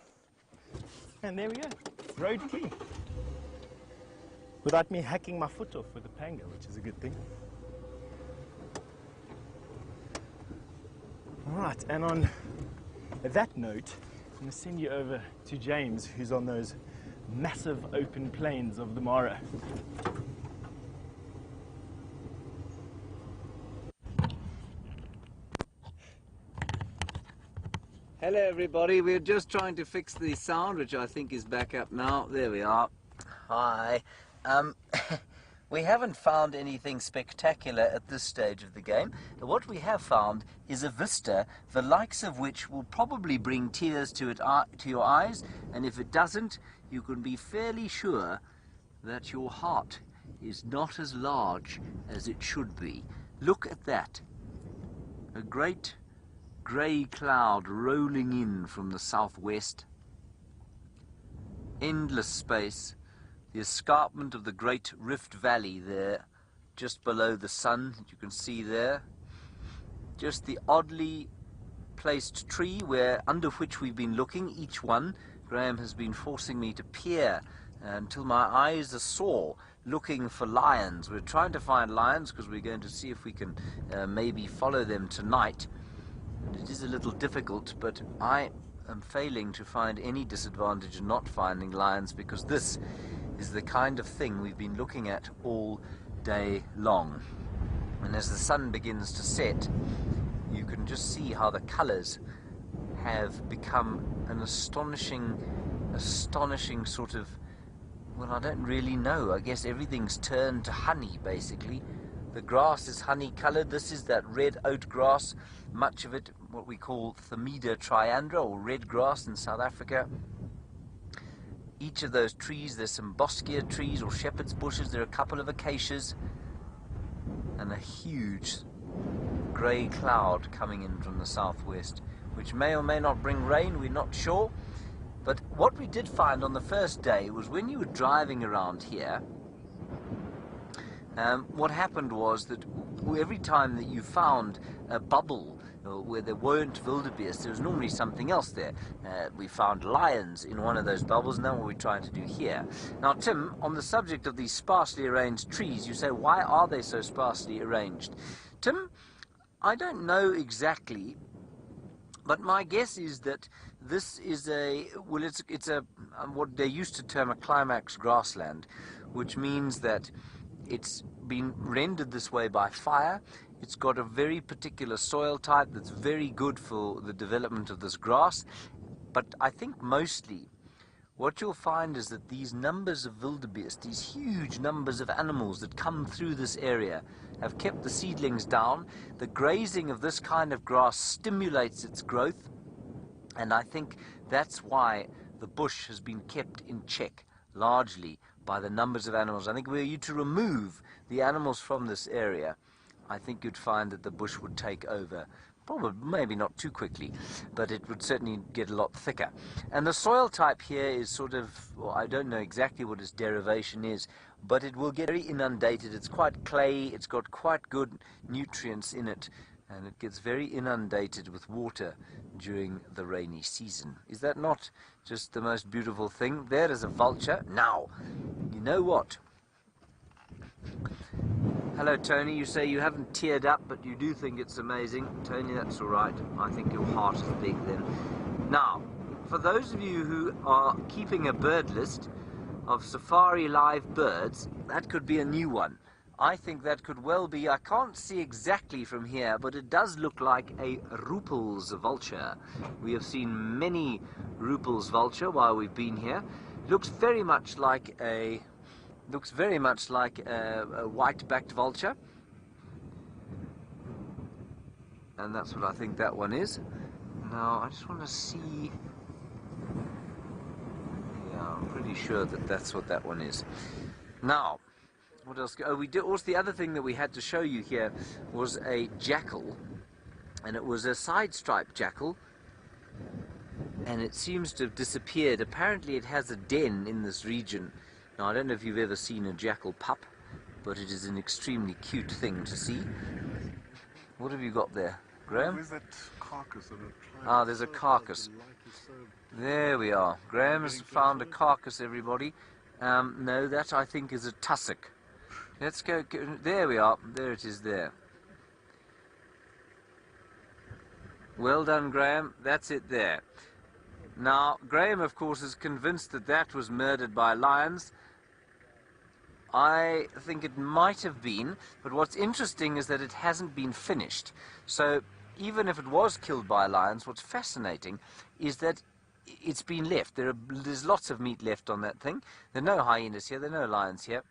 and there we go, road clear. Without me hacking my foot off with the panga, which is a good thing. All right, and on that note, I'm going to send you over to James, who's on those massive open plains of the Mara. Hello everybody, we're just trying to fix the sound, which I think is back up now. There we are. Hi. We haven't found anything spectacular at this stage of the game. What we have found is a vista, the likes of which will probably bring tears to your eyes, and if it doesn't, you can be fairly sure that your heart is not as large as it should be. Look at that. A great grey cloud rolling in from the southwest. Endless space. The escarpment of the great Rift Valley there, just below the sun, that you can see there. Just the oddly placed tree under which we've been looking, each one. Graham has been forcing me to peer until my eyes are sore, looking for lions. We're trying to find lions because we're going to see if we can maybe follow them tonight. It is a little difficult, but I am failing to find any disadvantage in not finding lions, because this is the kind of thing we've been looking at all day long. And as the sun begins to set, you can just see how the colors have become an astonishing sort of, well, I don't really know. I guess everything's turned to honey, basically. The grass is honey-colored. This is that red oat grass, much of it what we call Themida triandra, or red grass in South Africa. Each of those trees, there's some boskia trees or shepherd's bushes, there are a couple of acacias, and a huge grey cloud coming in from the southwest, which may or may not bring rain, we're not sure. But what we did find on the first day was when you were driving around here, what happened was that every time that you found a bubble where there weren't wildebeest, there was normally something else there. We found lions in one of those bubbles, and that's what we're trying to do here. Now, Tim, on the subject of these sparsely arranged trees, you say, why are they so sparsely arranged? Tim, I don't know exactly, but my guess is that this is it's a what they used to term a climax grassland, which means that it's been rendered this way by fire. It's got a very particular soil type that's very good for the development of this grass. But I think mostly what you'll find is that these numbers of wildebeest, these huge numbers of animals that come through this area, have kept the seedlings down. The grazing of this kind of grass stimulates its growth, and I think that's why the bush has been kept in check largely by the numbers of animals. I think were you to remove the animals from this area, I think you'd find that the bush would take over. Probably, maybe not too quickly, but it would certainly get a lot thicker. And the soil type here is sort of, well, I don't know exactly what its derivation is, but it will get very inundated. It's quite clay, it's got quite good nutrients in it, and it gets very inundated with water during the rainy season. Is that not just the most beautiful thing? There is a vulture. Now, you know what? Hello, Tony. You say you haven't teared up, but you do think it's amazing. Tony, that's all right. I think your heart is big then. Now, for those of you who are keeping a bird list of SafariLIVE birds, that could be a new one. I think that could well be, I can't see exactly from here, but it does look like a Rupel's vulture. We have seen many Rupel's vulture while we've been here. Looks very much like a white-backed vulture, and that's what I think that one is. Now I just want to see. Yeah, I'm pretty sure that that's what that one is. Now, what else? Oh, we did. Also, the other thing that we had to show you here was a jackal, and it was a side-striped jackal, and it seems to have disappeared. Apparently, it has a den in this region. Now, I don't know if you've ever seen a jackal pup, but it is an extremely cute thing to see. What have you got there, Graham? Where's that carcass of it? Ah, there's a carcass. There we are. Graham has found a carcass, everybody. No, that I think is a tussock. Let's go. There we are. There it is there. Well done, Graham. That's it there. Now, Graham, of course, is convinced that that was murdered by lions. I think it might have been, but what's interesting is that it hasn't been finished. So, even if it was killed by lions, what's fascinating is that it's been left. There's lots of meat left on that thing. There are no hyenas here, there are no lions here.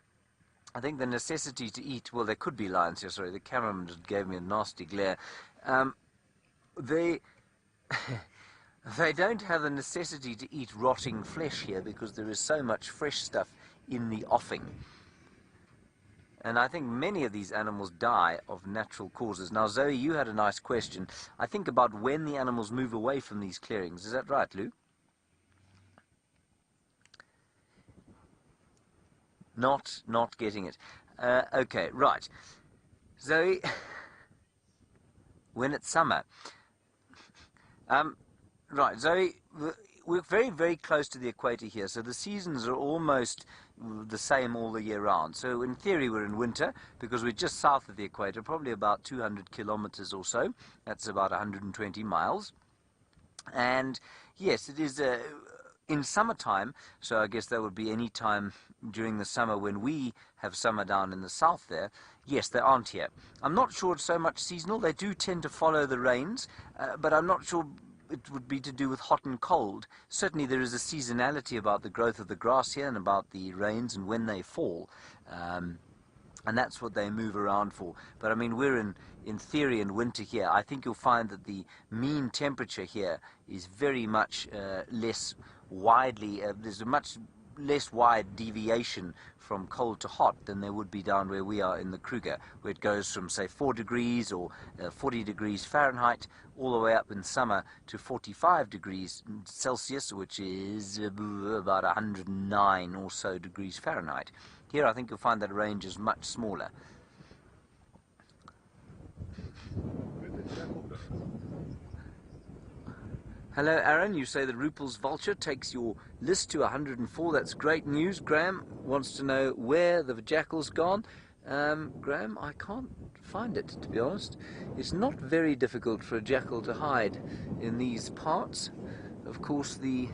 I think the necessity to eat, well, there could be lions here, sorry, the cameraman just gave me a nasty glare. They don't have the necessity to eat rotting flesh here because there is so much fresh stuff in the offing. And I think many of these animals die of natural causes. Now, Zoe, you had a nice question. I think about when the animals move away from these clearings. Is that right, Lou? Not getting it. Okay, right. Zoe, when it's summer. Right, Zoe, we're very, very close to the equator here, so the seasons are almost the same all the year round. So in theory we're in winter because we're just south of the equator, probably about 200 kilometers or so. That's about 120 miles. And yes, it is in summertime, so I guess that would be any time during the summer when we have summer down in the south there. Yes, they aren't here. I'm not sure it's so much seasonal. They do tend to follow the rains, but I'm not sure it would be to do with hot and cold. Certainly there is a seasonality about the growth of the grass here and about the rains and when they fall. And that's what they move around for. But I mean, we're in theory in winter here. I think you'll find that the mean temperature here is very much less widely, there's a much less wide deviation from cold to hot than there would be down where we are in the Kruger, where it goes from, say, 4 degrees or 40 degrees Fahrenheit all the way up in summer to 45 degrees Celsius, which is about 109 or so degrees Fahrenheit. Here I think you'll find that range is much smaller. Hello Aaron, you say the Ruppel's vulture takes your list to 104. That's great news. Graham wants to know where the jackal's gone. Graham, I can't find it, to be honest. It's not very difficult for a jackal to hide in these parts. Of course, the...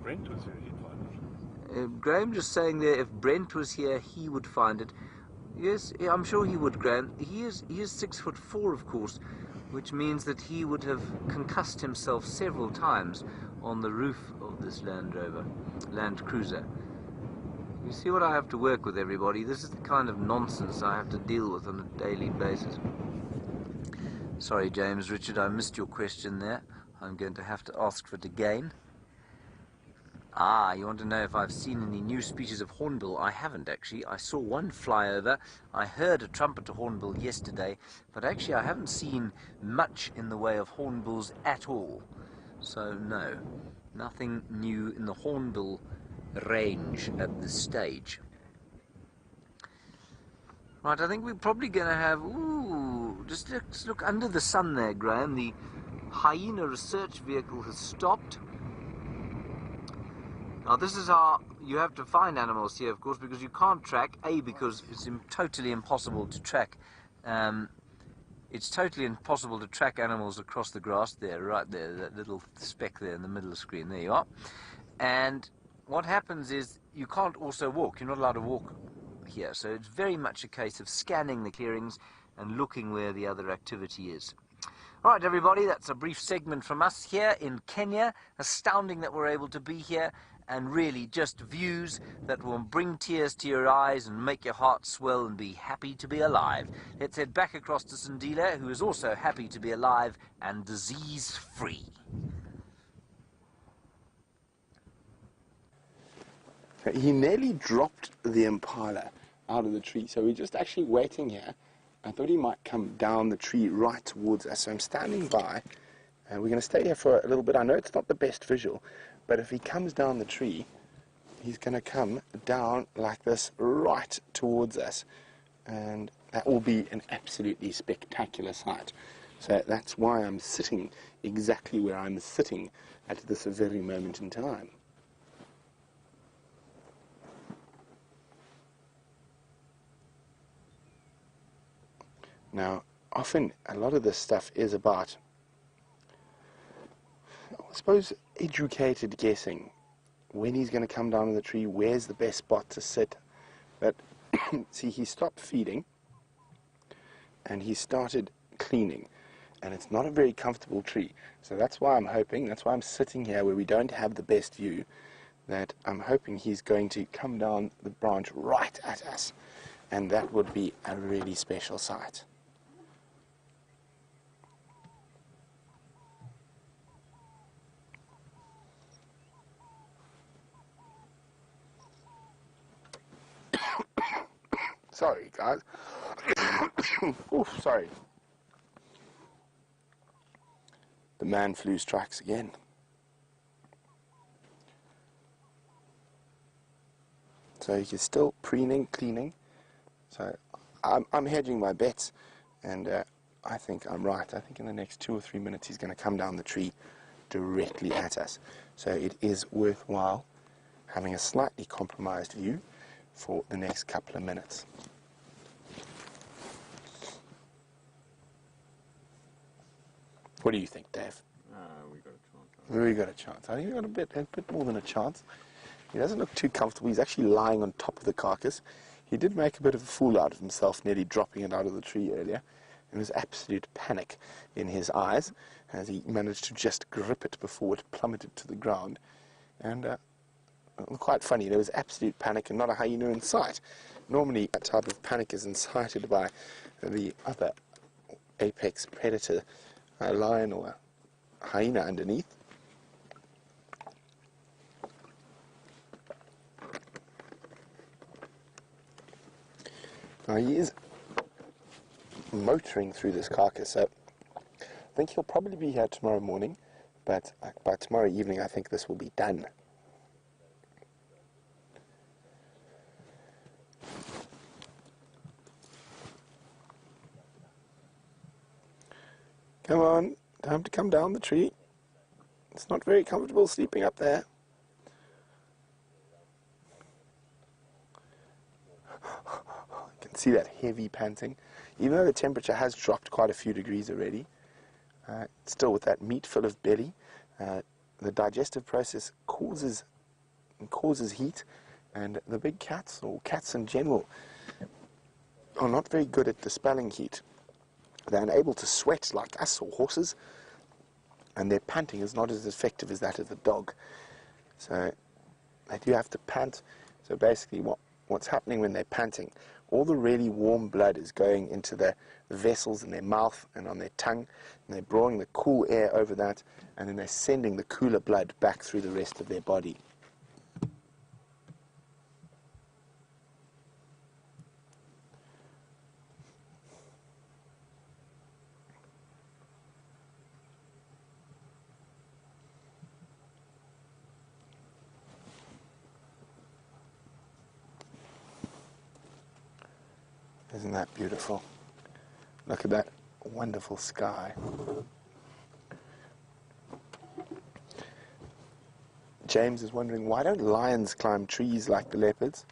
Brent was here, he'd find it. Graham just saying there, if Brent was here, he would find it. Yes, I'm sure he would, Graham. He is 6'4", of course, which means that he would have concussed himself several times on the roof of this Land Cruiser. You see what I have to work with, everybody? This is the kind of nonsense I have to deal with on a daily basis. Sorry, James Richard, I missed your question there. I'm going to have to ask for it again. Ah, you want to know if I've seen any new species of hornbill? I haven't, actually. I saw one fly over. I heard a trumpeter hornbill yesterday, but actually I haven't seen much in the way of hornbills at all. So, no, nothing new in the hornbill range at this stage. Right, I think we're probably going to have... Ooh, just look under the sun there, Graham. The hyena research vehicle has stopped. Now this is how you have to find animals here, of course, because you can't track, because it's totally impossible to track. It's totally impossible to track animals across the grass there, right there, that little speck there in the middle of the screen. There you are. And what happens is you can't also walk. You're not allowed to walk here. So it's very much a case of scanning the clearings and looking where the other activity is. All right, everybody, that's a brief segment from us here in Kenya. Astounding that we're able to be here. And really just views that will bring tears to your eyes and make your heart swell and be happy to be alive. Let's head back across to Sindle, who is also happy to be alive and disease-free. He nearly dropped the impala out of the tree, so we're just actually waiting here. I thought he might come down the tree right towards us, so I'm standing by, and we're going to stay here for a little bit. I know it's not the best visual, but if he comes down the tree, he's going to come down like this right towards us. And that will be an absolutely spectacular sight. So that's why I'm sitting exactly where I'm sitting at this very moment in time. Now, often a lot of this stuff is about, I suppose, educated guessing. When he's going to come down the tree, where's the best spot to sit. But see, he stopped feeding and he started cleaning, and it's not a very comfortable tree. So that's why I'm hoping, that's why I'm sitting here where we don't have the best view, that I'm hoping he's going to come down the branch right at us, and that would be a really special sight. Sorry, guys. Oof, sorry. The man flu strikes again. So he's still preening, cleaning. So I'm hedging my bets, and I think I'm right. I think in the next 2 or 3 minutes he's going to come down the tree directly at us. So it is worthwhile having a slightly compromised view for the next couple of minutes. What do you think, Dave? We got a chance. We got a chance. I think we got a bit more than a chance. He doesn't look too comfortable. He's actually lying on top of the carcass. He did make a bit of a fool out of himself, nearly dropping it out of the tree earlier. There was absolute panic in his eyes as he managed to just grip it before it plummeted to the ground. And quite funny, there was absolute panic and not a hyena in sight. Normally, that type of panic is incited by the other apex predator, a lion or a hyena underneath. Now he is motoring through this carcass, so I think he'll probably be here tomorrow morning, but by tomorrow evening I think this will be done. Come on, time to come down the tree. It's not very comfortable sleeping up there. You can see that heavy panting. Even though the temperature has dropped quite a few degrees already, still with that meat full of belly, the digestive process causes heat, and the big cats, or cats in general, are not very good at dispelling heat. They're unable to sweat like us or horses, and their panting is not as effective as that of the dog. So they do have to pant. So basically what's happening when they're panting, all the really warm blood is going into the vessels in their mouth and on their tongue, and they're drawing the cool air over that, and then they're sending the cooler blood back through the rest of their body. Isn't that beautiful? Look at that wonderful sky. James is wondering, why don't lions climb trees like the leopards?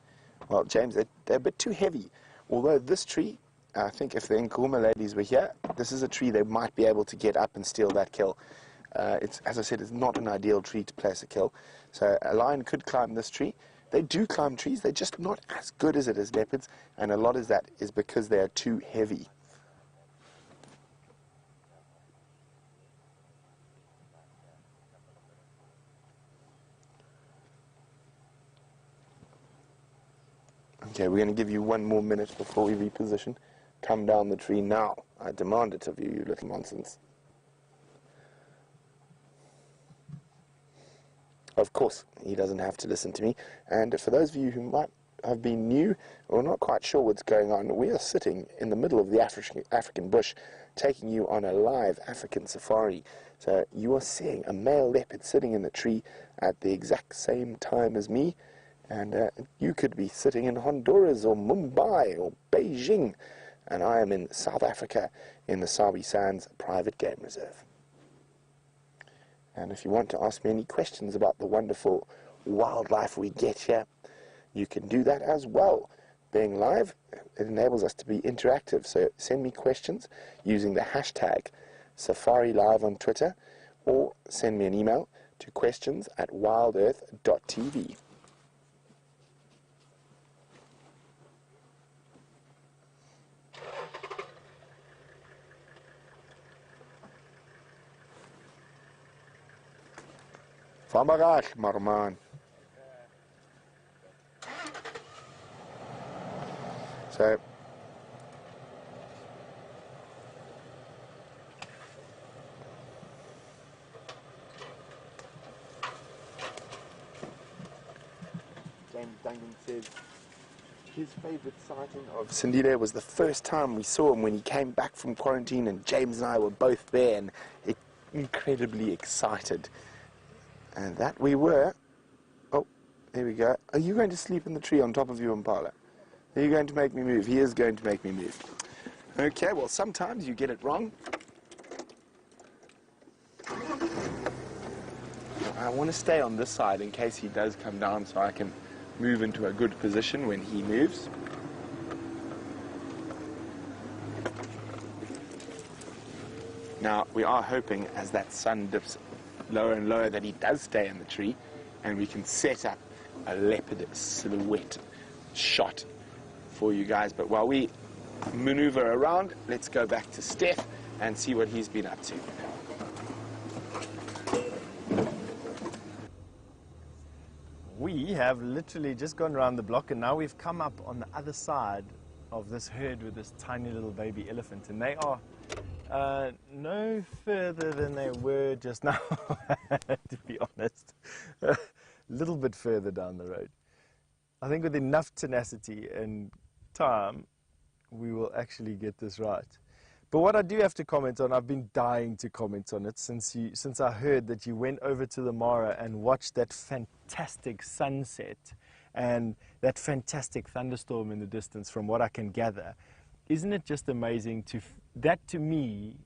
Well, James, they're a bit too heavy. Although this tree, I think if the Nkuhuma ladies were here, this is a tree they might be able to get up and steal that kill. It's, as I said, it's not an ideal tree to place a kill. So a lion could climb this tree. They do climb trees, they're just not as good as it as leopards, and a lot of that is because they are too heavy. Okay, we're going to give you one more minute before we reposition. Come down the tree now. I demand it of you, you little nonsense. Of course, he doesn't have to listen to me. And for those of you who might have been new or not quite sure what's going on, we are sitting in the middle of the African bush, taking you on a live African safari. So you are seeing a male leopard sitting in the tree at the exact same time as me. And you could be sitting in Honduras or Mumbai or Beijing. And I am in South Africa in the Sabi Sands Private Game Reserve. And if you want to ask me any questions about the wonderful wildlife we get here, you can do that as well. Being live, it enables us to be interactive. So send me questions using the hashtag SafariLIVE on Twitter, or send me an email to questions@wildearth.tv. Van Barack, Marman. So, James Duncan says his favourite sighting of Sindle was the first time we saw him when he came back from quarantine, and James and I were both there and incredibly excited. And that we were. Oh, there we go. Are you going to sleep in the tree on top of you, Impala? Are you going to make me move? He is going to make me move. Okay, well, sometimes you get it wrong. I want to stay on this side in case he does come down, so I can move into a good position when he moves. Now, we are hoping as that sun dips lower and lower that he does stay in the tree, and we can set up a leopard silhouette shot for you guys. But while we maneuver around, let's go back to Steph and see what he's been up to. We have literally just gone around the block, and now we've come up on the other side of this herd with this tiny little baby elephant, and they are no further than they were just now, to be honest. A little bit further down the road. I think with enough tenacity and time, we will actually get this right. But what I do have to comment on, I've been dying to comment on it since I heard that you went over to the Mara and watched that fantastic sunset and that fantastic thunderstorm in the distance, from what I can gather. Isn't it just amazing that to me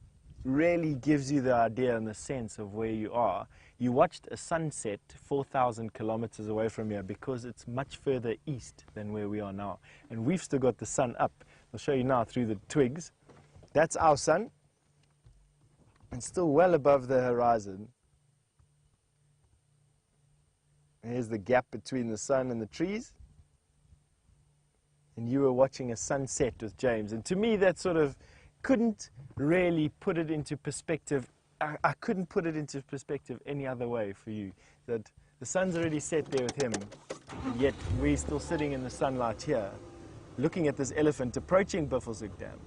really gives you the idea and the sense of where you are. You watched a sunset 4,000 kilometers away from here because it's much further east than where we are now. And we've still got the sun up. I'll show you now through the twigs. That's our sun. It's still well above the horizon. Here's the gap between the sun and the trees. And you were watching a sunset with James. And to me, that sort of couldn't really put it into perspective. I couldn't put it into perspective any other way for you. That the sun's already set there with him, yet we're still sitting in the sunlight here, looking at this elephant approaching Buffelshoek Dam.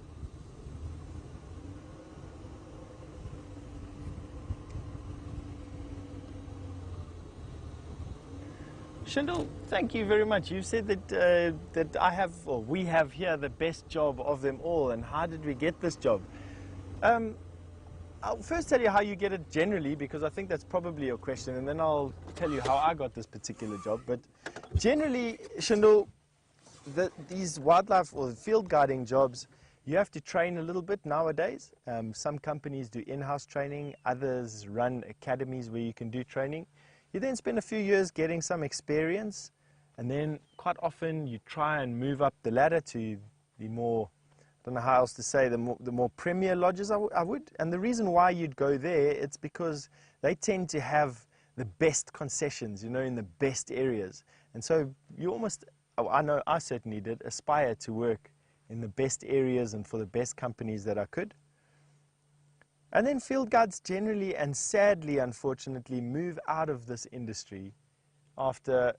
Sindle, thank you very much. You said that I have, or we have here, the best job of them all. And how did we get this job? I'll first tell you how you get it generally, because I think that's probably your question, and then I'll tell you how I got this particular job. But generally, Sindle, these wildlife or field guiding jobs, you have to train a little bit nowadays. Some companies do in-house training, others run academies where you can do training. You then spend a few years getting some experience, and then quite often you try and move up the ladder to the more, I don't know how else to say, the more premier lodges, I would. And the reason why you'd go there, it's because they tend to have the best concessions, you know, in the best areas. And so you almost, I know I certainly did, aspire to work in the best areas and for the best companies that I could. And then field guides generally and sadly, unfortunately, move out of this industry after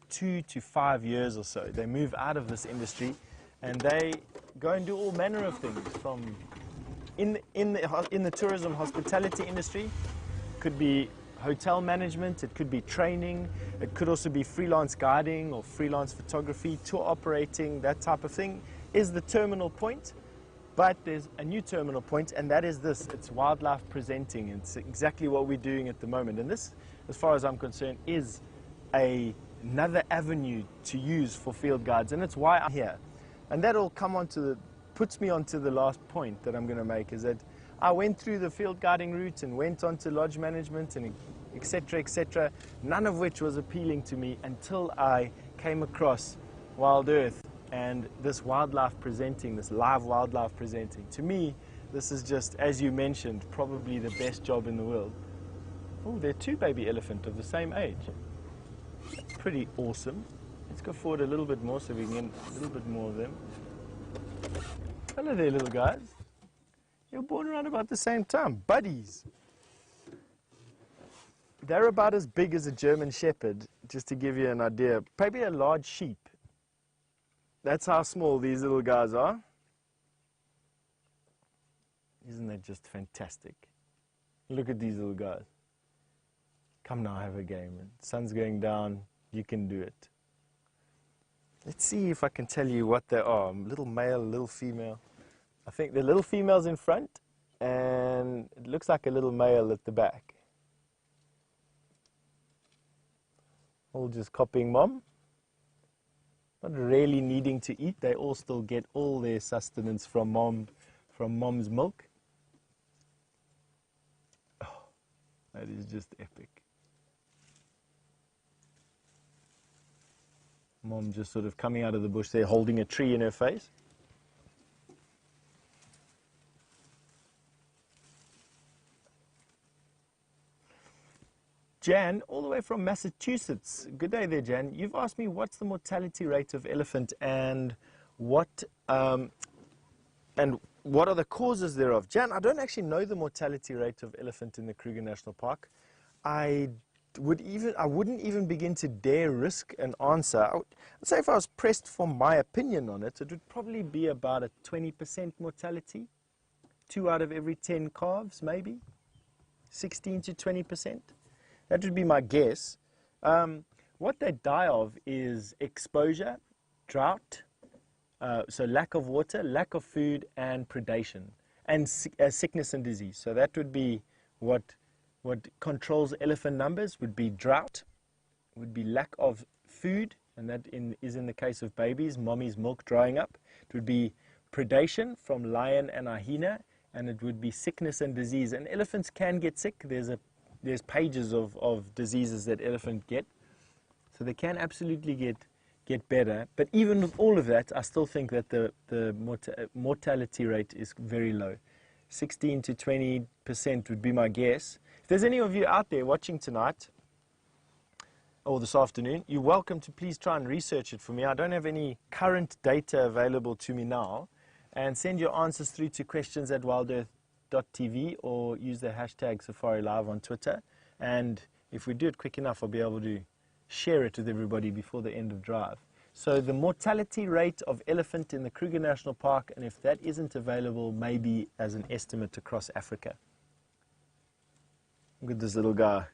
2 to 5 years or so. They move out of this industry and they go and do all manner of things, from in the tourism hospitality industry. It could be hotel management, it could be training, it could also be freelance guiding or freelance photography, tour operating, that type of thing is the terminal point. But there's a new terminal point, and that is this. It's wildlife presenting. It's exactly what we're doing at the moment. And this, as far as I'm concerned, is another avenue to use for field guides. And it's why I'm here. And that all puts me onto the last point that I'm going to make, is that I went through the field guiding route and went on to lodge management and etc., none of which was appealing to me until I came across Wild Earth. And this wildlife presenting, this live wildlife presenting, to me, this is just, as you mentioned, probably the best job in the world. Oh, there are 2 baby elephants of the same age. Pretty awesome. Let's go forward a little bit more so we can get a little bit more of them. Hello there, little guys. You're born around about the same time, buddies. They're about as big as a German Shepherd, just to give you an idea. Maybe a large sheep. That's how small these little guys are. Isn't that just fantastic? Look at these little guys. Come now, have a game. The sun's going down, you can do it. Let's see if I can tell you what they are. A little male, a little female. I think the little female's in front, and it looks like a little male at the back. All just copying mom. Not really needing to eat. They all still get all their sustenance from mom's milk. Oh, that is just epic. Mom just sort of coming out of the bush there, holding a tree in her face. Jan, all the way from Massachusetts. Good day there, Jan. You've asked me what's the mortality rate of elephant and what are the causes thereof. Jan, I don't actually know the mortality rate of elephant in the Kruger National Park. I wouldn't even begin to dare risk an answer. I'd say if I was pressed for my opinion on it, it would probably be about a 20% mortality. 2 out of every 10 calves, maybe. 16 to 20%. That would be my guess. What they die of is exposure, drought, so lack of water, lack of food, and predation, and sickness and disease. So that would be what controls elephant numbers, would be drought, would be lack of food, and that is in the case of babies, mommy's milk drying up. It would be predation from lion and hyena, and it would be sickness and disease. And elephants can get sick. There's pages of diseases that elephants get. So they can absolutely get better. But even with all of that, I still think that the mortality rate is very low. 16 to 20% would be my guess. If there's any of you out there watching tonight or this afternoon, you're welcome to please try and research it for me. I don't have any current data available to me now. And send your answers through to questions@wildearth.tv or use the hashtag SafariLive on Twitter. And if we do it quick enough, I'll be able to share it with everybody before the end of drive. So the mortality rate of elephant in the Kruger National Park, and if that isn't available, maybe as an estimate across Africa. Look at this little guy.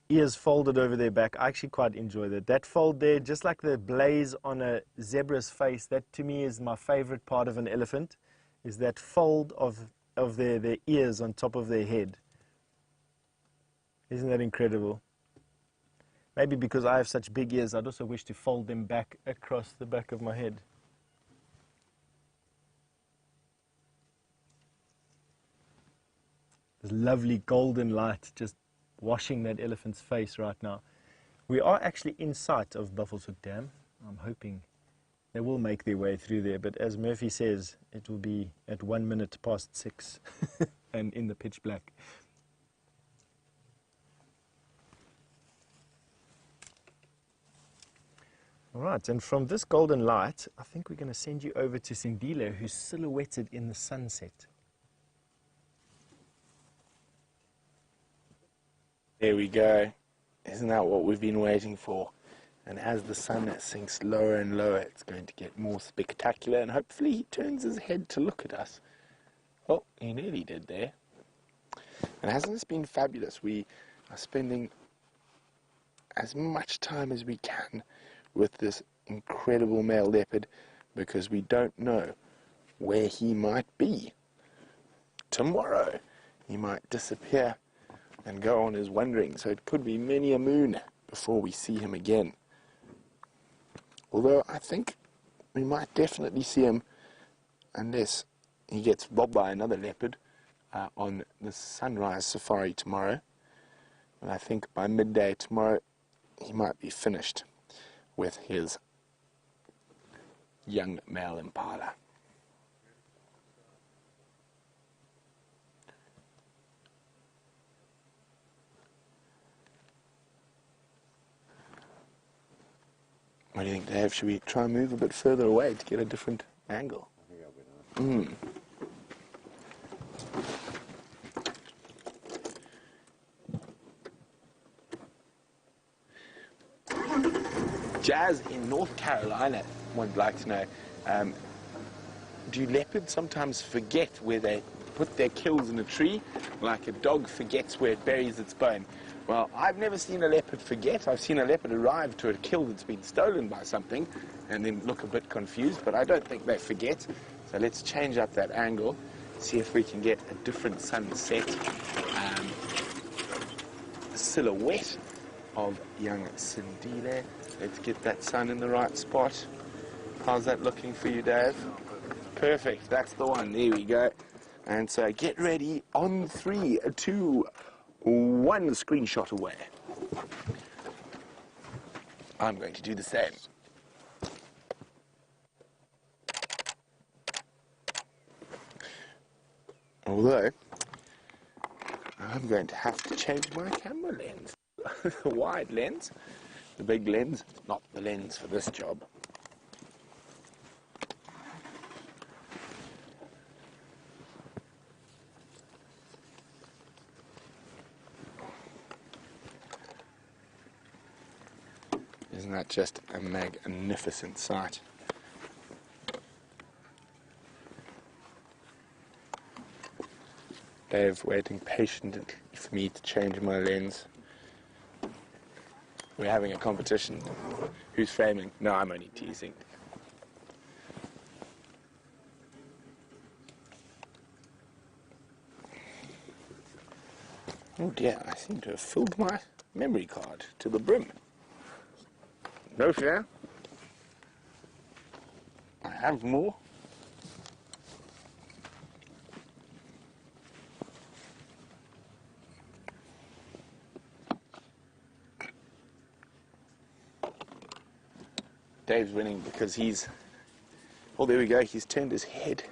Ears folded over their back. I actually quite enjoy that. That fold there, just like the blaze on a zebra's face, that to me is my favorite part of an elephant, is that fold of their ears on top of their head. Isn't that incredible? Maybe because I have such big ears, I'd also wish to fold them back across the back of my head. This lovely golden light just washing that elephant's face right now. We are actually in sight of Buffelshoek Dam. I'm hoping they will make their way through there, but as Murphy says, it will be at 6:01 and in the pitch black. All right, and from this golden light, I think we're going to send you over to Sindle, who's silhouetted in the sunset. There we go. Isn't that what we've been waiting for? And as the sun sinks lower and lower, it's going to get more spectacular, and hopefully he turns his head to look at us. Oh, he nearly did there. And hasn't this been fabulous? We are spending as much time as we can with this incredible male leopard because we don't know where he might be. Tomorrow, he might disappear and go on his wandering, so it could be many a moon before we see him again. Although I think we might definitely see him unless he gets robbed by another leopard on the sunrise safari tomorrow. And I think by midday tomorrow he might be finished with his young male impala. What do you think, Dave? Should we try and move a bit further away to get a different angle? I think that'll be nice. Jazz in North Carolina would like to know, do leopards sometimes forget where they put their kills in a tree, like a dog forgets where it buries its bone? Well, I've never seen a leopard forget. I've seen a leopard arrive to a kill that's been stolen by something and then look a bit confused, but I don't think they forget. So let's change up that angle, see if we can get a different sunset silhouette of young Sindle. Let's get that sun in the right spot. How's that looking for you, Dave? Perfect, that's the one. There we go. And so get ready on 3, 2, 1, screenshot away. I'm going to do the same. Although, I'm going to have to change my camera lens. The wide lens, the big lens, not the lens for this job. Isn't that just a magnificent sight? Dave waiting patiently for me to change my lens. We're having a competition. Who's framing? No, I'm only teasing. Oh dear, I seem to have filled my memory card to the brim. No fear. I have more. Dave's winning because he's... Oh, there we go. He's turned his head.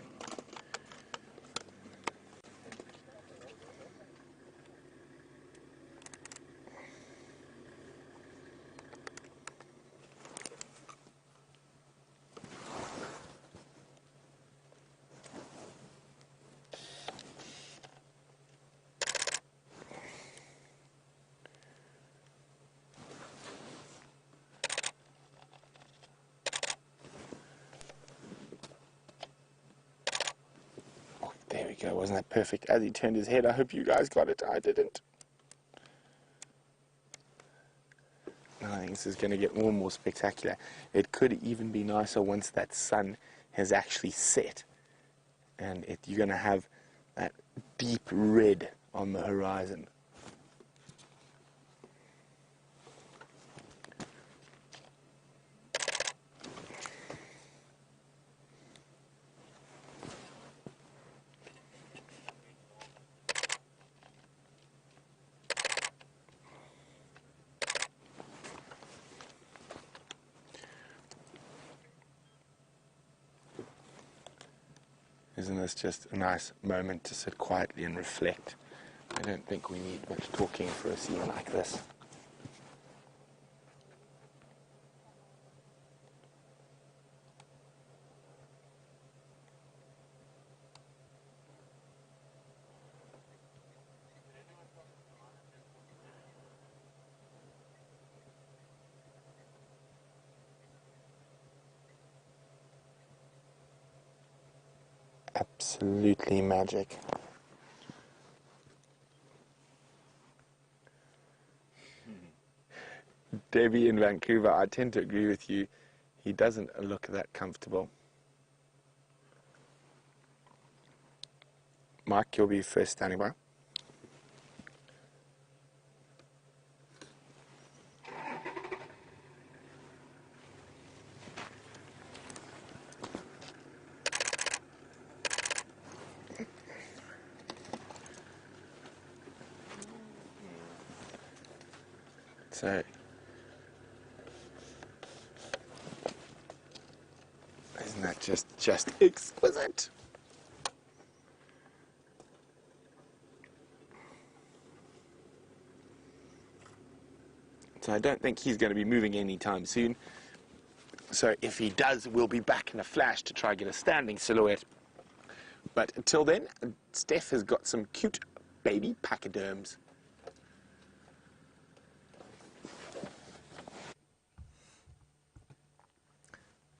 There we go. Wasn't that perfect? As he turned his head, I hope you guys got it. I didn't. I think this is going to get more and more spectacular. It could even be nicer once that sun has actually set. And you're going to have that deep red on the horizon. Isn't this just a nice moment to sit quietly and reflect? I don't think we need much talking for a scene like this. Absolutely magic. Debbie in Vancouver, I tend to agree with you. He doesn't look that comfortable. Mike, you'll be first standing by. So, isn't that just exquisite? So I don't think he's going to be moving anytime soon. So if he does, we'll be back in a flash to try and get a standing silhouette. But until then, Steph has got some cute baby pachyderms.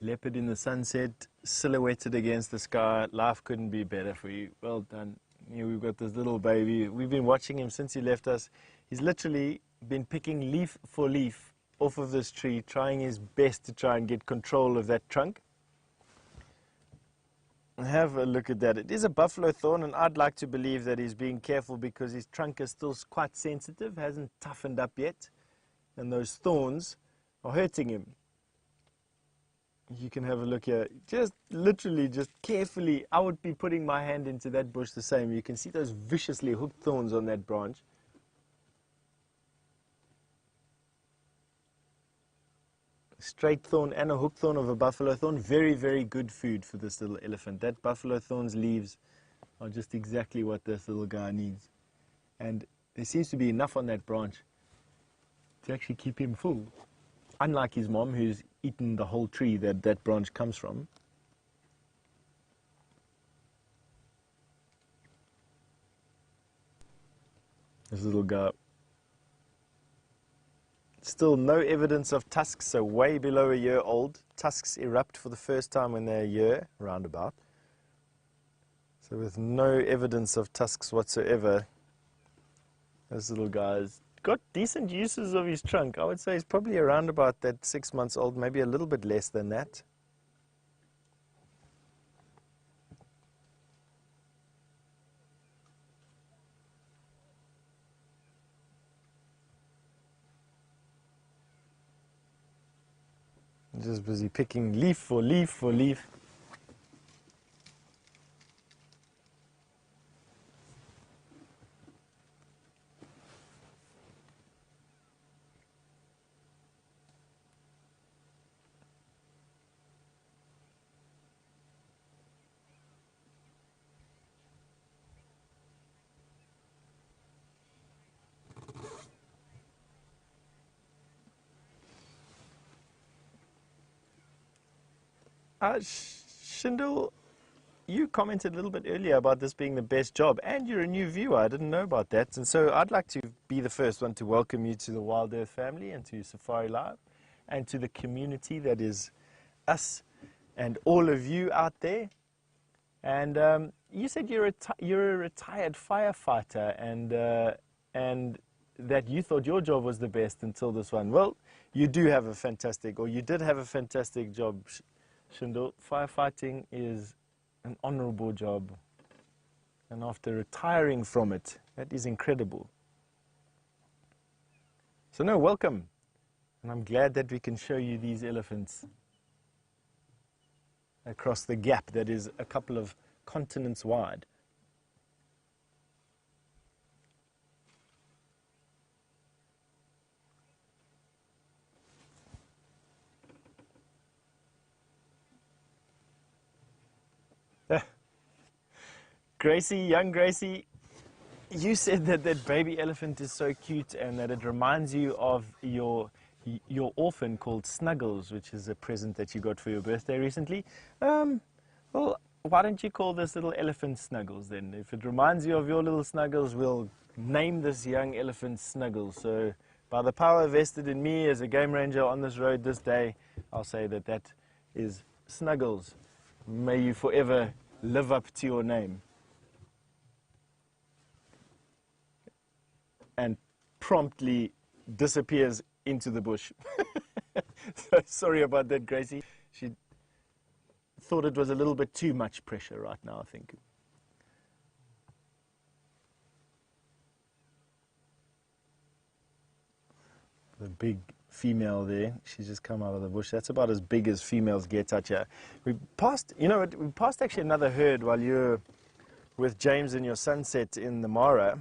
Leopard in the sunset, silhouetted against the sky. Life couldn't be better for you. Well done. Here we've got this little baby. We've been watching him since he left us. He's literally been picking leaf for leaf off of this tree, trying his best to try and get control of that trunk. Have a look at that. It is a buffalo thorn, and I'd like to believe that he's being careful because his trunk is still quite sensitive, hasn't toughened up yet, and those thorns are hurting him. You can have a look here. Just literally, just carefully, I would be putting my hand into that bush the same. You can see those viciously hooked thorns on that branch. straight thorn and a hook thorn of a buffalo thorn. Very, very good food for this little elephant. That buffalo thorn's leaves are just exactly what this little guy needs. And there seems to be enough on that branch to actually keep him full. Unlike his mom, who's eaten the whole tree that that branch comes from. This little guy. Still no evidence of tusks, so way below a year old. Tusks erupt for the first time when they're a year, roundabout. So with no evidence of tusks whatsoever, this little guy's got decent uses of his trunk. I would say he's probably around about that 6 months old, maybe a little bit less than that. Just busy picking leaf for leaf for leaf. Sindle, you commented a little bit earlier about this being the best job, and you're a new viewer. I didn't know about that. And so I'd like to be the first one to welcome you to the Wild Earth family and to Safari Live and to the community that is us and all of you out there. And you said you're a retired firefighter and that you thought your job was the best until this one. Well, you do have a fantastic, or you did have a fantastic job, Sindle. Firefighting is an honorable job, and after retiring from it, that is incredible. So no, welcome, and I'm glad that we can show you these elephants across the gap that is a couple of continents wide. Gracie, young Gracie, you said that that baby elephant is so cute and that it reminds you of your orphan called Snuggles, which is a present that you got for your birthday recently. Well, why don't you call this little elephant Snuggles then? If it reminds you of your little Snuggles, we'll name this young elephant Snuggles. So by the power vested in me as a game ranger on this road this day, I'll say that that is Snuggles. May you forever live up to your name. And promptly disappears into the bush. So sorry about that, Gracie. She thought it was a little bit too much pressure right now, I think. The big female there, she's just come out of the bush. That's about as big as females get out here. We passed, you know, we passed actually another herd while you were with James and your sunset in the Mara.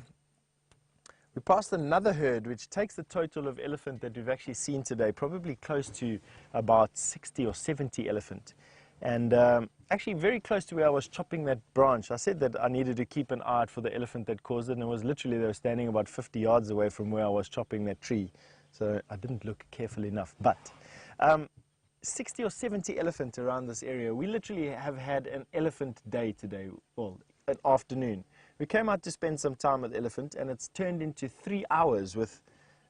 We passed another herd, which takes the total of elephant that we've actually seen today, probably close to about 60 or 70 elephant. And actually very close to where I was chopping that branch. I said that I needed to keep an eye out for the elephant that caused it, and it was literally, they were standing about 50 yards away from where I was chopping that tree. So I didn't look careful enough. But 60 or 70 elephant around this area. We literally have had an elephant day today, well, an afternoon. We came out to spend some time with elephant, and it's turned into 3 hours with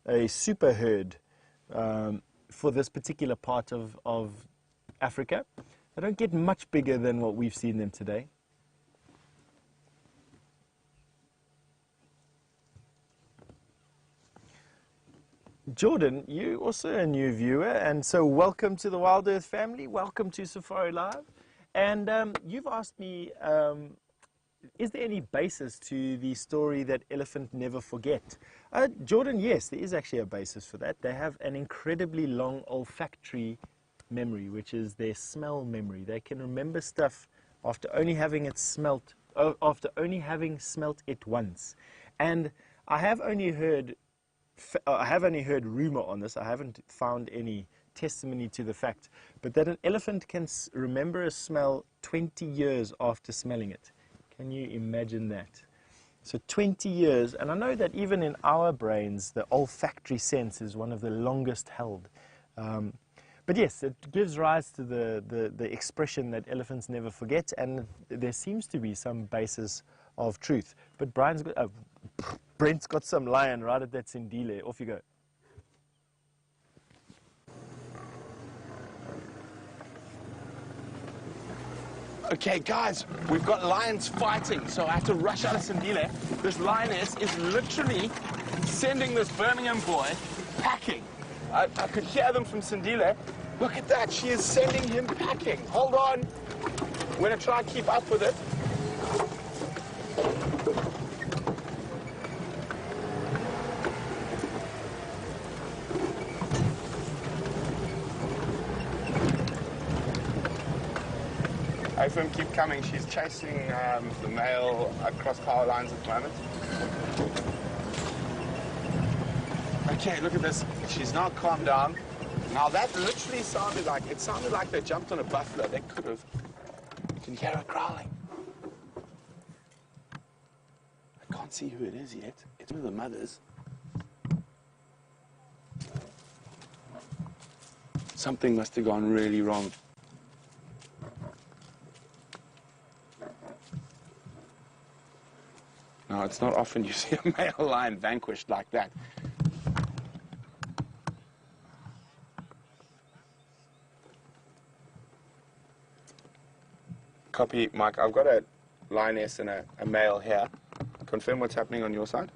a super herd for this particular part of Africa. They don't get much bigger than what we've seen them today. Jordan, you also a new viewer, and so welcome to the Wild Earth family. Welcome to Safari Live. And you've asked me, is there any basis to the story that elephant never forget? Jordan, yes, there is actually a basis for that. They have an incredibly long olfactory memory, which is their smell memory. They can remember stuff after only having it smelt, after only having smelt it once. And I have only heard rumor on this. I haven't found any testimony to the fact, but that an elephant can remember a smell 20 years after smelling it. Can you imagine that? So 20 years, and I know that even in our brains, the olfactory sense is one of the longest held. But yes, it gives rise to the expression that elephants never forget, and there seems to be some basis of truth. But Brent's got some lion right at that Sindle. Off you go. Okay, guys, we've got lions fighting, so I have to rush out of Sindile. This lioness is literally sending this Birmingham boy packing. I could hear them from Sindile. Look at that, she is sending him packing. Hold on. We're going to try and keep up with it. From keep coming. She's chasing the male across power lines at the moment. Okay, look at this. She's now calmed down. Now that literally sounded like they jumped on a buffalo. They could have. You can hear her growling. I can't see who it is yet. It's one of the mothers. Something must have gone really wrong. No, it's not often you see a male lion vanquished like that. Copy, Mike. I've got a lioness and a male here. Confirm what's happening on your side.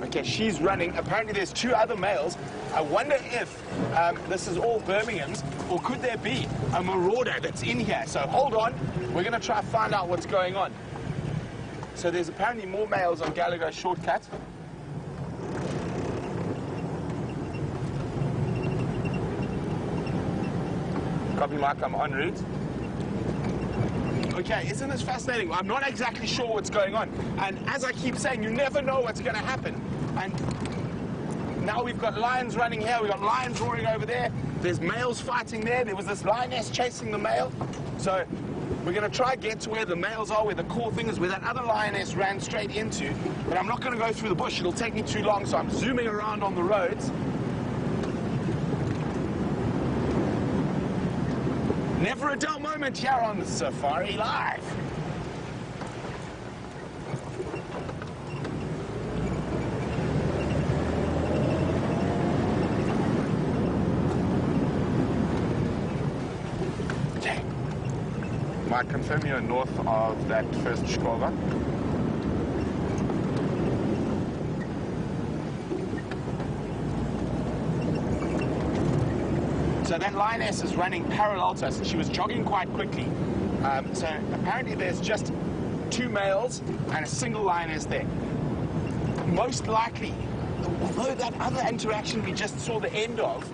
Okay, she's running. Apparently there's two other males. I wonder if this is all Birmingham's, or could there be a marauder that's in here? So hold on, we're going to try to find out what's going on. So there's apparently more males on Gallagher Shortcut. Copy, Mike, I'm en route. Okay, isn't this fascinating? I'm not exactly sure what's going on. And as I keep saying, you never know what's going to happen. And now we've got lions running here, we've got lions roaring over there, there's males fighting there, there was this lioness chasing the male. So we're going to try and get to where the males are, where the core thing is, where that other lioness ran straight into. But I'm not going to go through the bush, it'll take me too long, so I'm zooming around on the roads. Never a dull moment here on Safari Live. Okay. Mike, confirm you're north of that first Shkova. So that lioness is running parallel to us. She was jogging quite quickly. So apparently there's just two males and a single lioness there. Most likely, although that other interaction we just saw the end of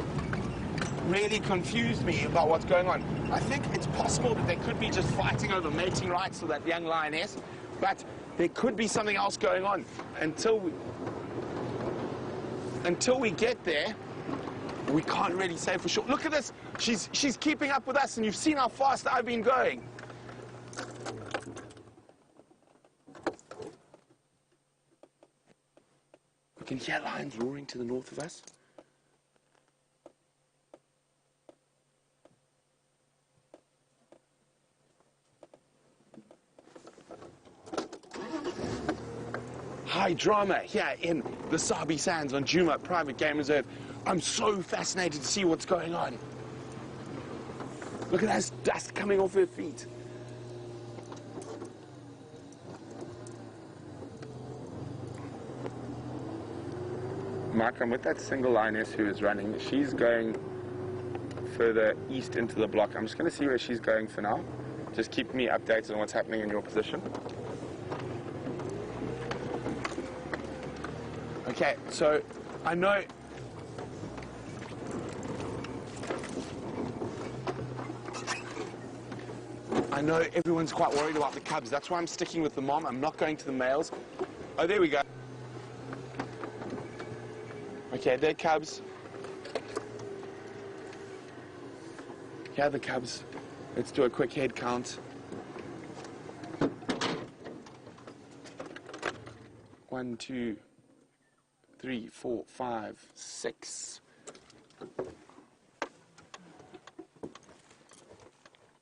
really confused me about what's going on. I think it's possible that they could be just fighting over mating rights for that young lioness, but there could be something else going on. Until we get there, we can't really say for sure. Look at this. She's keeping up with us, and you've seen how fast I've been going. We can hear lions roaring to the north of us. High drama here in the Sabi Sands on Nkuhuma Private Game Reserve. I'm so fascinated to see what's going on. Look at that dust coming off her feet. Mark, I'm with that single lioness who is running. She's going further east into the block. I'm just going to see where she's going for now. Just keep me updated on what's happening in your position. Okay, so I know... I know everyone's quite worried about the cubs. That's why I'm sticking with the mom. I'm not going to the males. Oh, there we go. Okay, they're cubs. Here are the cubs. Let's do a quick head count. 1, 2, 3, 4, 5, 6.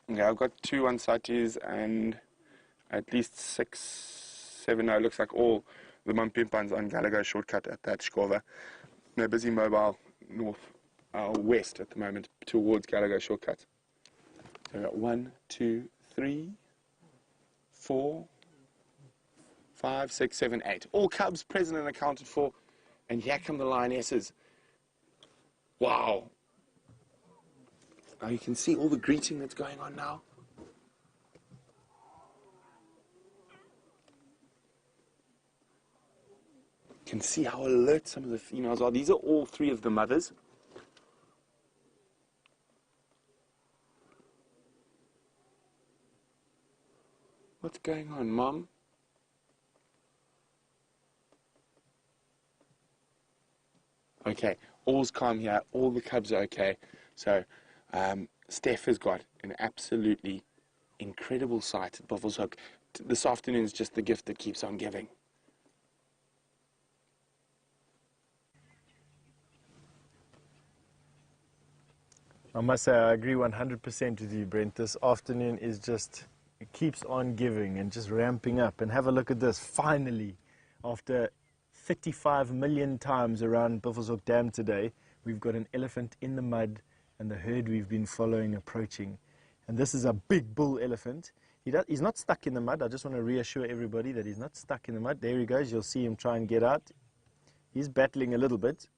Okay, I've got 2 Unsighties and at least 6, 7. No, it looks like all the Mumpimpans on Gallagher shortcut at that Skova. They're busy mobile west at the moment towards Gallagher shortcut. So I've got 1, 2, 3, 4, 5, 6, 7, 8. All cubs present and accounted for. And here come the lionesses. Wow. Now you can see all the greeting that's going on now. You can see how alert some of the females are. These are all 3 of the mothers. What's going on, Mom? Okay, all's calm here. All the cubs are okay. So, Steph has got an absolutely incredible sight at Buffelshoek. This afternoon's just the gift that keeps on giving. I must say, I agree 100% with you, Brent. This afternoon is just, it keeps on giving and just ramping up. And have a look at this. Finally, after 35 million times around Buffelshoek Dam today, we've got an elephant in the mud and the herd we've been following approaching. And this is a big bull elephant. He's not stuck in the mud. I just want to reassure everybody that he's not stuck in the mud. There he goes. You'll see him try and get out. He's battling a little bit.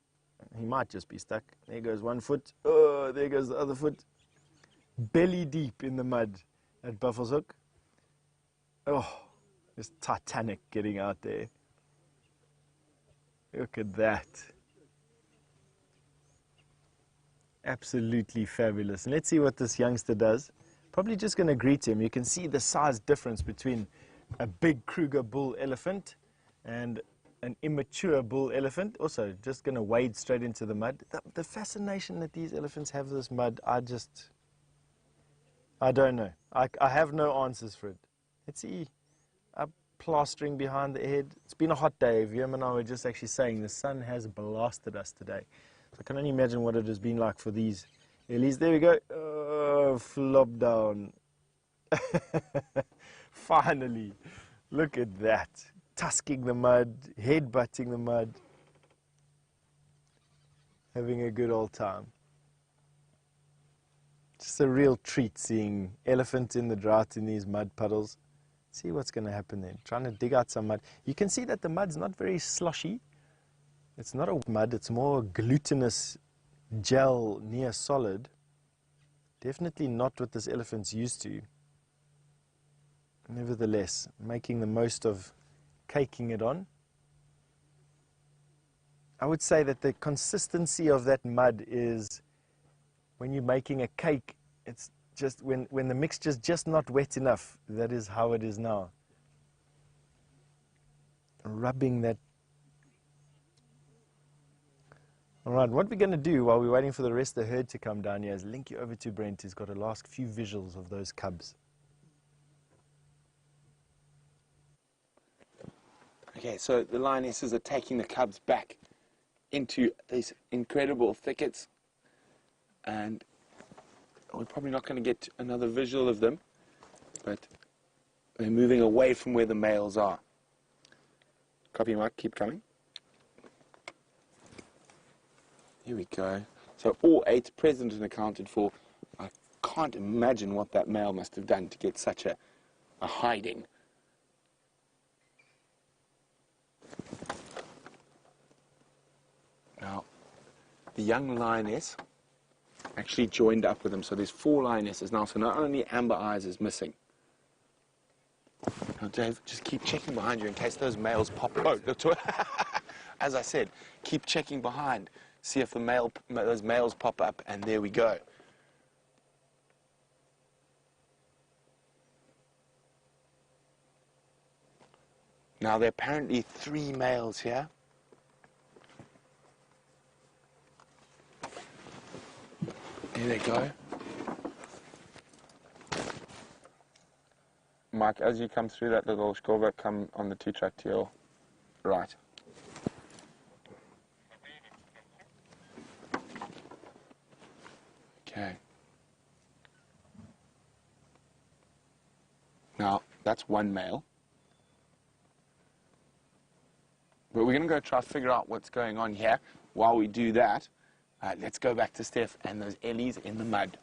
He might just be stuck. There goes one foot. Oh, there goes the other foot. Belly deep in the mud at Buffelshoek. Oh, it's Titanic getting out there. Look at that. Absolutely fabulous. And let's see what this youngster does. Probably just going to greet him. You can see the size difference between a big Kruger bull elephant and an immature bull elephant. Also, just going to wade straight into the mud. The fascination that these elephants have with this mud, I don't know. I have no answers for it. Let's see. Up plastering behind the head. It's been a hot day. Viam and I were just actually saying the sun has blasted us today. So I can only imagine what it has been like for these Ellies. There we go. Oh, flop down. Finally. Look at that. Tusking the mud, head-butting the mud. Having a good old time. Just a real treat seeing elephant in the drought in these mud puddles. See what's going to happen then. Trying to dig out some mud. You can see that the mud's not very sloshy. It's not a mud, it's more glutinous gel, near solid. Definitely not what this elephant's used to. Nevertheless, making the most of caking it on. I would say that the consistency of that mud is, when you're making a cake, it's just when the mixture's just not wet enough. That is how it is now. Rubbing that. All right, what we're going to do while we're waiting for the rest of the herd to come down here is link you over to Brent, who's got a last few visuals of those cubs. Okay, so the lionesses are taking the cubs back into these incredible thickets, and we're probably not going to get another visual of them, but they're moving away from where the males are. Copy, Mike, keep coming. Here we go. So all 8 present and accounted for. I can't imagine what that male must have done to get such a hiding. Now, the young lioness actually joined up with them. So there's 4 lionesses now. So not only Amber Eyes is missing. Now, Dave, just keep checking behind you in case those males pop up. Oh, as I said, keep checking behind. See if those males pop up, and there we go. Now, there are apparently 3 males here. Here they go. Mike, as you come through that little scoreboard, come on the 2-track to your right. Okay. Now, that's 1 male. But we're going to go try to figure out what's going on here. While we do that, let's go back to Steph and those ellies in the mud.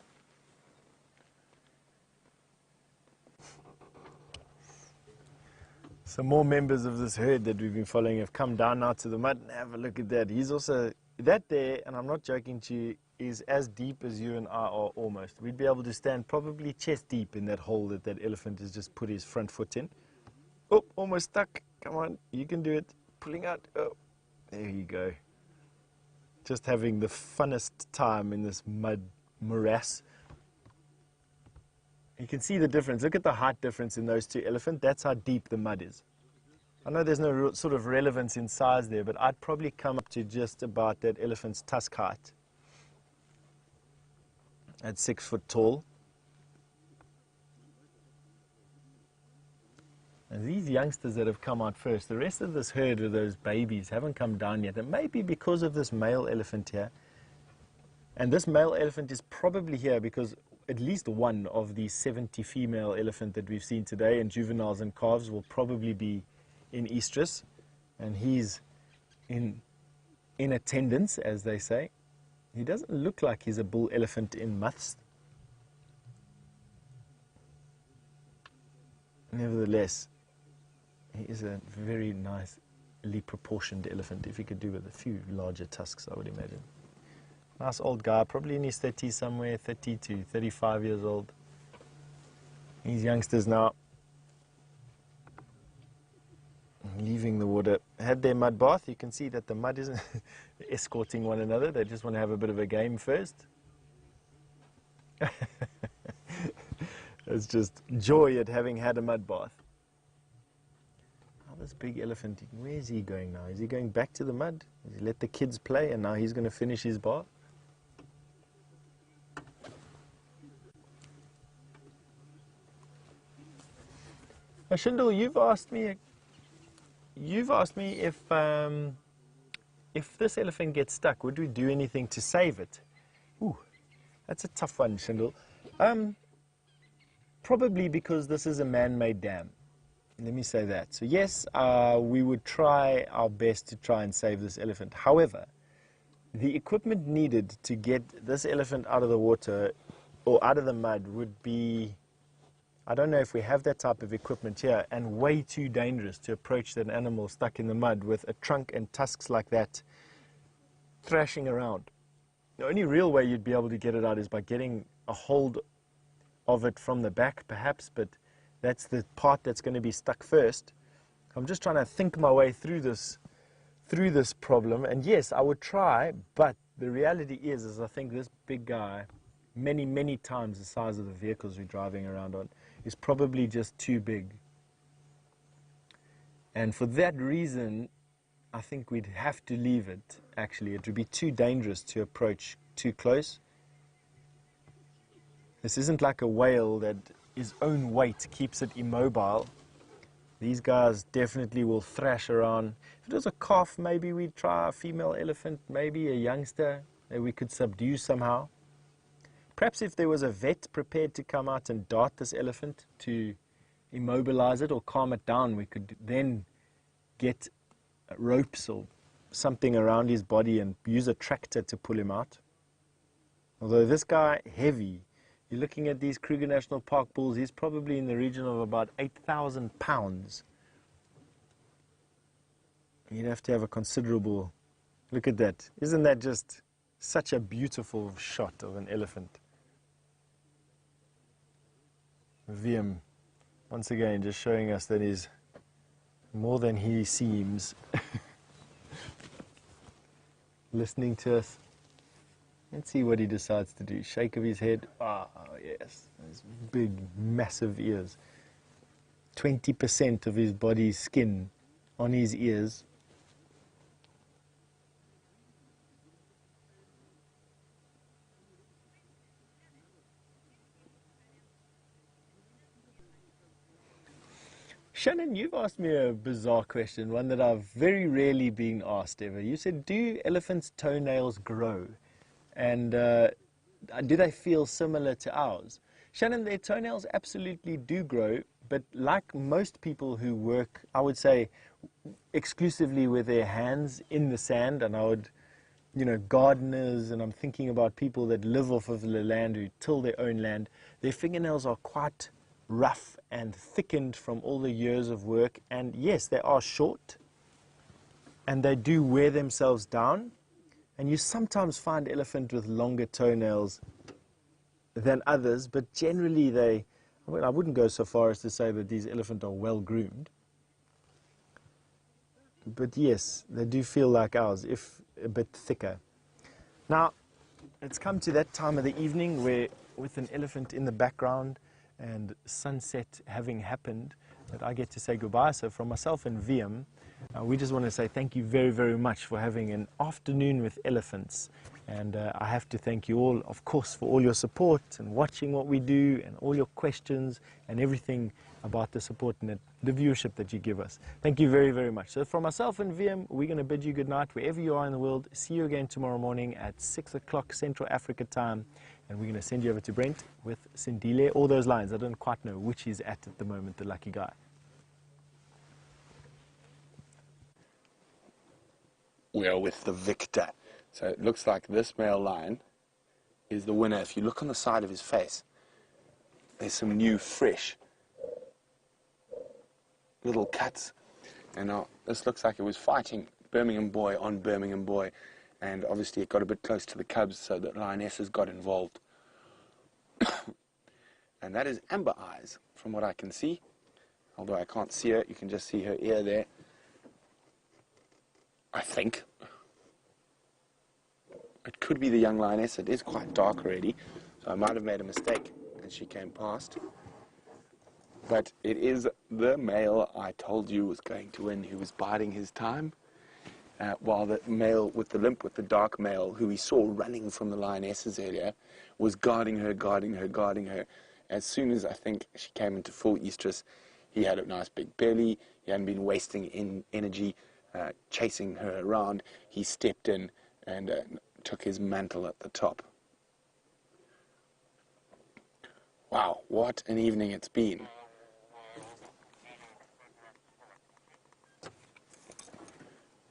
Some more members of this herd that we've been following have come down now to the mud and have a look at that. He's also, that there, and I'm not joking to you, is as deep as you and I are almost. We'd be able to stand probably chest deep in that hole that that elephant has just put his front foot in. Oh, almost stuck. Come on, you can do it. Pulling out. Oh, there you go. Just having the funnest time in this mud morass. You can see the difference. Look at the height difference in those 2 elephants. That's how deep the mud is. I know there's no real sort of relevance in size there, but I'd probably come up to just about that elephant's tusk height. At 6 foot tall. And these youngsters that have come out first, the rest of this herd of those babies haven't come down yet. And maybe because of this male elephant here. And this male elephant is probably here because at least one of the 70 female elephant that we've seen today, and juveniles and calves, will probably be in estrus. And he's in attendance, as they say. He doesn't look like he's a bull elephant in muths. Nevertheless, he is a very nicely proportioned elephant, if he could do with a few larger tusks, I would imagine. Nice old guy, probably in his 30s somewhere, 30 to 35 years old. These youngsters now, leaving the water, had their mud bath. You can see that the mud isn't escorting one another. They just want to have a bit of a game first. It's just joy at having had a mud bath. This big elephant, where is he going now? Is he going back to the mud? Has he let the kids play and now he's going to finish his bath? Now, Sindle, you've asked me if this elephant gets stuck, would we do anything to save it? Ooh, that's a tough one, Sindle. Probably because this is a man-made dam. Let me say that. So yes, we would try our best to try and save this elephant. However, the equipment needed to get this elephant out of the water or out of the mud would be, I don't know if we have that type of equipment here, and way too dangerous to approach that animal stuck in the mud with a trunk and tusks like that thrashing around. The only real way you'd be able to get it out is by getting a hold of it from the back, perhaps, but that's the part that's going to be stuck first. I'm just trying to think my way through this problem. And yes, I would try, but the reality is I think this big guy, many, many times the size of the vehicles we're driving around on, is probably just too big. And for that reason, I think we'd have to leave it, actually. It would be too dangerous to approach too close. This isn't like a whale that his own weight keeps it immobile. These guys definitely will thrash around. If it was a calf, maybe we'd try a female elephant, maybe a youngster that we could subdue somehow. Perhaps if there was a vet prepared to come out and dart this elephant to immobilize it or calm it down, we could then get ropes or something around his body and use a tractor to pull him out. Although this guy, heavy, you're looking at these Kruger National Park bulls, he's probably in the region of about 8,000 pounds. You'd have to have a considerable, look at that. Isn't that just such a beautiful shot of an elephant? VM, once again, just showing us that he's more than he seems. Listening to us. Let's see what he decides to do. Shake of his head. Ah, yes. Those big, massive ears. 20% of his body's skin on his ears. Shannon, you've asked me a bizarre question, one that I've very rarely been asked ever. You said, do elephants' toenails grow? And do they feel similar to ours? Shannon, their toenails absolutely do grow, but like most people who work, I would say, exclusively with their hands in the sand, and I would, gardeners, and I'm thinking about people that live off of the land, who till their own land, their fingernails are quite rough and thickened from all the years of work, and yes, they are short and they do wear themselves down, and you sometimes find elephant with longer toenails than others, but generally I wouldn't go so far as to say that these elephants are well groomed, but yes, they do feel like ours, if a bit thicker. Now it's come to that time of the evening where, with an elephant in the background and sunset having happened, that I get to say goodbye. So from myself and VM, we just want to say thank you very, very much for having an afternoon with elephants. And I have to thank you all, of course, for all your support and watching what we do and all your questions and everything about the support and the viewership that you give us. Thank you very, very much. So from myself and VM, we're going to bid you good night wherever you are in the world. See you again tomorrow morning at 6 o'clock Central Africa time. And we're going to send you over to Brent with Sindle, all those lines. I don't quite know which he's at the moment, the lucky guy. We are with the victor. So it looks like this male lion is the winner. If you look on the side of his face, there's some new, fresh little cuts. And now this looks like it was fighting Birmingham boy on Birmingham boy. And obviously it got a bit close to the cubs, so the lionesses got involved. And that is Amber Eyes, from what I can see. Although I can't see her, you can just see her ear there. I think. It could be the young lioness. It is quite dark already, so I might have made a mistake as she came past. But it is the male I told you was going to win, who was biding his time. While the male with the limp, with the dark male, who we saw running from the lionesses earlier, was guarding her, guarding her, guarding her. As soon as I think she came into full estrus, he had a nice big belly. He hadn't been wasting energy chasing her around. He stepped in and took his mantle at the top. Wow, what an evening it's been.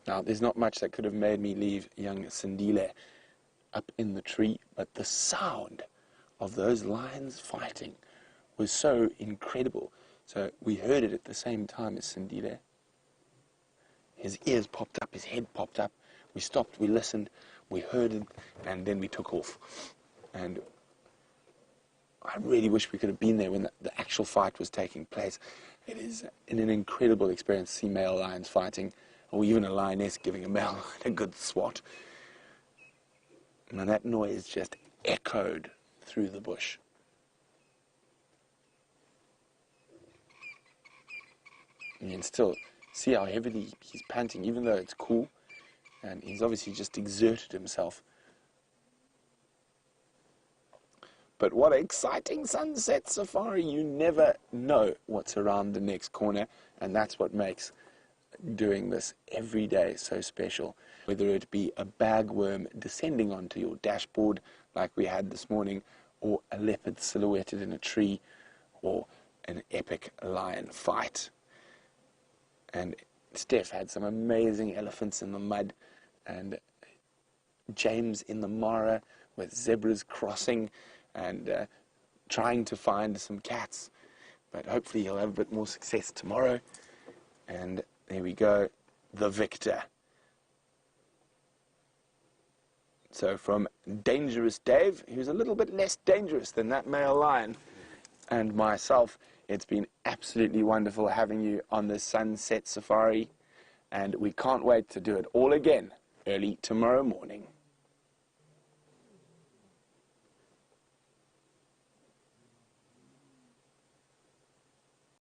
Now, there's not much that could have made me leave young Sindile up in the tree, but the sound of those lions fighting was so incredible. So we heard it at the same time as Sindile. His ears popped up, his head popped up. We stopped, we listened, we heard it, and then we took off. And I really wish we could have been there when the actual fight was taking place. It is an incredible experience to see male lions fighting, or even a lioness giving a male a good swat. And that noise just echoed through the bush. And you can still see how heavily he's panting, even though it's cool. And he's obviously just exerted himself. But what an exciting sunset safari. You never know what's around the next corner. And that's what makes doing this every day so special. Whether it be a bagworm descending onto your dashboard like we had this morning, or a leopard silhouetted in a tree, or an epic lion fight. And Steph had some amazing elephants in the mud, and James in the Mara with zebras crossing and trying to find some cats. But hopefully he'll have a bit more success tomorrow. And there we go, the victor. So from Dangerous Dave, who's a little bit less dangerous than that male lion, and myself, it's been absolutely wonderful having you on this sunset safari, and we can't wait to do it all again early tomorrow morning.